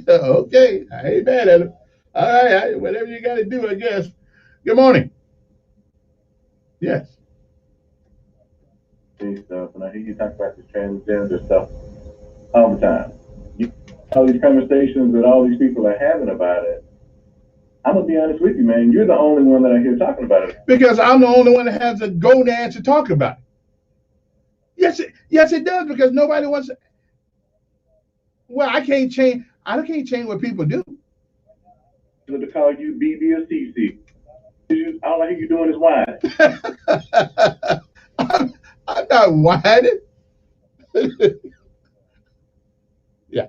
Okay, I ain't mad at it. All right, whatever you got to do, I guess. Good morning. Yes. Stuff, and I hear you talk about the transgender stuff all the time. All these conversations that all these people are having about it. I'm gonna be honest with you, man. You're the only one that I hear talking about it. Because I'm the only one that has the gonads to talk about it. Yes, it does. Because nobody wants. Well, I can't change what people do. To call you BB or CC. All I hear you doing is whining. I'm not whining. Yeah.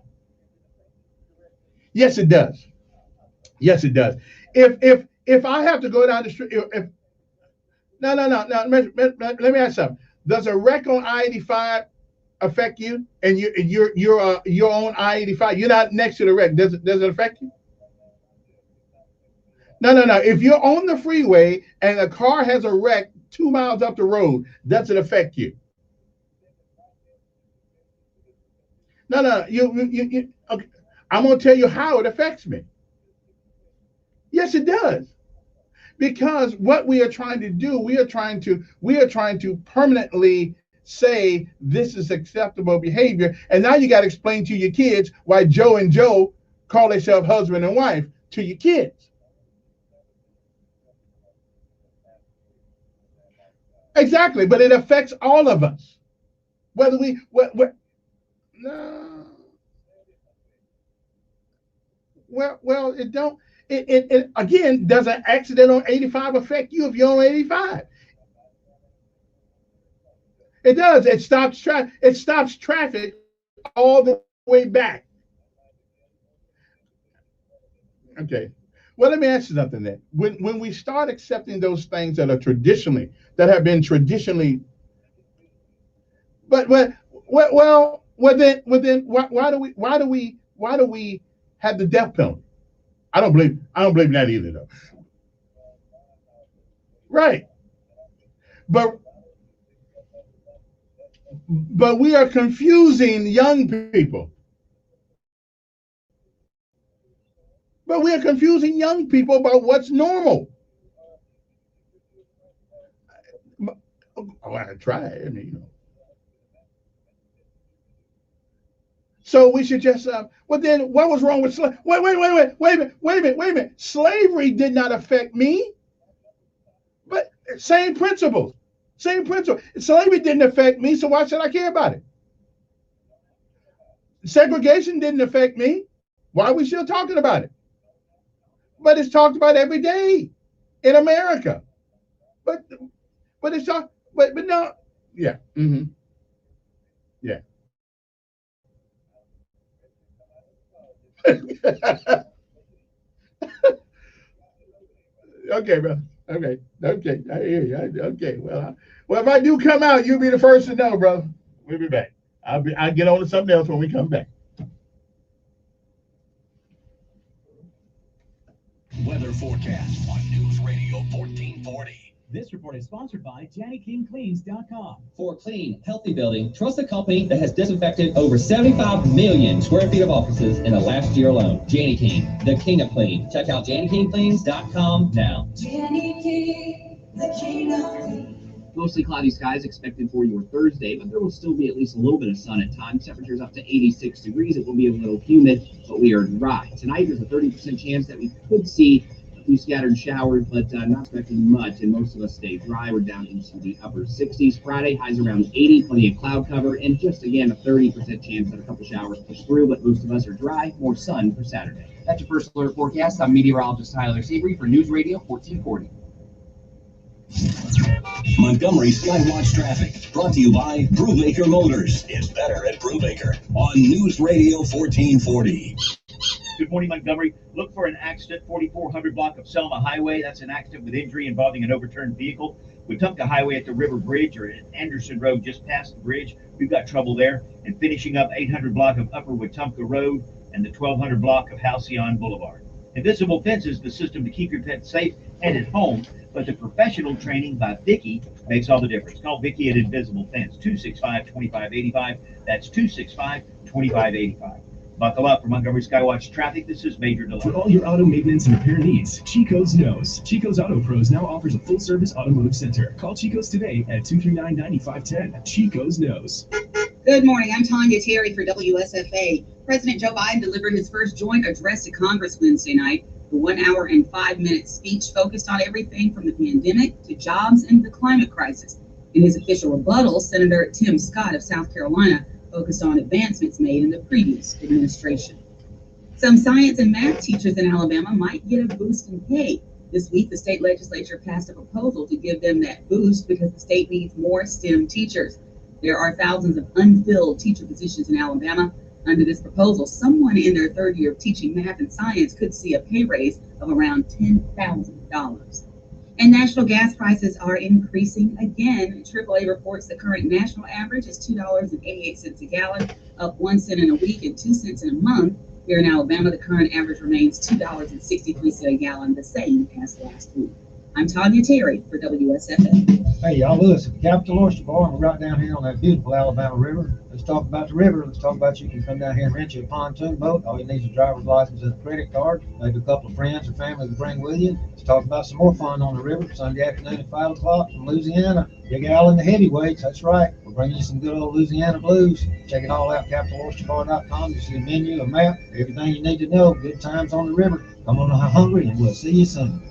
Yes, it does. Yes, it does. If I have to go down the street, no. Let me ask something. Does a wreck on I-85 affect you? And you're on I-85. You're not next to the wreck. Does it affect you? No. If you're on the freeway and a car has a wreck 2 miles up the road, does it affect you? No. You okay. I'm gonna tell you how it affects me. Yes, it does. Because what we are trying to do, we are trying to permanently say this is acceptable behavior. And now you got to explain to your kids why Joe and Joe call themselves husband and wife to your kids. Exactly, but it affects all of us. Whether we no. Well, it don't. It again, does an accident on 85 affect you if you're on 85? It does. It stops traffic all the way back. Okay. Well, let me ask you something then. When we start accepting those things that have been traditionally, but then why do we have the death penalty? I don't believe in that either, though. Right. But we are confusing young people. But we are confusing young people about what's normal. I want to try it. I mean, So we should just. Well, then, what was wrong with slavery? Wait a minute. Slavery did not affect me. But same principles. Slavery didn't affect me, so why should I care about it? Segregation didn't affect me. Why are we still talking about it? But it's talked about every day in America. But it's talked. But no. Yeah. Mm-hmm. Yeah. Okay, bro. Okay. I hear you. Okay. Well, if I do come out, you'll be the first to know, brother. We'll be back. I'll get on to something else when we come back. Weather forecast on News Radio 1440. This report is sponsored by JannyKingCleans.com. For a clean, healthy building, trust a company that has disinfected over 75 million square feet of offices in the last year alone. Janny King, the king of clean. Check out JannyKingCleans.com now. Janny King, the king of clean. Mostly cloudy skies expected for your Thursday, but there will still be at least a little bit of sun at times. Temperatures up to 86 degrees. It will be a little humid, but we are dry. Tonight, there's a 30% chance that we could see a few scattered showers, but not expecting much, and most of us stay dry. We're down into the upper 60s. Friday, highs around 80, plenty of cloud cover, and just again, a 30% chance that a couple showers push through, but most of us are dry. More sun for Saturday. That's your first alert forecast. I'm meteorologist Tyler Seabury for News Radio 1440. Montgomery Skywatch traffic, brought to you by Brubaker Motors. It's better at Brubaker on News Radio 1440. Good morning, Montgomery. Look for an accident, 4400 block of Selma Highway. That's an accident with injury involving an overturned vehicle. Wetumpka Highway at the River Bridge, or at Anderson Road just past the bridge. We've got trouble there. And finishing up 800 block of Upper Wetumpka Road and the 1200 block of Halcyon Boulevard. Invisible Fence is the system to keep your pet safe and at home, but the professional training by Vicky makes all the difference. Call Vicky at Invisible Fence, 265-2585. That's 265-2585. Buckle up for Montgomery Skywatch traffic. This is Major Delay. For all your auto maintenance and repair needs, Chico's knows. Chico's Auto Pros now offers a full-service automotive center. Call Chico's today at 239-9510. Chico's knows. Good morning. I'm Tanya Terry for WSFA. President Joe Biden delivered his first joint address to Congress Wednesday night. The 1 hour and 5 minute speech focused on everything from the pandemic to jobs and the climate crisis. In his official rebuttal, Senator Tim Scott of South Carolina focused on advancements made in the previous administration. Some science and math teachers in Alabama might get a boost in pay. This week, the state legislature passed a proposal to give them that boost because the state needs more STEM teachers. There are thousands of unfilled teacher positions in Alabama. Under this proposal, someone in their third year of teaching math and science could see a pay raise of around $10,000. And national gas prices are increasing again. AAA reports the current national average is $2.88 a gallon, up 1 cent in a week and 2 cents in a month. Here in Alabama, the current average remains $2.63 a gallon, the same as last week. I'm Tanya Terry for WSFA. Hey, y'all, listen, Capital Oyster Bar, we're right down here on that beautiful Alabama River. Let's talk about the river. Let's talk about you can come down here and rent you a pontoon boat. All you need is a driver's license and a credit card, maybe a couple of friends or family to bring with you. Let's talk about some more fun on the river Sunday afternoon at 5 o'clock from Louisiana. Big Al and the Heavyweights, that's right. We're bringing you some good old Louisiana blues. Check it all out, CapitalOysterBar.com. You see a menu, a map, everything you need to know. Good times on the river. Come on hungry, and we'll see you soon.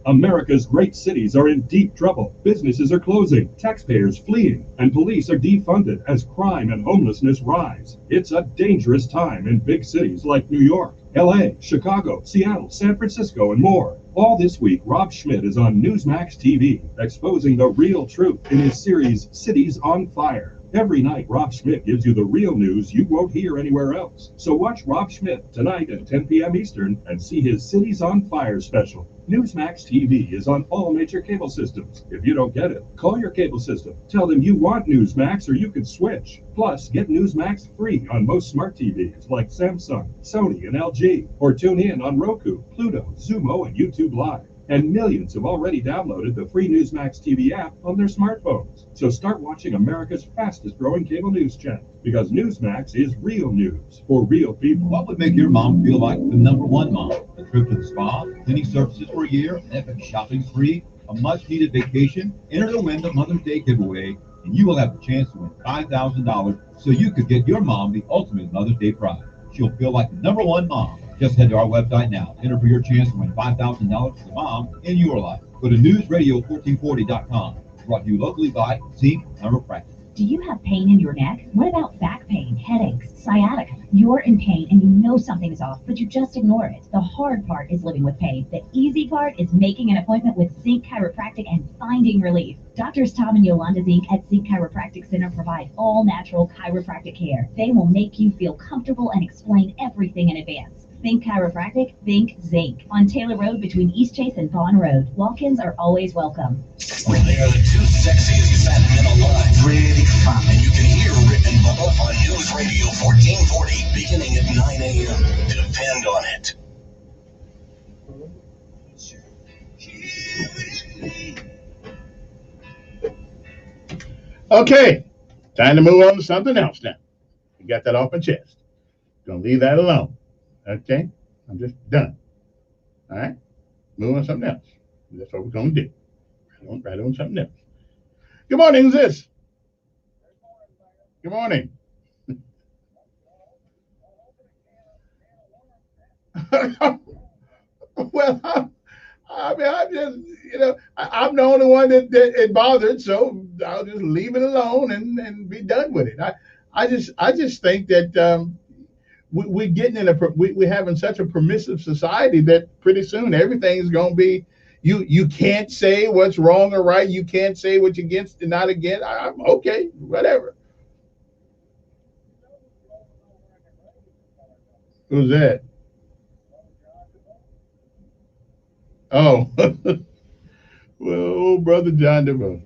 America's great cities are in deep trouble. Businesses are closing, taxpayers fleeing, and police are defunded as crime and homelessness rise. It's a dangerous time in big cities like New York, LA, Chicago, Seattle, San Francisco, and more. All this week, Rob Schmidt is on Newsmax TV, exposing the real truth in his series, Cities on Fire. Every night, Rob Schmidt gives you the real news you won't hear anywhere else. So watch Rob Schmidt tonight at 10 p.m. Eastern and see his Cities on Fire special. Newsmax TV is on all major cable systems. If you don't get it, call your cable system. Tell them you want Newsmax or you can switch. Plus, get Newsmax free on most smart TVs like Samsung, Sony, and LG. Or tune in on Roku, Pluto, Zumo, and YouTube Live. And millions have already downloaded the free Newsmax TV app on their smartphones. So start watching America's fastest growing cable news channel, because Newsmax is real news for real people. What would make your mom feel like the #1 mom? A trip to the spa, cleaning services for a year, an epic shopping spree, a much-needed vacation? Enter the Wyndham Mother's Day giveaway, and you will have the chance to win $5,000 so you could get your mom the ultimate Mother's Day prize. She'll feel like the #1 mom. Just head to our website now. Enter for your chance to win $5,000 for the mom in your life. Go to newsradio1440.com. Brought to you locally by Zinc Chiropractic. Do you have pain in your neck? What about back pain, headaches, sciatica? You're in pain and you know something is off, but you just ignore it. The hard part is living with pain. The easy part is making an appointment with Zinc Chiropractic and finding relief. Doctors Tom and Yolanda Zink at Zinc Chiropractic Center provide all natural chiropractic care. They will make you feel comfortable and explain everything in advance. Think chiropractic, think Zinc. On Taylor Road between East Chase and Vaughn Road. Walk-ins are always welcome. They are the two sexiest fat men alive. Really fun. And you can hear Rick and Bubba on News Radio 1440, beginning at 9 a.m. Depend on it. Okay, time to move on to something else now. You got that off my chest. Gonna leave that alone. Okay, I'm just done. All right, move on to something else. That's what we're gonna do. Right on something else. Good morning, who's this? Good morning. Well, I just, I'm the only one that it bothered, so I'll just leave it alone and be done with it. I just think that we're getting we're having such a permissive society that pretty soon everything's going to be, You can't say what's wrong or right. You can't say what's against and not against. I'm okay, whatever. Who's that? Oh, well, brother John DeVoe.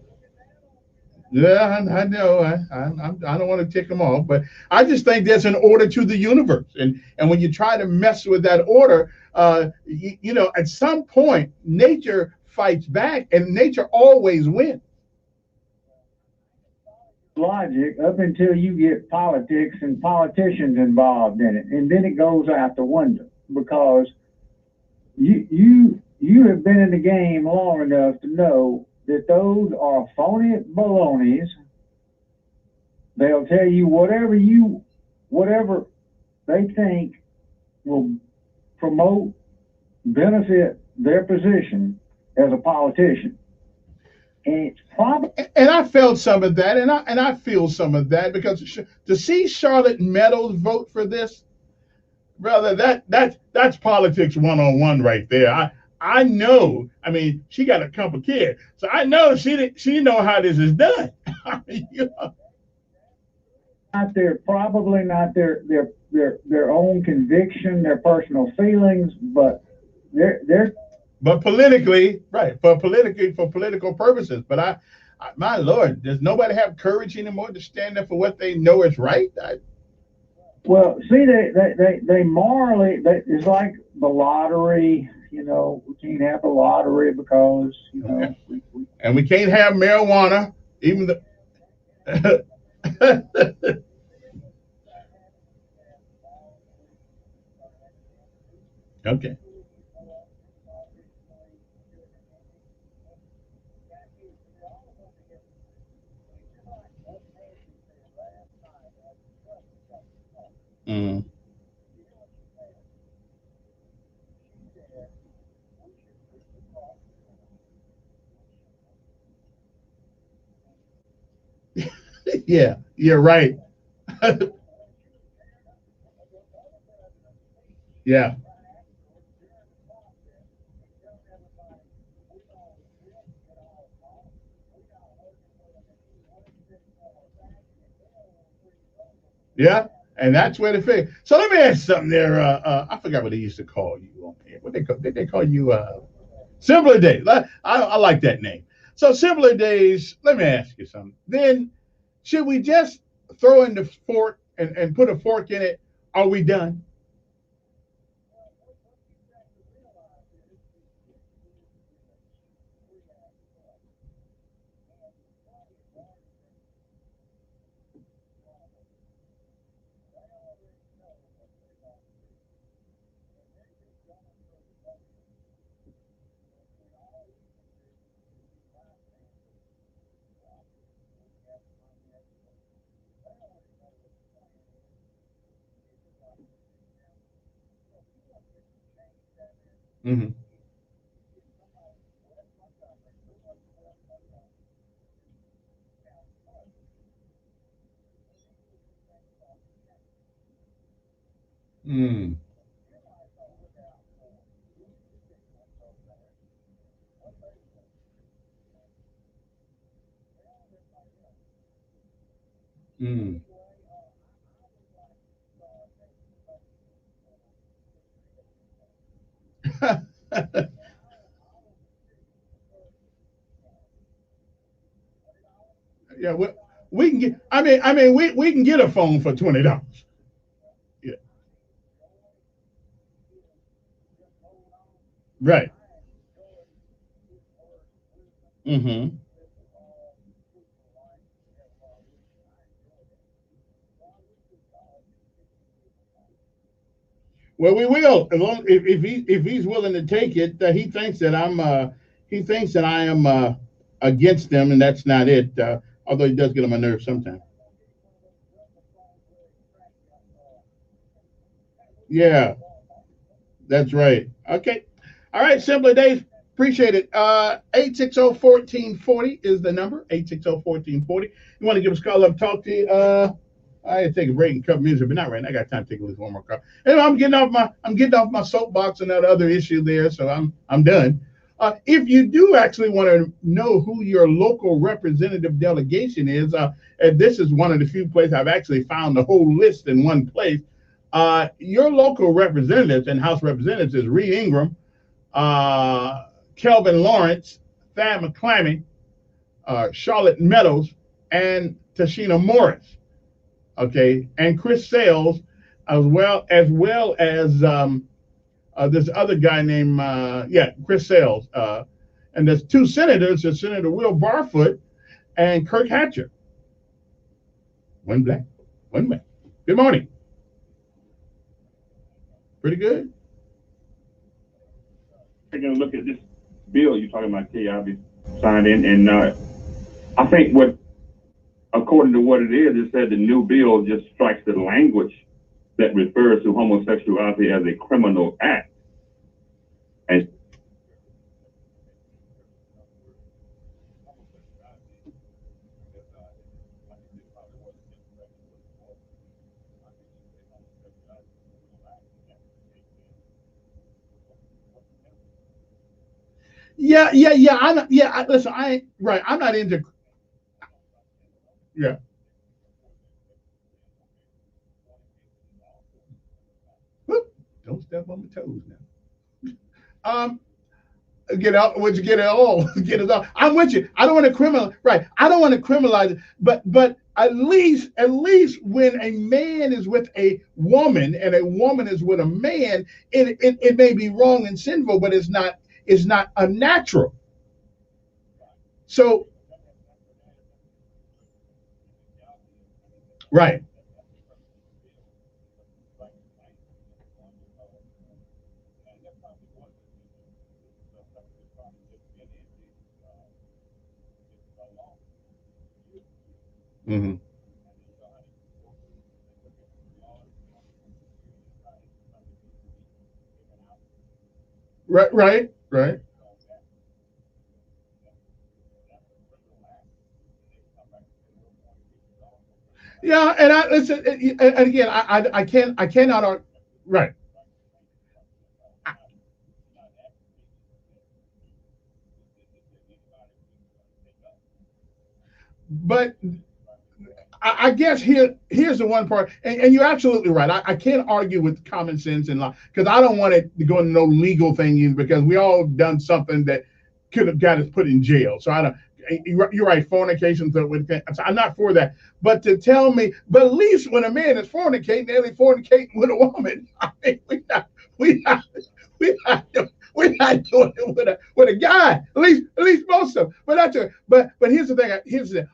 Yeah, I know. I don't want to tick them off, but I just think there's an order to the universe, and when you try to mess with that order, you know, at some point, nature fights back, and nature always wins. Logic up until you get politics and politicians involved in it, and then it goes out the window because you have been in the game long enough to know that those are phony balonies. They'll tell you whatever they think will promote, benefit their position as a politician. And it's probably, and I felt some of that, and I feel some of that, because to see Charlotte Meadows vote for this, brother, that's politics 101 right there. I know. I mean, she got a couple kids, so I know she know how this is done. You know? Probably not their own conviction, their personal feelings, but they're but politically, right, for political purposes. But I my Lord, does nobody have courage anymore to stand up for what they know is right? Well, see, they morally, it's like the lottery. You know, we can't have a lottery because, you know, and we can't have marijuana, even the. Okay. Mm. Yeah, you're right. Yeah. Yeah, and that's where they fit. So let me ask you something there. I forgot what they used to call you on here. What did they call you? Simpler Days. I like that name. So Simpler Days. Let me ask you something. Then should we just throw in the fork and put a fork in it? Are we done? Mm-hmm. Mm. Mm. Yeah, we can get. I mean, we can get a phone for $20. Yeah. Right. Mm-hmm. Well, we will, as long if he's willing to take it. He thinks that I am against them, and that's not it. Although he does get on my nerves sometimes. Yeah, that's right. Okay. All right, Simpler Days. Appreciate it. 860-1440 is the number. 860-1440. You want to give us a call up, talk to you. I had to take a break and cut music, but not right now. I got time to take at least one more call. Anyway, I'm getting off my soapbox and that other issue there, so I'm done. If you do actually want to know who your local representative delegation is, and this is one of the few places I've actually found the whole list in one place. Your local representatives and House Representatives is Reed Ingram, Kelvin Lawrence, Thad McClammy, Charlotte Meadows, and Tashina Morris. Okay, and Chris Sales, as well as this other guy named Chris Sales. And there's two senators, there's Senator Will Barfoot and Kirk Hatcher. One black, one white. Good morning. Pretty good. Taking a look at this bill you're talking about, T, I'll be signed in, and I think according to what it said the new bill just strikes the language that refers to homosexuality as a criminal act. And Listen, I ain't right. I'm not into. Yeah. Whoop, don't step on my toes now. Get out. Would you get it all? Get it all. I'm with you. I don't want to criminalize. Right. I don't want to criminalize it. But at least when a man is with a woman and a woman is with a man, it may be wrong and sinful, but it's not unnatural. So, right. Mm-hmm. Right. Yeah, and I listen. And again, I cannot. Right. But I guess here's the one part, and you're absolutely right. I can't argue with common sense and law because I don't want it to go into no legal thing because we all done something that could have got us put in jail. So I don't. You're right. Fornication. So I'm not for that. But to tell me, but at least when a man is fornicating, they're fornicating with a woman. I mean, we're not doing it with a guy. At least most of them. But that's it. But here's the thing.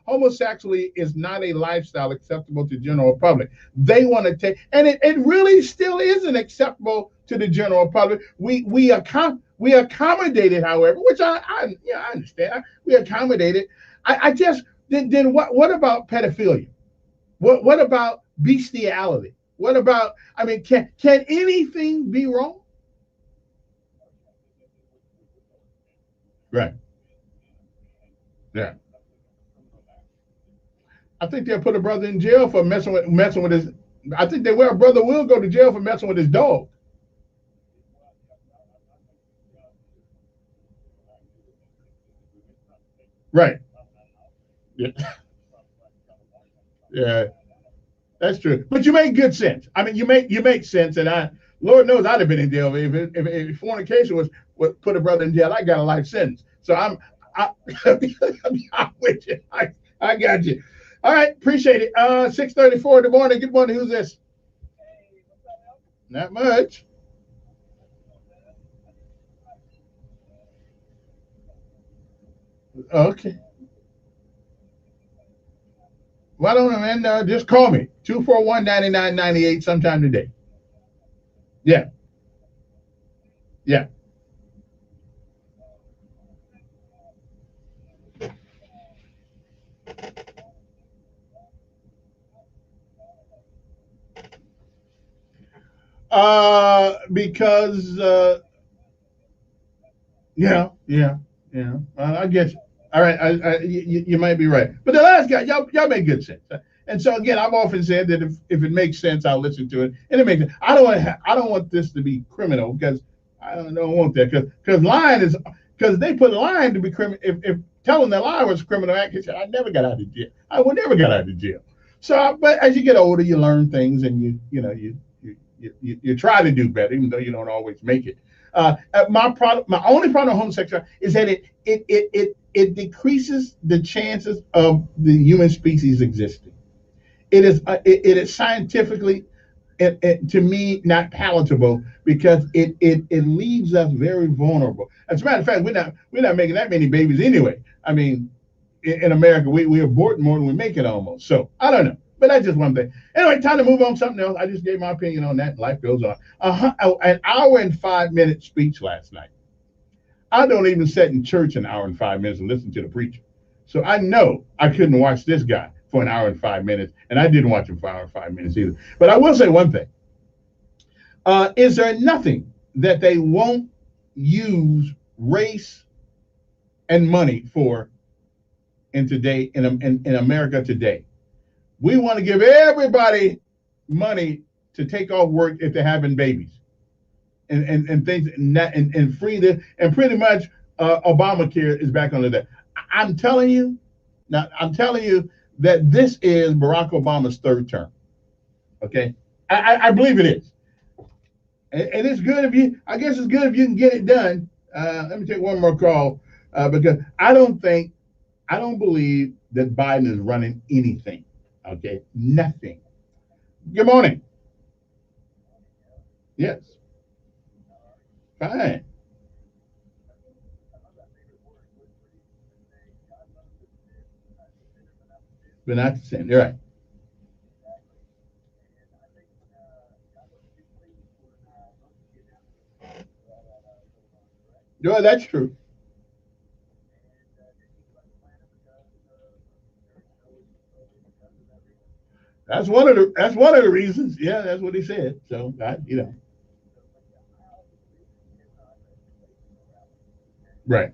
Homosexuality is not a lifestyle acceptable to the general public. They want to take, and it really still isn't acceptable to the general public. We accommodate it, however, which I understand. We accommodate it. I just then what about pedophilia? What about bestiality? What about, I mean, can anything be wrong? Right. Yeah. I think they'll put a brother in jail for messing with his. I think a brother will go to jail for messing with his dog. Right. Yeah. Yeah. That's true. But you make good sense. I mean, you make sense, and Lord knows I'd have been in jail if fornication was what put a brother in jail. I got a life sentence. So I'm with you. I got you. All right, appreciate it. 6:34 in the morning. Good morning. Who's this? Not much. Okay. Why don't I, man? Just call me. 241-9998 sometime today. Yeah. Yeah. Because yeah. I guess. All right, you might be right. But the last guy, y'all make good sense. And so again, I've often said that if it makes sense, I'll listen to it. And it makes sense. I don't want this to be criminal because I don't want that because Because they put lying to be criminal. If telling the lie was a criminal act, I never got out of jail. I would never got out of jail. So, but as you get older, you learn things, and you try to do better, even though you don't always make it. My only problem with homosexuality is that it decreases the chances of the human species existing. It is scientifically, to me, not palatable, because it leaves us very vulnerable. As a matter of fact, we're not making that many babies anyway. I mean, in America, we abort more than we make it almost. So I don't know, but that's just one thing. Anyway, time to move on to something else. I just gave my opinion on that. Life goes on. An hour and 5-minute speech last night. I don't even sit in church an hour and 5 minutes and listen to the preacher. So I know I couldn't watch this guy for an hour and 5 minutes, and I didn't watch him for an hour and 5 minutes either. But I will say one thing. Is there nothing that they won't use race and money for in America today? We want to give everybody money to take off work if they're having babies and things and free them, and pretty much Obamacare is back under that. I'm telling you that this is Barack Obama's third term. Okay, I believe it is, and it's good if you. I guess it's good if you can get it done. Let me take one more call because I don't believe that Biden is running anything. Okay, nothing. Good morning. Yes. Fine. But not the same. You're right. Yeah, that's true. That's one of the reasons. Yeah, that's what he said. So Right.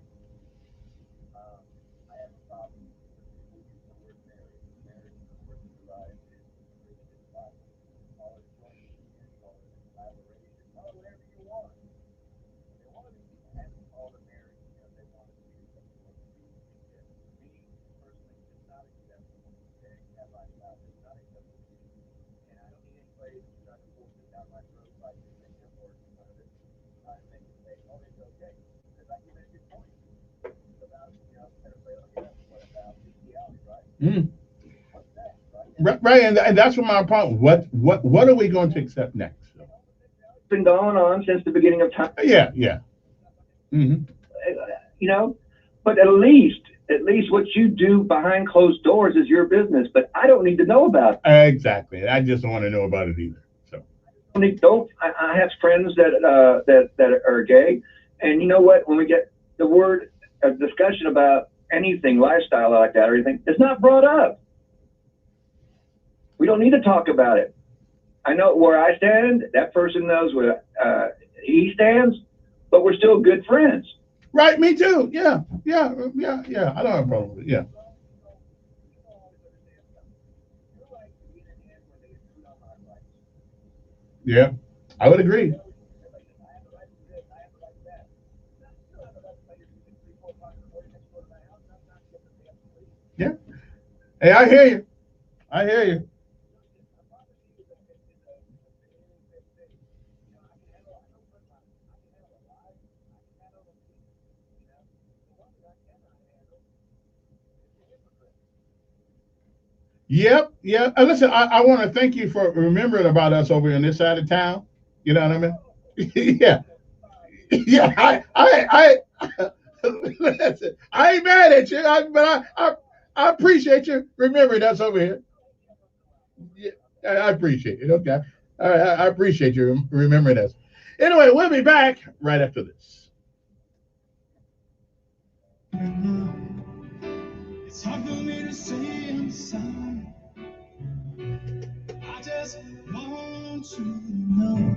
Mm. Right, and that's what my problem. What are we going to accept next? Been going on since the beginning of time. Yeah. Mm-hmm. But at least what you do behind closed doors is your business. But I don't need to know about it. Exactly. I just don't want to know about it either. So I have friends that are gay, and you know what? When we get the word of discussion about anything lifestyle like that or anything, it's not brought up. We don't need to talk about it. I know where I stand. That person knows where he stands, but we're still good friends. Right, me too. Yeah. I don't have a problem with it. Yeah. Yeah, I would agree. Yeah. Hey, I hear you. Yep. Listen, I want to thank you for remembering about us over on this side of town. You know what I mean? Yeah. Listen, I ain't mad at you, but I appreciate you remembering us over here. Yeah, I appreciate it. Okay. All right, I appreciate you remembering us. Anyway, we'll be back right after this. It's hard for me to say I'm sorry. I just want you to know.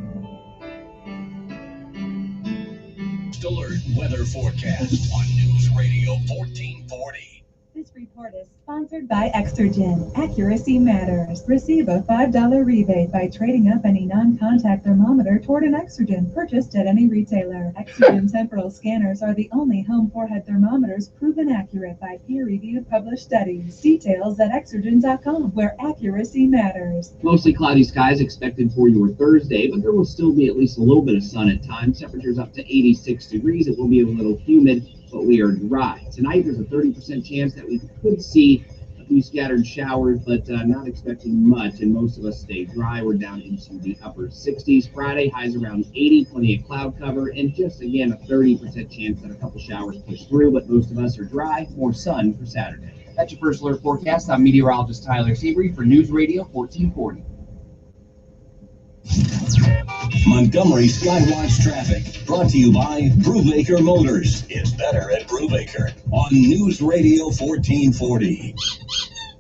Alert weather forecast on News Radio 1440. This report is sponsored by Exergen. Accuracy matters. Receive a $5 rebate by trading up any non-contact thermometer toward an Exergen purchased at any retailer. Exergen temporal scanners are the only home forehead thermometers proven accurate by peer-reviewed published studies. Details at Exergen.com, where accuracy matters. Mostly cloudy skies expected for your Thursday, but there will still be at least a little bit of sun at times. Temperatures up to 86 degrees. It will be a little humid, but we are dry. Tonight, there's a 30% chance that we could see a few scattered showers, but not expecting much, and most of us stay dry. We're down into the upper 60s. Friday, highs around 80, plenty of cloud cover, and just, again, a 30% chance that a couple showers push through, but most of us are dry. More sun for Saturday. That's your first alert forecast. I'm meteorologist Tyler Seabury for News Radio 1440. Montgomery Skywatch traffic, brought to you by Brubaker Motors. It's better at Brubaker on News Radio 1440.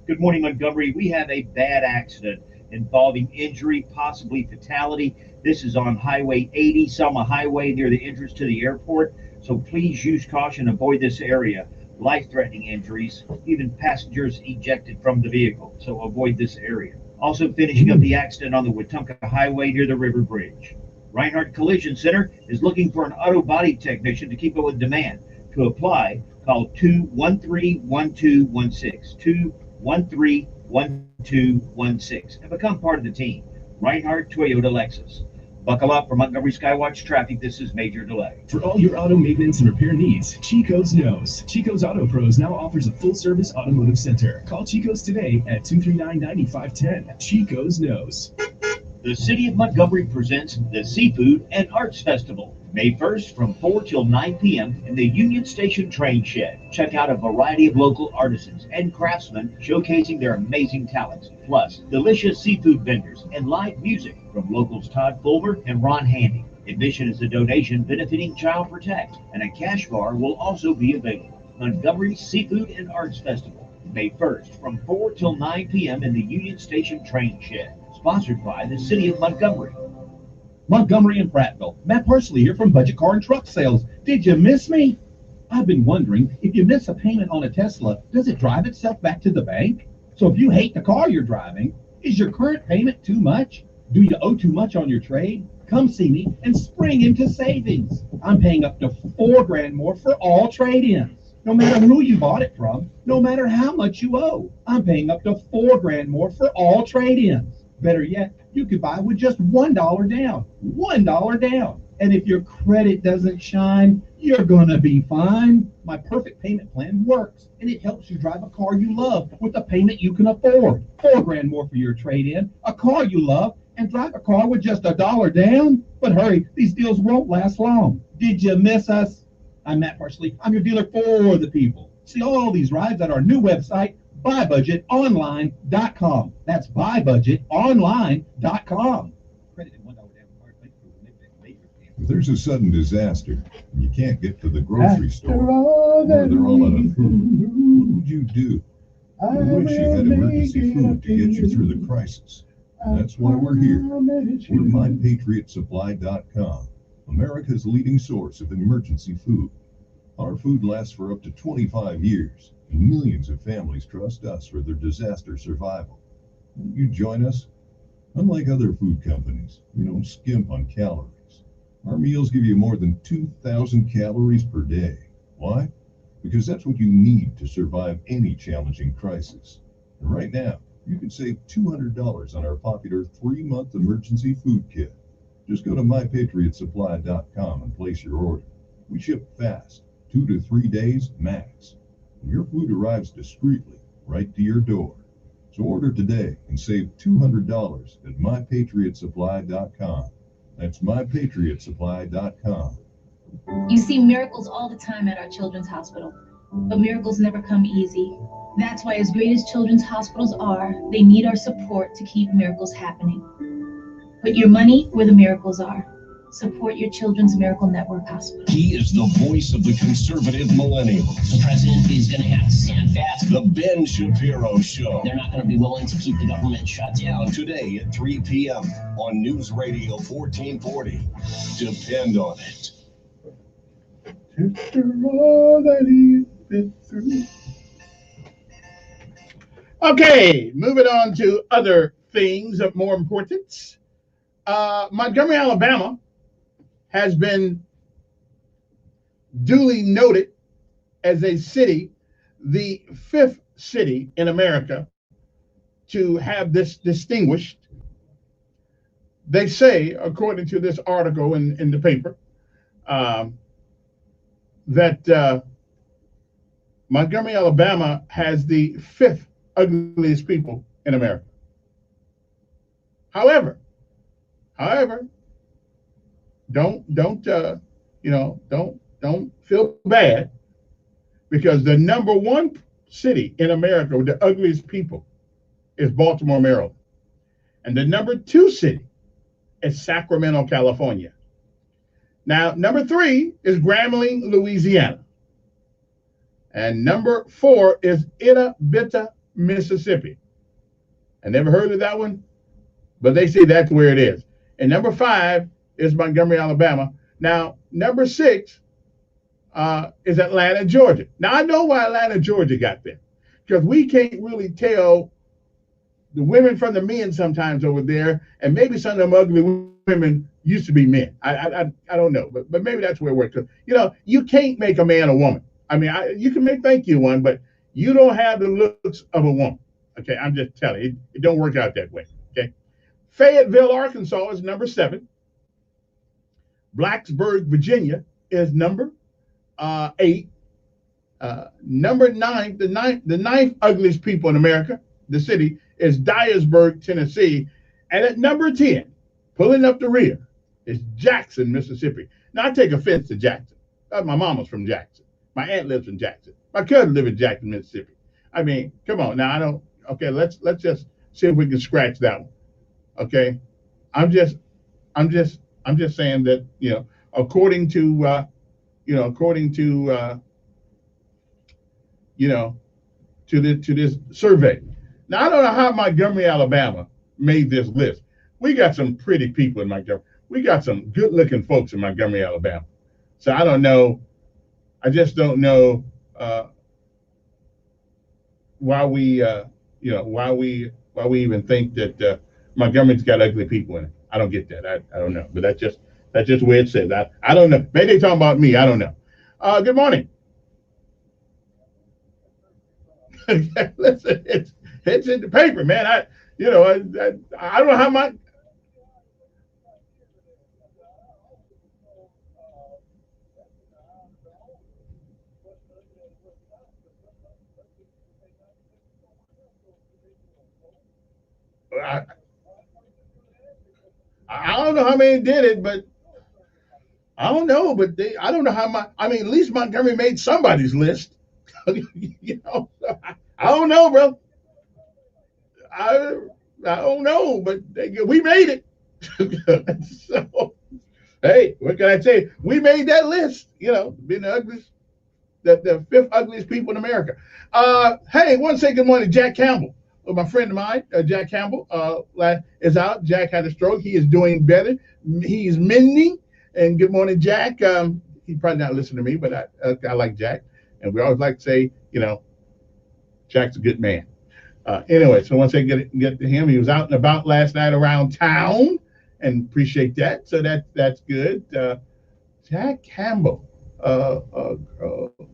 Good morning, Montgomery. We have a bad accident involving injury, possibly fatality. This is on Highway 80, Selma Highway, near the entrance to the airport. So please use caution, avoid this area. Life-threatening injuries, even passengers ejected from the vehicle. So avoid this area. Also finishing up the accident on the Wetumpka Highway near the River Bridge. Reinhardt Collision Center is looking for an auto body technician to keep up with demand. To apply, call 213-1216, 213-1216, and become part of the team. Reinhardt Toyota Lexus. Buckle up for Montgomery Skywatch traffic. This is Major Delay. For all your auto maintenance and repair needs, Chico's knows. Chico's Auto Pros now offers a full-service automotive center. Call Chico's today at 239-9510. Chico's knows. The City of Montgomery presents the Seafood and Arts Festival, May 1st from 4 till 9 p.m. in the Union Station Train Shed. Check out a variety of local artisans and craftsmen showcasing their amazing talents, plus delicious seafood vendors and live music from locals Todd Fulmer and Ron Handy. Admission is a donation benefiting Child Protect, and a cash bar will also be available. Montgomery Seafood and Arts Festival, May 1st from 4 till 9 p.m. in the Union Station Train Shed. Sponsored by the City of Montgomery. Montgomery and Prattville. Matt Parsley here from Budget Car and Truck Sales. Did you miss me? I've been wondering, if you miss a payment on a Tesla, does it drive itself back to the bank? So if you hate the car you're driving, is your current payment too much? Do you owe too much on your trade? Come see me and spring into savings. I'm paying up to $4,000 more for all trade-ins. No matter who you bought it from, no matter how much you owe, I'm paying up to $4,000 more for all trade-ins. Better yet, you could buy with just $1 down. $1 down. And if your credit doesn't shine, you're gonna be fine. My perfect payment plan works, and it helps you drive a car you love with a payment you can afford. $4,000 more for your trade-in, a car you love, and drive a car with just $1 down. But hurry, these deals won't last long. Did you miss us? I'm Matt Parsley. I'm your dealer for the people. See all these rides at our new website, buybudgetonline.com. That's buybudgetonline.com. If there's a sudden disaster and you can't get to the grocery store, or they're all out of food, what would you do? You wish you had emergency food to get you through the crisis. And that's why we're here. We're MyPatriotSupply.com, America's leading source of emergency food. Our food lasts for up to 25 years, and millions of families trust us for their disaster survival. Won't you join us? Unlike other food companies, we don't skimp on calories. Our meals give you more than 2,000 calories per day. Why? Because that's what you need to survive any challenging crisis. And right now, you can save $200 on our popular 3-month emergency food kit. Just go to MyPatriotSupply.com and place your order. We ship fast, 2 to 3 days max. And your food arrives discreetly right to your door. So order today and save $200 at MyPatriotSupply.com. That's MyPatriotSupply.com. You see miracles all the time at our children's hospital, but miracles never come easy. That's why, as great as children's hospitals are, they need our support to keep miracles happening. Put your money where the miracles are. Support your Children's Miracle Network Hospital. He is the voice of the conservative millennials. The president is going to have to stand fast. The Ben Shapiro Show. They're not going to be willing to keep the government shut down. Today at 3 p.m. on News Radio 1440. Depend on it. After all that he's been through, Okay, moving on to other things of more importance. Montgomery, Alabama has been duly noted as a city, the 5th city in America to have this distinguished. They say, according to this article in the paper, that Montgomery, Alabama has the 5th ugliest people in America. However, don't feel bad, because the number 1 city in America with the ugliest people is Baltimore, Maryland, and the number 2 city is Sacramento, California. Now, number 3 is Grambling, Louisiana, and number 4 is Itta, Mississippi. I never heard of that one, but they say that's where it is. And number 5 is Montgomery, Alabama. Now, number 6 is Atlanta, Georgia. Now, I know why Atlanta, Georgia got there, because we can't really tell the women from the men sometimes over there, and maybe some of them ugly women used to be men. I don't know, but maybe that's where it works. You know, you can't make a man a woman. I mean, you can make thank you one, but you don't have the looks of a woman. Okay, I'm just telling you, it don't work out that way. Okay, Fayetteville, Arkansas is number 7. Blacksburg, Virginia is number 8. Number 9, the ninth ugliest people in America, the city, is Dyersburg, Tennessee. And at number 10, pulling up the rear, is Jackson, Mississippi. Now, I take offense to Jackson. My mama's from Jackson. My aunt lives in Jackson. My cousin lives in Jackson, Mississippi. I mean, come on. Now, I don't. Okay, let's just see if we can scratch that one. Okay, I'm just saying that, you know, according to this survey. Now, I don't know how Montgomery, Alabama made this list. We got some pretty people in Montgomery. We got some good-looking folks in Montgomery, Alabama. So I don't know. I just don't know why we even think that Montgomery's got ugly people in it. I don't get that. I don't know. But that's just the way it says. I don't know. Maybe they're talking about me. I don't know. Good morning. Listen, it's in the paper, man. I don't know how much. I don't know how many did it, but I don't know. But I don't know how much. I mean, at least Montgomery made somebody's list. You know, I don't know, bro. I don't know, but we made it. So, hey, what can I say? We made that list. You know, being the ugliest, the 5th ugliest people in America. Hey, I want to say good morning to Jack Campbell. My friend of mine, Jack Campbell, is out. Jack had a stroke. He is doing better. He is mending. And good morning, Jack. He probably not listen to me, but I like Jack. And we always like to say, you know, Jack's a good man. Anyway, so once I get to him, he was out and about last night around town, and appreciate that. So that's good. Jack Campbell,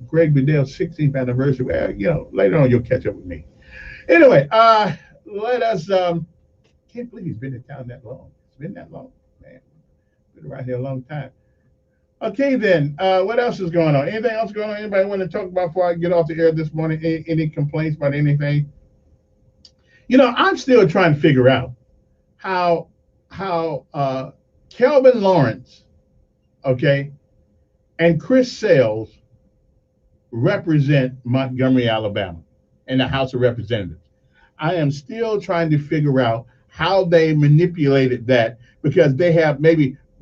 Greg Bedell's 16th anniversary. Well, you know, later on you'll catch up with me. Anyway, let us. Can't believe he's been in town that long. It's been that long, man. Been around here a long time. Okay, then. What else is going on? Anything else going on? Anybody want to talk about before I get off the air this morning? Any complaints about anything? You know, I'm still trying to figure out how Kelvin Lawrence, okay, and Chris Sales represent Montgomery, Alabama, in the House of Representatives. I am still trying to figure out how they manipulated that, because they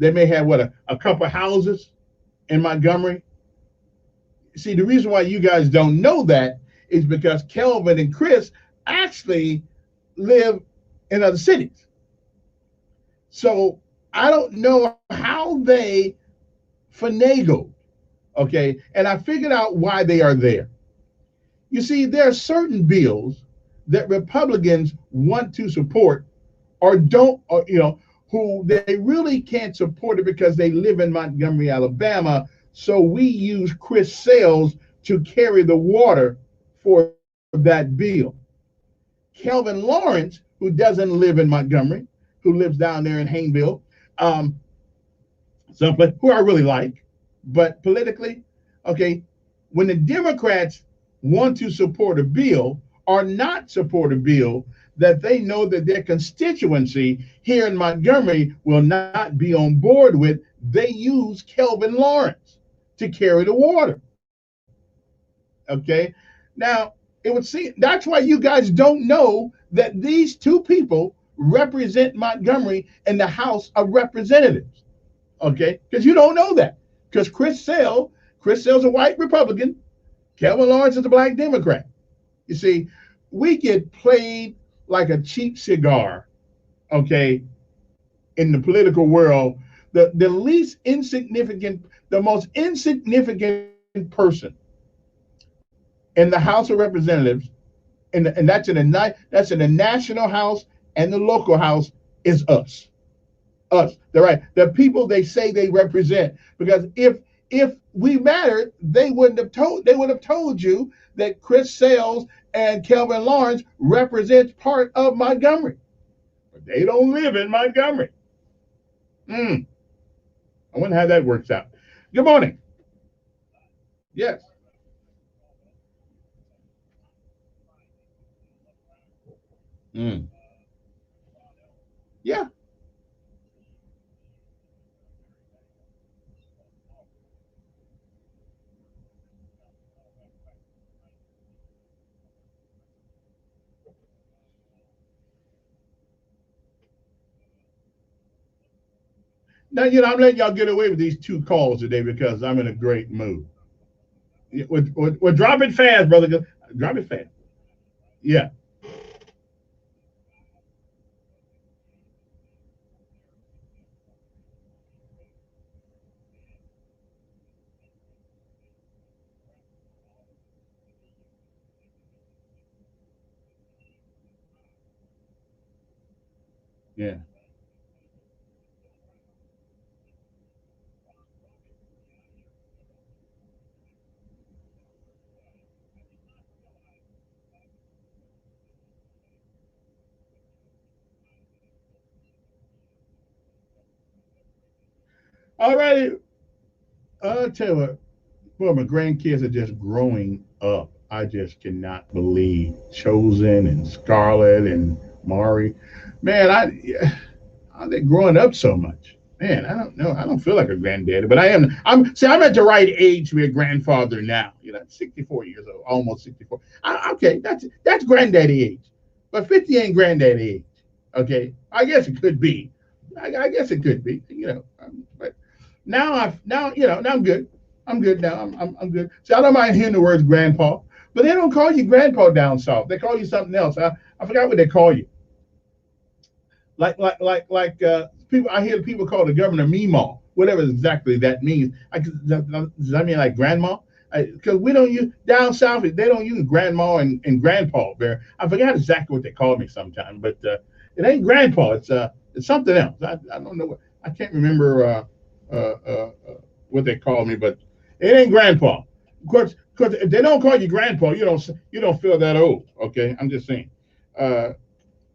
may have a couple houses in Montgomery. See, the reason why you guys don't know that is because Kelvin and Chris actually live in other cities. So I don't know how they finagled, okay? And I figured out why they are there. You see, there are certain bills that Republicans want to support or don't, or, who they really can't support it because they live in Montgomery, Alabama. So we use Chris Sales to carry the water for that bill. Kelvin Lawrence, who doesn't live in Montgomery, who lives down there in Hayneville, someplace who I really like, but politically, okay, when the Democrats want to support a bill or not support a bill that they know that their constituency here in Montgomery will not be on board with, they use Kelvin Lawrence to carry the water. Okay, now it would seem that's why you guys don't know that these two people represent Montgomery in the House of Representatives. Okay, because you don't know that. Because Chris Sale's a white Republican, Kelvin Lawrence is a black Democrat. You see, we get played like a cheap cigar, okay, in the political world. The least insignificant, the most insignificant person in the House of Representatives, and that's in the national House and the local House, is us. Us, they're right. The people they say they represent. Because if we mattered, they would have told you that Chris Sales and Kelvin Lawrence represents part of Montgomery, but they don't live in Montgomery. I wonder how that works out. Good morning. Yes. Yeah. Now, I'm letting y'all get away with these two calls today because I'm in a great mood. We're dropping fast, brother. Drop it fast. Yeah. Yeah. All righty. I'll tell you what, well, my grandkids are just growing up. I just cannot believe Chosen and Scarlett and Mari. Man, they're growing up so much. Man, I don't know. I don't feel like a granddaddy, but I am. I'm at the right age to be a grandfather now. 64 years old, almost 64. Okay, that's granddaddy age, but 50 ain't granddaddy age. Okay, I guess it could be. I guess it could be. But now I'm good. I'm good now. I'm good. See, I don't mind hearing the words grandpa, but they don't call you grandpa down south. They call you something else. I forgot what they call you. Like people. I hear people call the governor Meemaw, whatever exactly that means. Does that mean like grandma? Because we don't use down south. They don't use grandma and grandpa there. I forgot exactly what they call me sometimes, but it ain't grandpa. It's something else. I don't know what. I can't remember what they call me, but it ain't grandpa. Of course, because if they don't call you grandpa, you don't feel that old. Okay, I'm just saying.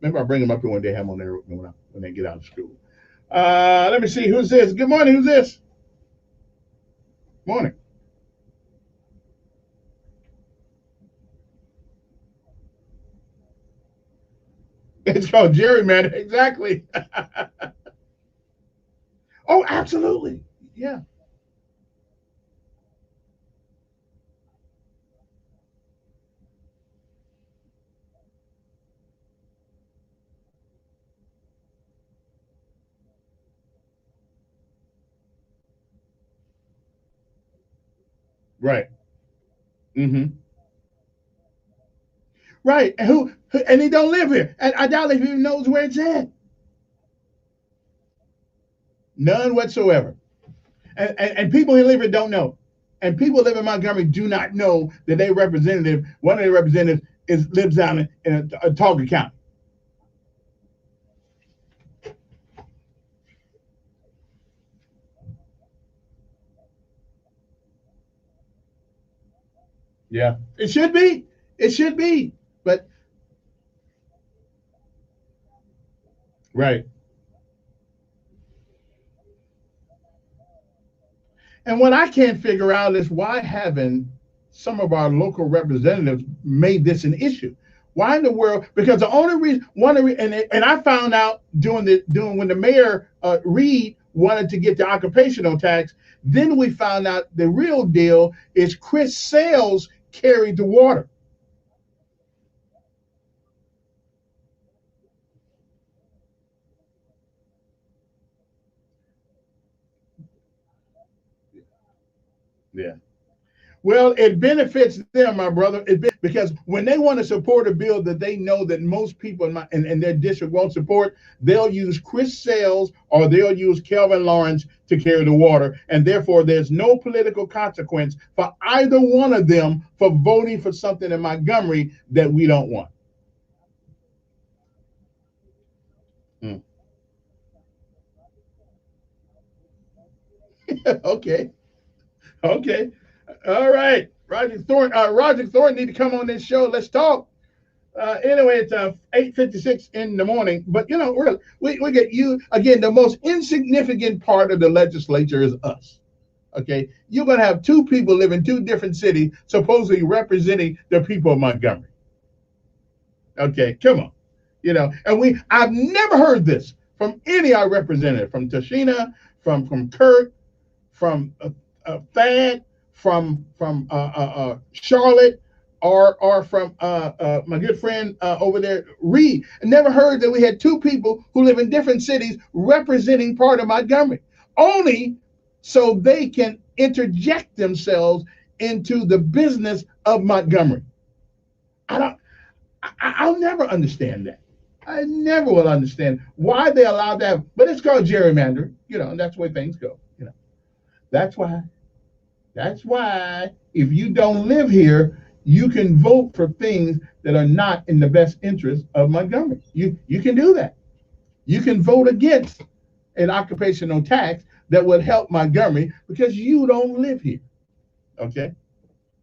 Maybe I'll bring them up here one day, have them on there when they get out of school. Let me see, who's this? Good morning, who's this? Morning. It's called gerrymander, exactly. Oh, absolutely. Yeah. Right. Mm-hmm. Right. And and he don't live here. And I doubt if he even knows where it's at. None whatsoever. And people who live here don't know. And people who live in Montgomery do not know that one of their representatives lives down in Target County. Yeah, it should be. It should be. But right. And what I can't figure out is why haven't some of our local representatives made this an issue? Why in the world? Because the only reason, and I found out when the mayor Reed wanted to get the occupational tax, then we found out the real deal is Chris Sales carried the water. Yeah. Well, it benefits them, my brother, because when they want to support a bill that they know that most people in their district won't support, they'll use Chris Sales or they'll use Kelvin Lawrence to carry the water, and therefore there's no political consequence for either one of them for voting for something in Montgomery that we don't want. Okay. All right. Roger Thornton need to come on this show. Let's talk. Anyway, it's 8:56 in the morning. But really, we get you again. The most insignificant part of the legislature is us. Okay, you're gonna have two people live in two different cities, supposedly representing the people of Montgomery. Okay, come on. And I've never heard this from any of our representatives, from Tashina, from Kurt, from Thad, from Charlotte, or from my good friend over there, Reed. I never heard that we had two people who live in different cities representing part of Montgomery, only so they can interject themselves into the business of Montgomery. I'll never understand that. I never will understand why they allowed that, but it's called gerrymandering, and that's the way things go. That's why if you don't live here, you can vote for things that are not in the best interest of Montgomery. You can do that. You can vote against an occupational tax that would help Montgomery because you don't live here. Okay.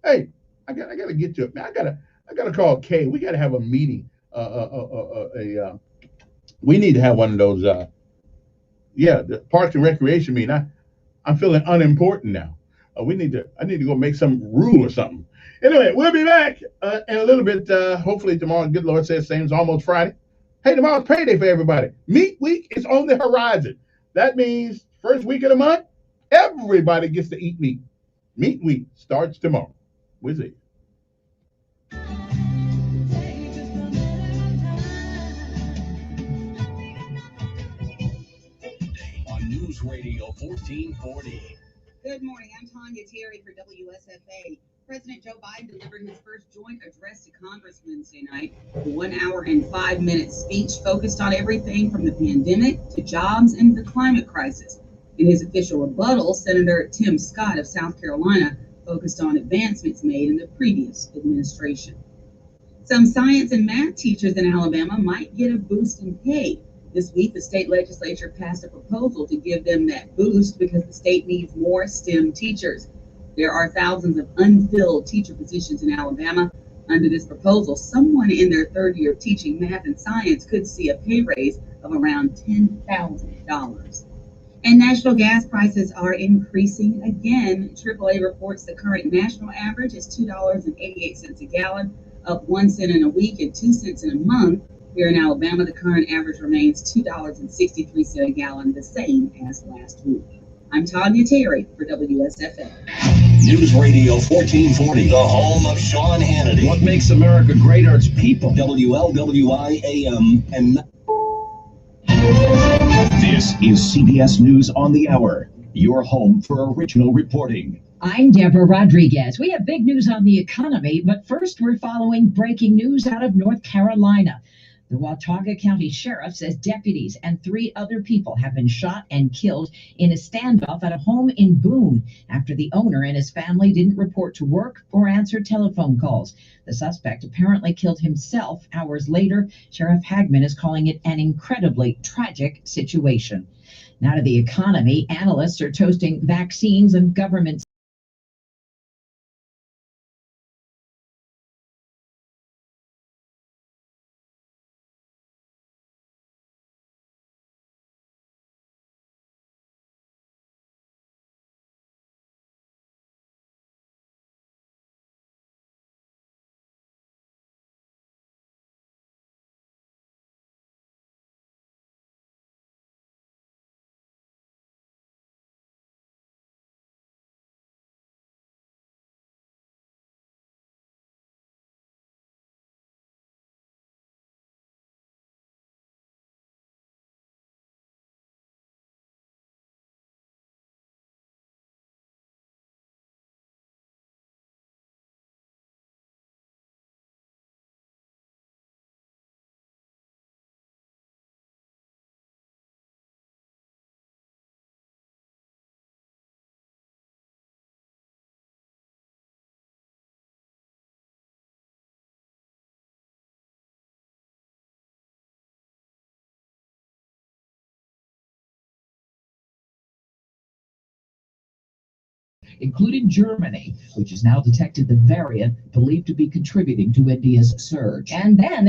Hey, I gotta get to it, man. I gotta call Kay. We gotta have a meeting. We need to have one of those. The Parks and Recreation meeting. I'm feeling unimportant now. I need to go make some rule or something. Anyway, we'll be back in a little bit. Hopefully tomorrow. Good Lord says same. It's almost Friday. Hey, tomorrow's payday for everybody. Meat week is on the horizon. That means first week of the month, everybody gets to eat meat. Meat week starts tomorrow. We'll see. On News Radio 1440. Good morning. I'm Tanya Terry for WSFA. President Joe Biden delivered his first joint address to Congress Wednesday night. A 1 hour and 5 minute speech focused on everything from the pandemic to jobs and the climate crisis. In his official rebuttal, Senator Tim Scott of South Carolina focused on advancements made in the previous administration. Some science and math teachers in Alabama might get a boost in pay. This week, the state legislature passed a proposal to give them that boost because the state needs more STEM teachers. There are thousands of unfilled teacher positions in Alabama. Under this proposal, someone in their third year of teaching math and science could see a pay raise of around $10,000. And natural gas prices are increasing again. AAA reports the current national average is $2.88 a gallon, up 1 cent in a week and 2 cents in a month. Here in Alabama, the current average remains $2.63 a gallon, the same as last week. I'm Tanya Terry for WSFA. News Radio 1440, the home of Sean Hannity. What makes America great are its people. WLWI AM and... This is CBS News on the Hour, your home for original reporting. I'm Deborah Rodriguez. We have big news on the economy, but first we're following breaking news out of North Carolina. The Watauga County Sheriff says deputies and 3 other people have been shot and killed in a standoff at a home in Boone after the owner and his family didn't report to work or answer telephone calls. The suspect apparently killed himself hours later. Sheriff Hagman is calling it an incredibly tragic situation. Now to the economy. Analysts are toasting vaccines and government including Germany, which has now detected the variant believed to be contributing to India's surge. And then there